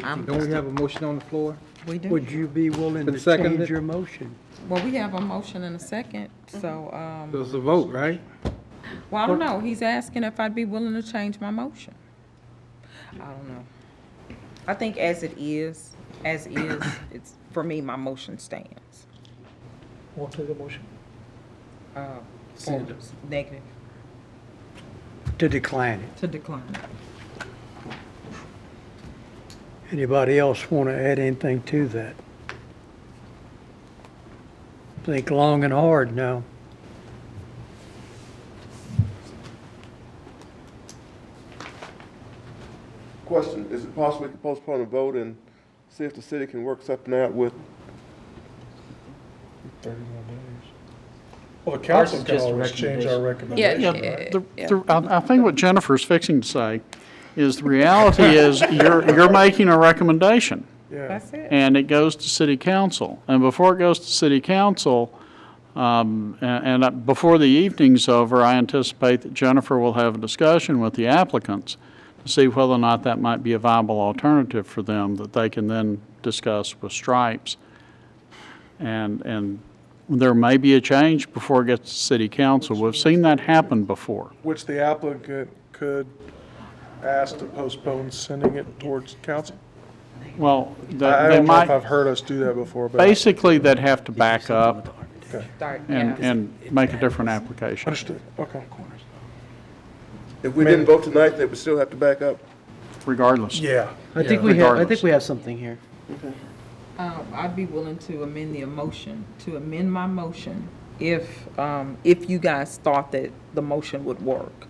Don't we have a motion on the floor? We do. Would you be willing Been to seconded? change your motion? Well, we have a motion and a second, so, So it's a vote, right? well, I don't know. He's asking if I'd be willing to change my motion. I don't know. I think as is, it's, for me, my motion stands. What is the motion? Negative, To decline it. to decline. Anybody else want to add anything to that? Think long and hard now. Question, is it possible we can postpone a vote and see if the city can work something out with? 30 more days. Well, the council can just a always change our recommendation. recommendation. I think what Jennifer's fixing to say is the reality is you're making a recommendation. Yeah. That's it. And it goes to city council. And before it goes to city council, before the evening's over, I anticipate that Jennifer will have a discussion with the applicants to see whether or not that might be a viable alternative for them that they can then discuss with Stripes. And there may be a change before it gets to city council. We've seen that happen before. Which the applicant could ask to postpone sending it towards council? Well, I they don't know if might, I've heard us do that before, but. basically, they'd have to back up Okay. Start, yeah. and make a different application. Understood, okay. If we didn't vote tonight, they would still have to back up? Regardless. Yeah. I think we have something here. I'd be willing to amend my motion if you guys thought that the motion would work.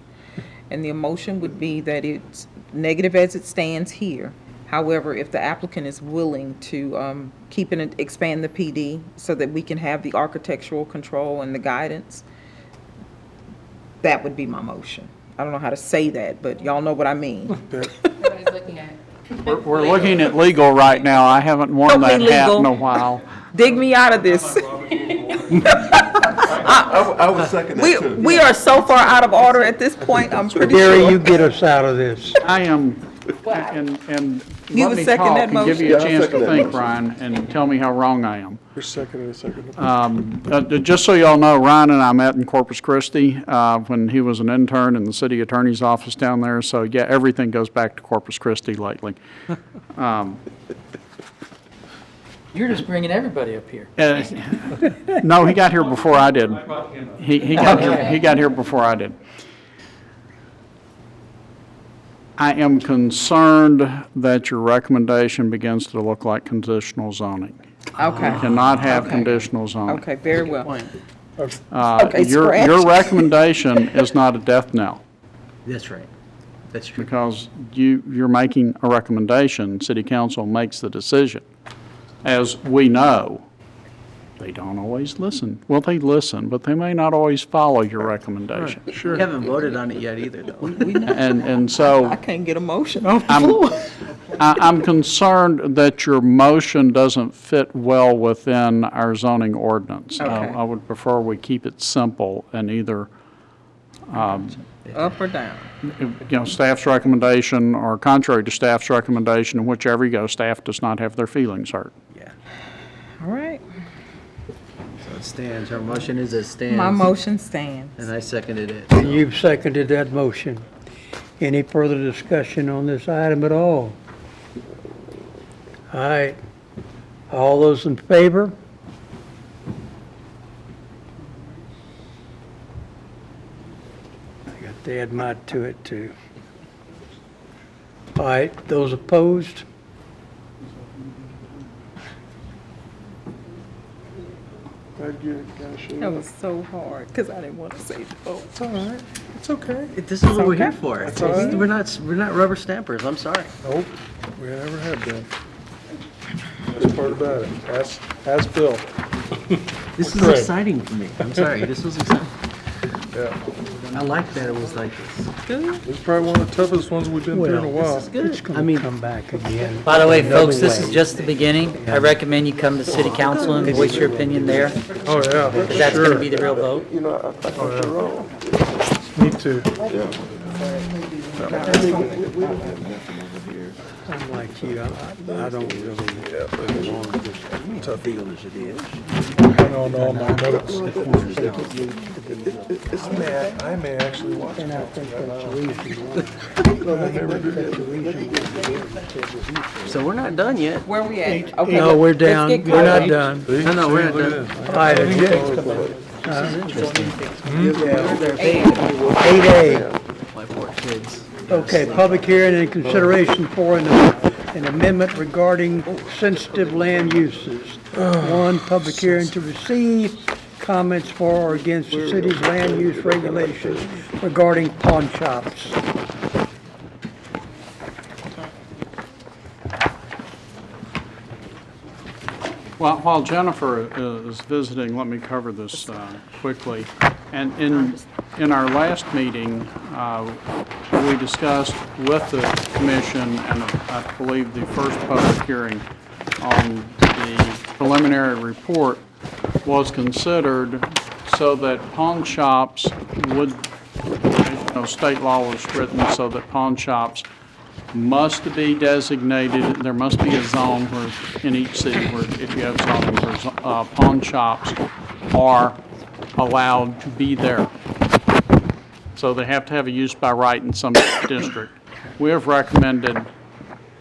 And the motion would be that it's negative as it stands here. However, if the applicant is willing to keep and expand the PD so that we can have the architectural control and the guidance, that would be my motion. I don't know how to say that, but y'all know what I mean. Everybody's looking at. We're looking at legal right now. I haven't worn that hat in a while. Dig me out of this. I would second that too. We are so far out of order at this point, I'm pretty Gary, sure. you get us out of this. I am, and You let would me second talk that and give you motion? a Yeah, I'll chance second to that think, motion. Ryan, and tell me how wrong I am. Your second and a second. Just so y'all know, Ryan and I met in Corpus Christi when he was an intern in the city attorney's office down there. So yeah, everything goes back to Corpus Christi lately. You're just bringing everybody up here. No, he got here before I did. He got here before I did. I am concerned that your recommendation begins to look like conditional zoning. Okay. You cannot have conditional zoning. Okay, very well. Okay, your recommendation is not a death knell. That's right. That's true. Because you're making a recommendation, city council makes the decision. As we know, they don't always listen. Well, they listen, but they may not always follow your recommendation. We haven't voted on it yet either, though. And so. I can't get a motion off the I'm- floor. I'm concerned that your motion doesn't fit well within our zoning ordinance. Okay. I would prefer we keep it simple and either, Up or down? staff's recommendation or contrary to staff's recommendation, and whichever you go, staff does not have their feelings hurt. All right. So it stands, her motion is it stands. My motion stands. And I seconded it. And you've seconded that motion. Any further discussion on this item at all? All right. All those in favor? I got to add my to it too. All right, those opposed? That was so hard, because I didn't want to say no. It's all right. It's okay. This is what we're here okay. for. That's all right. We're not rubber stampers, I'm sorry. Nope, we never have been. That's part about it. Ask Bill. This is Craig. exciting for me. I'm sorry, this was exciting. Yeah. I like that it was like this. This is probably one of the toughest ones we've been through in a while. This is good. It's going to come back again. By the way, folks, Another this way. is just the beginning. I recommend you come to city council and voice your opinion there, Oh, yeah, because that's going to be the real vote. You know, I think you're wrong. Me too. I'm like you, I don't really belong to this tough field as it is. I know all my notes. I may actually watch And I it. think that's the reason why. That's the reason. So we're not done yet. Where we at? Okay. No, we're let's down, get we're not going. done. No, we're not done. All right, This is interesting. 8A. My poor kids. Okay, public hearing and consideration for an amendment regarding sensitive land uses. One, public hearing to receive comments for or against the city's land use regulations regarding pawn shops. While Jennifer is visiting, let me cover this quickly. And in our last meeting, we discussed with the commission, and I believe the first public hearing on the preliminary report was considered so that pawn shops would, state law was written so that pawn shops must be designated, there must be a zone where, in each city, where if you have zoning, where pawn shops are allowed to be there. So they have to have a use by right in some district. We have recommended,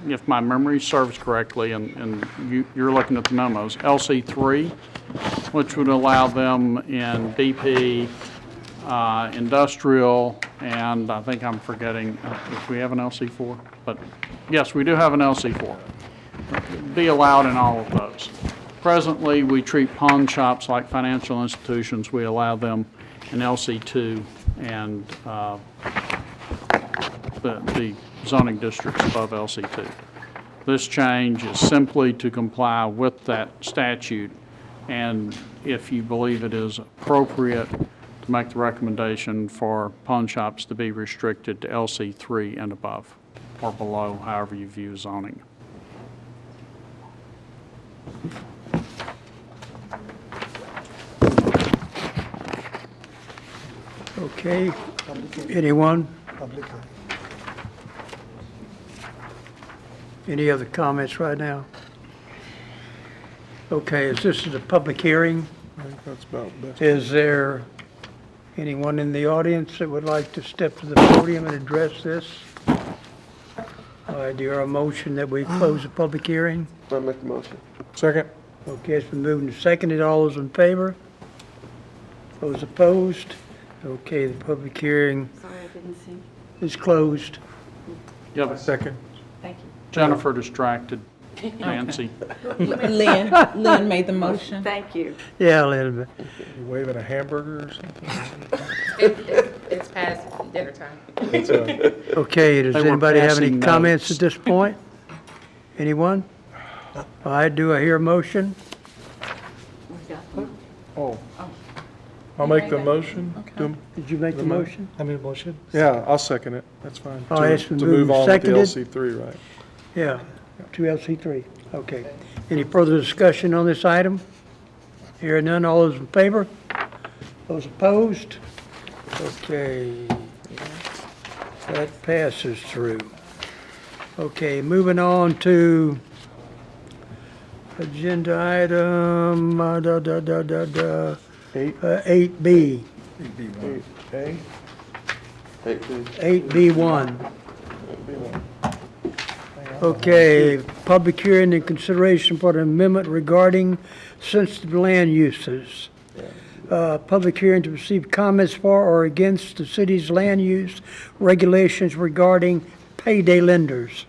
if my memory serves correctly, and you're looking at the memos, LC3, which would allow them in BP, industrial, and I think I'm forgetting, if we have an LC4, but yes, we do have an LC4. Be allowed in all of those. Presently, we treat pawn shops like financial institutions. We allow them in LC2 and the zoning districts above LC2. This change is simply to comply with that statute, and if you believe it is appropriate, to make the recommendation for pawn shops to be restricted to LC3 and above, or below, however you view zoning. Okay, anyone? Any other comments right now? Okay, as this is a public hearing, I think that's about best. is there anyone in the audience that would like to step to the podium and address this? All right, do you hear a motion that we close the public hearing? I make the motion. Second. Okay, it's been moved and seconded. All those in favor? Those opposed? Okay, the public hearing Sorry, I didn't see. is closed. You have a second. Thank you. Jennifer distracted Nancy. Lynn made the motion. Thank you. Yeah, a little bit. You waving a hamburger or something? It's past dinner time. That's right. Okay, does They were anybody have any passing comments notes. at this point? Anyone? All right, do I hear a motion? Oh. I'll make the motion. Did you make the motion? I made a motion? Yeah, I'll second it. That's fine. All right, it's been To moved move and on with the seconded. LC3, right? Yeah, 2LC3, okay. Any further discussion on this item? Hearing none, all those in favor? Those opposed? Okay. That passes through. Okay, moving on to agenda item, 8B. 8A? 8B1. Okay, public hearing and consideration for an amendment regarding sensitive land uses. Public hearing to receive comments for or against the city's land use regulations regarding payday lenders.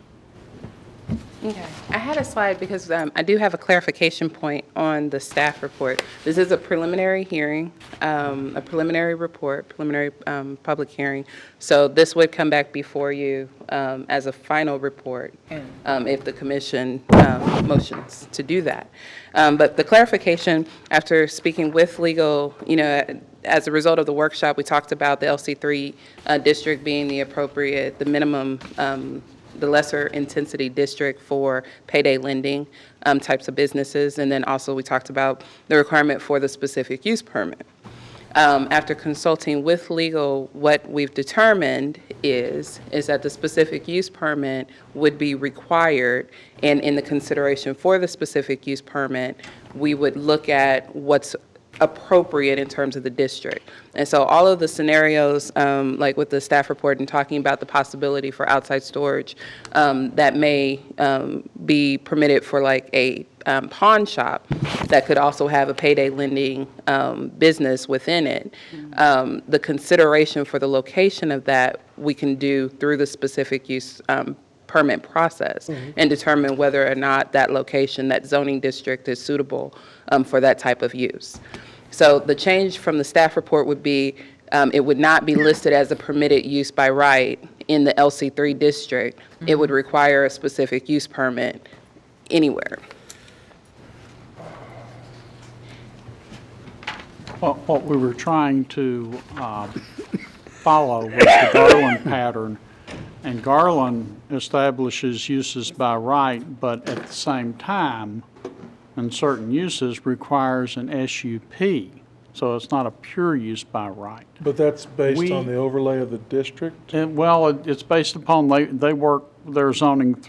Okay. I had a slide because I do have a clarification point on the staff report. This is a preliminary hearing, a preliminary report, preliminary public hearing. So this would come back before you as a final report if the commission motions to do that. But the clarification, after speaking with legal, as a result of the workshop, we talked about the LC3 district being the appropriate, the minimum, the lesser intensity district for payday lending types of businesses. And then also we talked about the requirement for the specific use permit. After consulting with legal, what we've determined is that the specific use permit would be required, and in the consideration for the specific use permit, we would look at what's appropriate in terms of the district. And so all of the scenarios, like with the staff report and talking about the possibility for outside storage that may be permitted for like a pawn shop that could also have a payday lending business within it. The consideration for the location of that we can do through the specific use permit process and determine whether or not that location, that zoning district is suitable for that type of use. So the change from the staff report would be it would not be listed as a permitted use by right in the LC3 district. It would require a specific use permit anywhere. What we were trying to follow was the Garland pattern. And Garland establishes uses by right, but at the same time, in certain uses, requires an SUP. So it's not a pure use by right. But that's based on the overlay of the district? Well, it's based upon, they work their zoning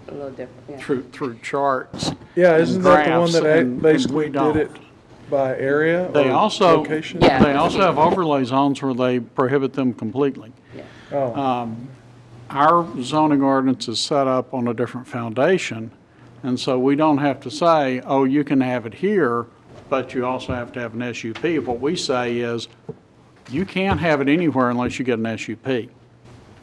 A little different, yeah. through charts. Yeah, isn't that the one graphs, that and basically we don't. did it by area They or also, location? Yeah. they also have overlay zones where they prohibit them completely. Oh. Our zoning ordinance is set up on a different foundation, and so we don't have to say, oh, you can have it here, but you also have to have an SUP. What we say is, you can't have it anywhere unless you get an SUP.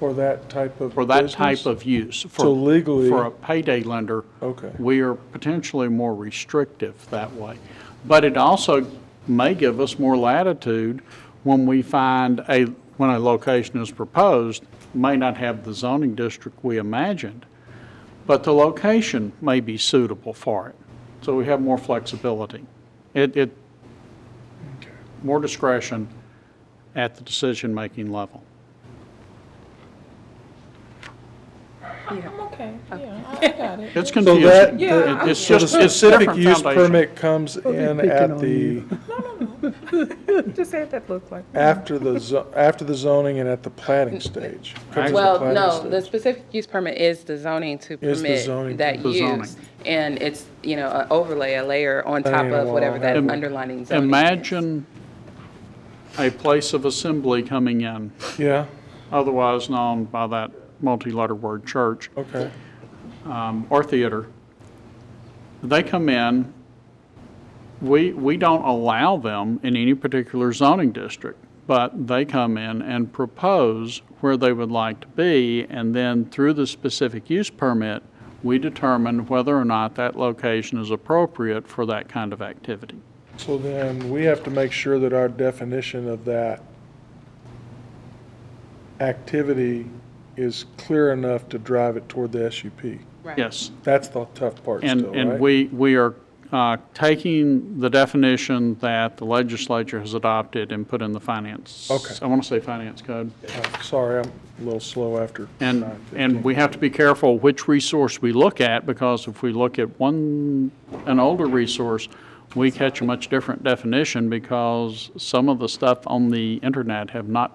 For that type of For that business? type of use. So legally. For a payday lender. Okay. We are potentially more restrictive that way. But it also may give us more latitude when we find when a location is proposed, may not have the zoning district we imagined, but the location may be suitable for it. So we have more flexibility. More discretion at the decision-making level. I'm okay, yeah, I got it. It's So confusing. that, Yeah, It's so the just, it's specific different use foundation. permit comes in at the, Just say that looked like. after the zoning and at the planning stage. Comes at the Well, planning no, stage. the specific use permit is the zoning to Is the permit zoning that The zoning. use. And it's, an overlay, a layer on top Laying of a whatever that wall. underlining zoning is. Imagine a place of assembly coming in, Yeah, otherwise known by that multi-letter word church, okay. or theater. They come in, we don't allow them in any particular zoning district, but they come in and propose where they would like to be, and then through the specific use permit, we determine whether or not that location is appropriate for that kind of activity. So then we have to make sure that our definition of that activity is clear enough to drive it toward the SUP. Right. Yes. That's the tough part still, right? And we are taking the definition that the legislature has adopted and put in the finance. Okay. I want to say finance code. Sorry, I'm a little slow after. And we have to be careful which resource we look at, because if we look at an older resource, we catch a much different definition, because some of the stuff on the internet have not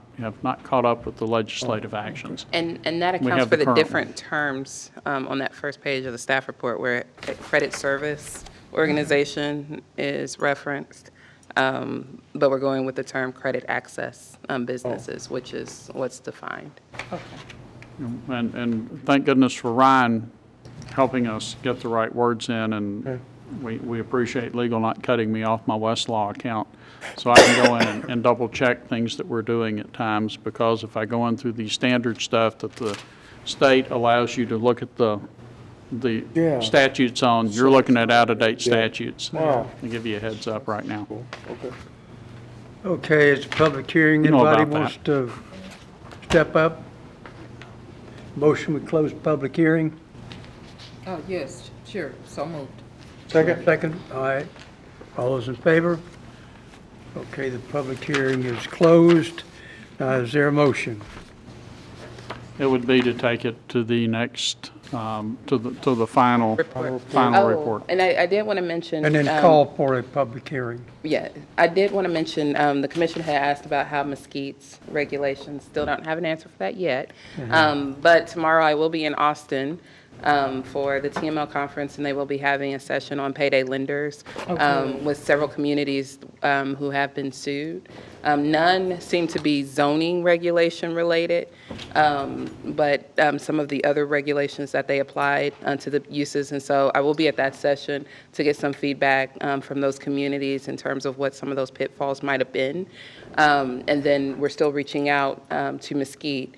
caught up with the legislative actions. And that We accounts have for the the current different terms on that first page of the staff report where a credit service organization is referenced. But we're going with the term credit access businesses, which is what's defined. And thank goodness for Ryan helping us get the right words in, and we appreciate legal not cutting me off my Westlaw account, so I can go in and double check things that we're doing at times, because if I go in through the standard stuff that the state allows you to look at the statutes on, you're looking at out-of-date statutes. Wow. I'll give you a heads up right now. Okay. Okay, it's a public hearing. You know Anybody about wants to step up? Motion, we close public hearing. Oh, yes, sure, so moved. Second? Second, all right. All those in favor? Okay, the public hearing is closed. Is there a motion? It would be to take it to the next, to the final report. And I did want to mention. And then call for a public hearing. Yeah, I did want to mention, the commission had asked about how mesquites regulations, still don't have an answer for that yet. But tomorrow I will be in Austin for the TML conference, and they will be having a session on payday lenders with several communities who have been sued. None seem to be zoning regulation related, but some of the other regulations that they applied to the uses. And so I will be at that session to get some feedback from those communities in terms of what some of those pitfalls might have been. And then we're still reaching out to Mesquite.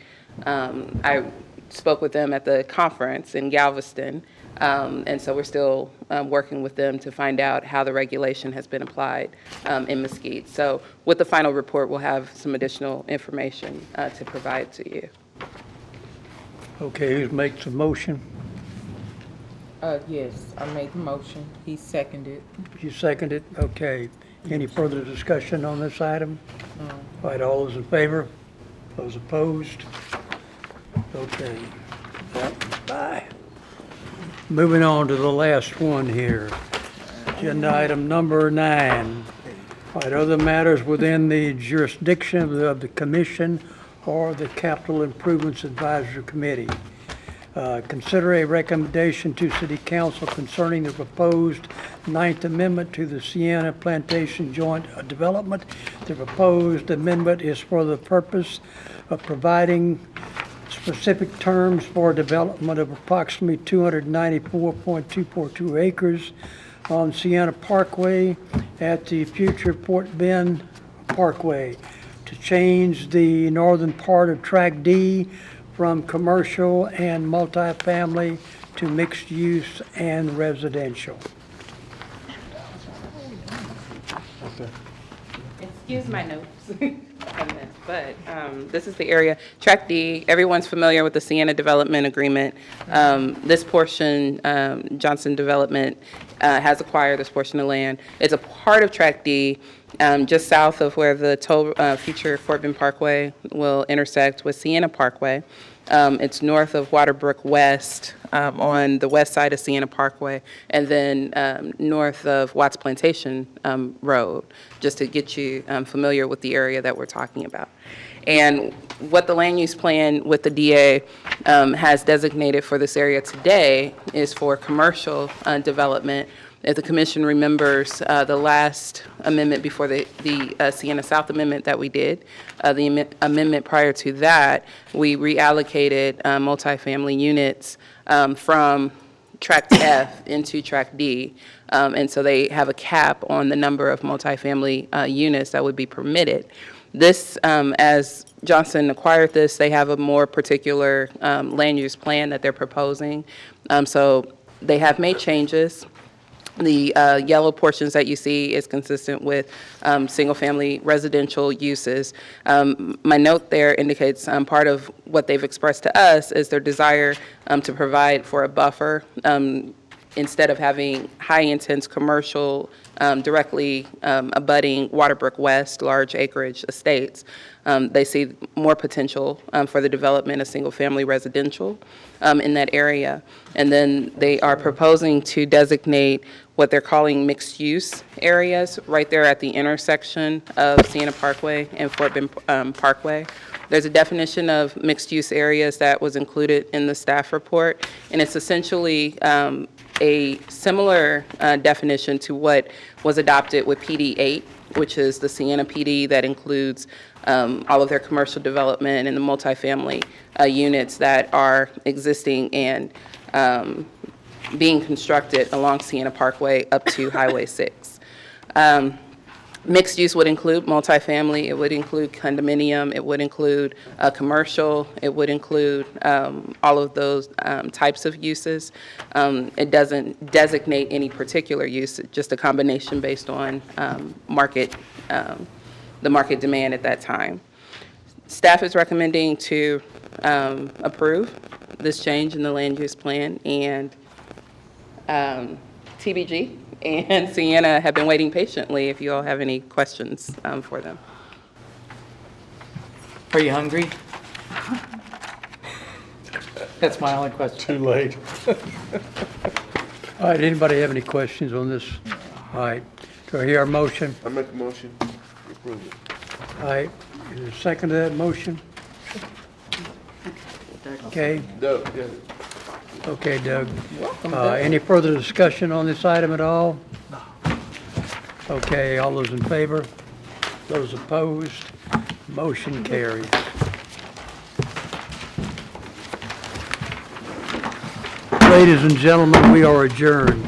I spoke with them at the conference in Galveston, and so we're still working with them to find out how the regulation has been applied in Mesquite. So with the final report, we'll have some additional information to provide to you. Okay, who makes the motion? Yes, I made the motion. He seconded. You seconded? Okay. Any further discussion on this item? All right, all those in favor? Those opposed? Okay. Bye. Moving on to the last one here. Agenda item number 9. All right, other matters within the jurisdiction of the commission or the Capital Improvements Advisory Committee. Consider a recommendation to City Council concerning the proposed 9th Amendment to the Sienna Plantation Joint Development. The proposed amendment is for the purpose of providing specific terms for development of approximately 294.242 acres on Sienna Parkway at the future Port Bend Parkway to change the northern part of Track D from commercial and multifamily to mixed use and residential. Excuse my notes on this, but this is the area, Track D, everyone's familiar with the Sienna Development Agreement. This portion, Johnson Development has acquired this portion of land. It's a part of Track D, just south of where the future Fort Bend Parkway will intersect with Sienna Parkway. It's north of Waterbrook West on the west side of Sienna Parkway, and then north of Watts Plantation Road, just to get you familiar with the area that we're talking about. And what the land use plan with the DA has designated for this area today is for commercial development. If the commission remembers the last amendment before the Sienna South Amendment that we did, the amendment prior to that, we reallocated multifamily units from Tract F into Tract D. And so they have a cap on the number of multifamily units that would be permitted. This, as Johnson acquired this, they have a more particular land use plan that they're proposing. So they have made changes. The yellow portions that you see is consistent with single-family residential uses. My note there indicates part of what they've expressed to us is their desire to provide for a buffer instead of having high-intense commercial directly abutting Waterbrook West, large acreage estates, they see more potential for the development of single-family residential in that area. And then they are proposing to designate what they're calling mixed-use areas right there at the intersection of Sienna Parkway and Fort Bend Parkway. There's a definition of mixed-use areas that was included in the staff report, and it's essentially a similar definition to what was adopted with PD 8, which is the Sienna PD that includes all of their commercial development and the multifamily units that are existing and being constructed along Sienna Parkway up to Highway 6. Mixed use would include multifamily, it would include condominium, it would include commercial, it would include all of those types of uses. It doesn't designate any particular use, just a combination based on the market demand at that time. Staff is recommending to approve this change in the land use plan, and TBG and Sienna have been waiting patiently if you all have any questions for them. Are you hungry? That's my only question. Too late. All right, anybody have any questions on this? All right, do I hear a motion? I make a motion to approve it. All right, is there a second to that motion? Okay. Doug, yeah. Okay, Doug. Any further discussion on this item at all? Okay, all those in favor? Those opposed? Motion carries. Ladies and gentlemen, we are adjourned.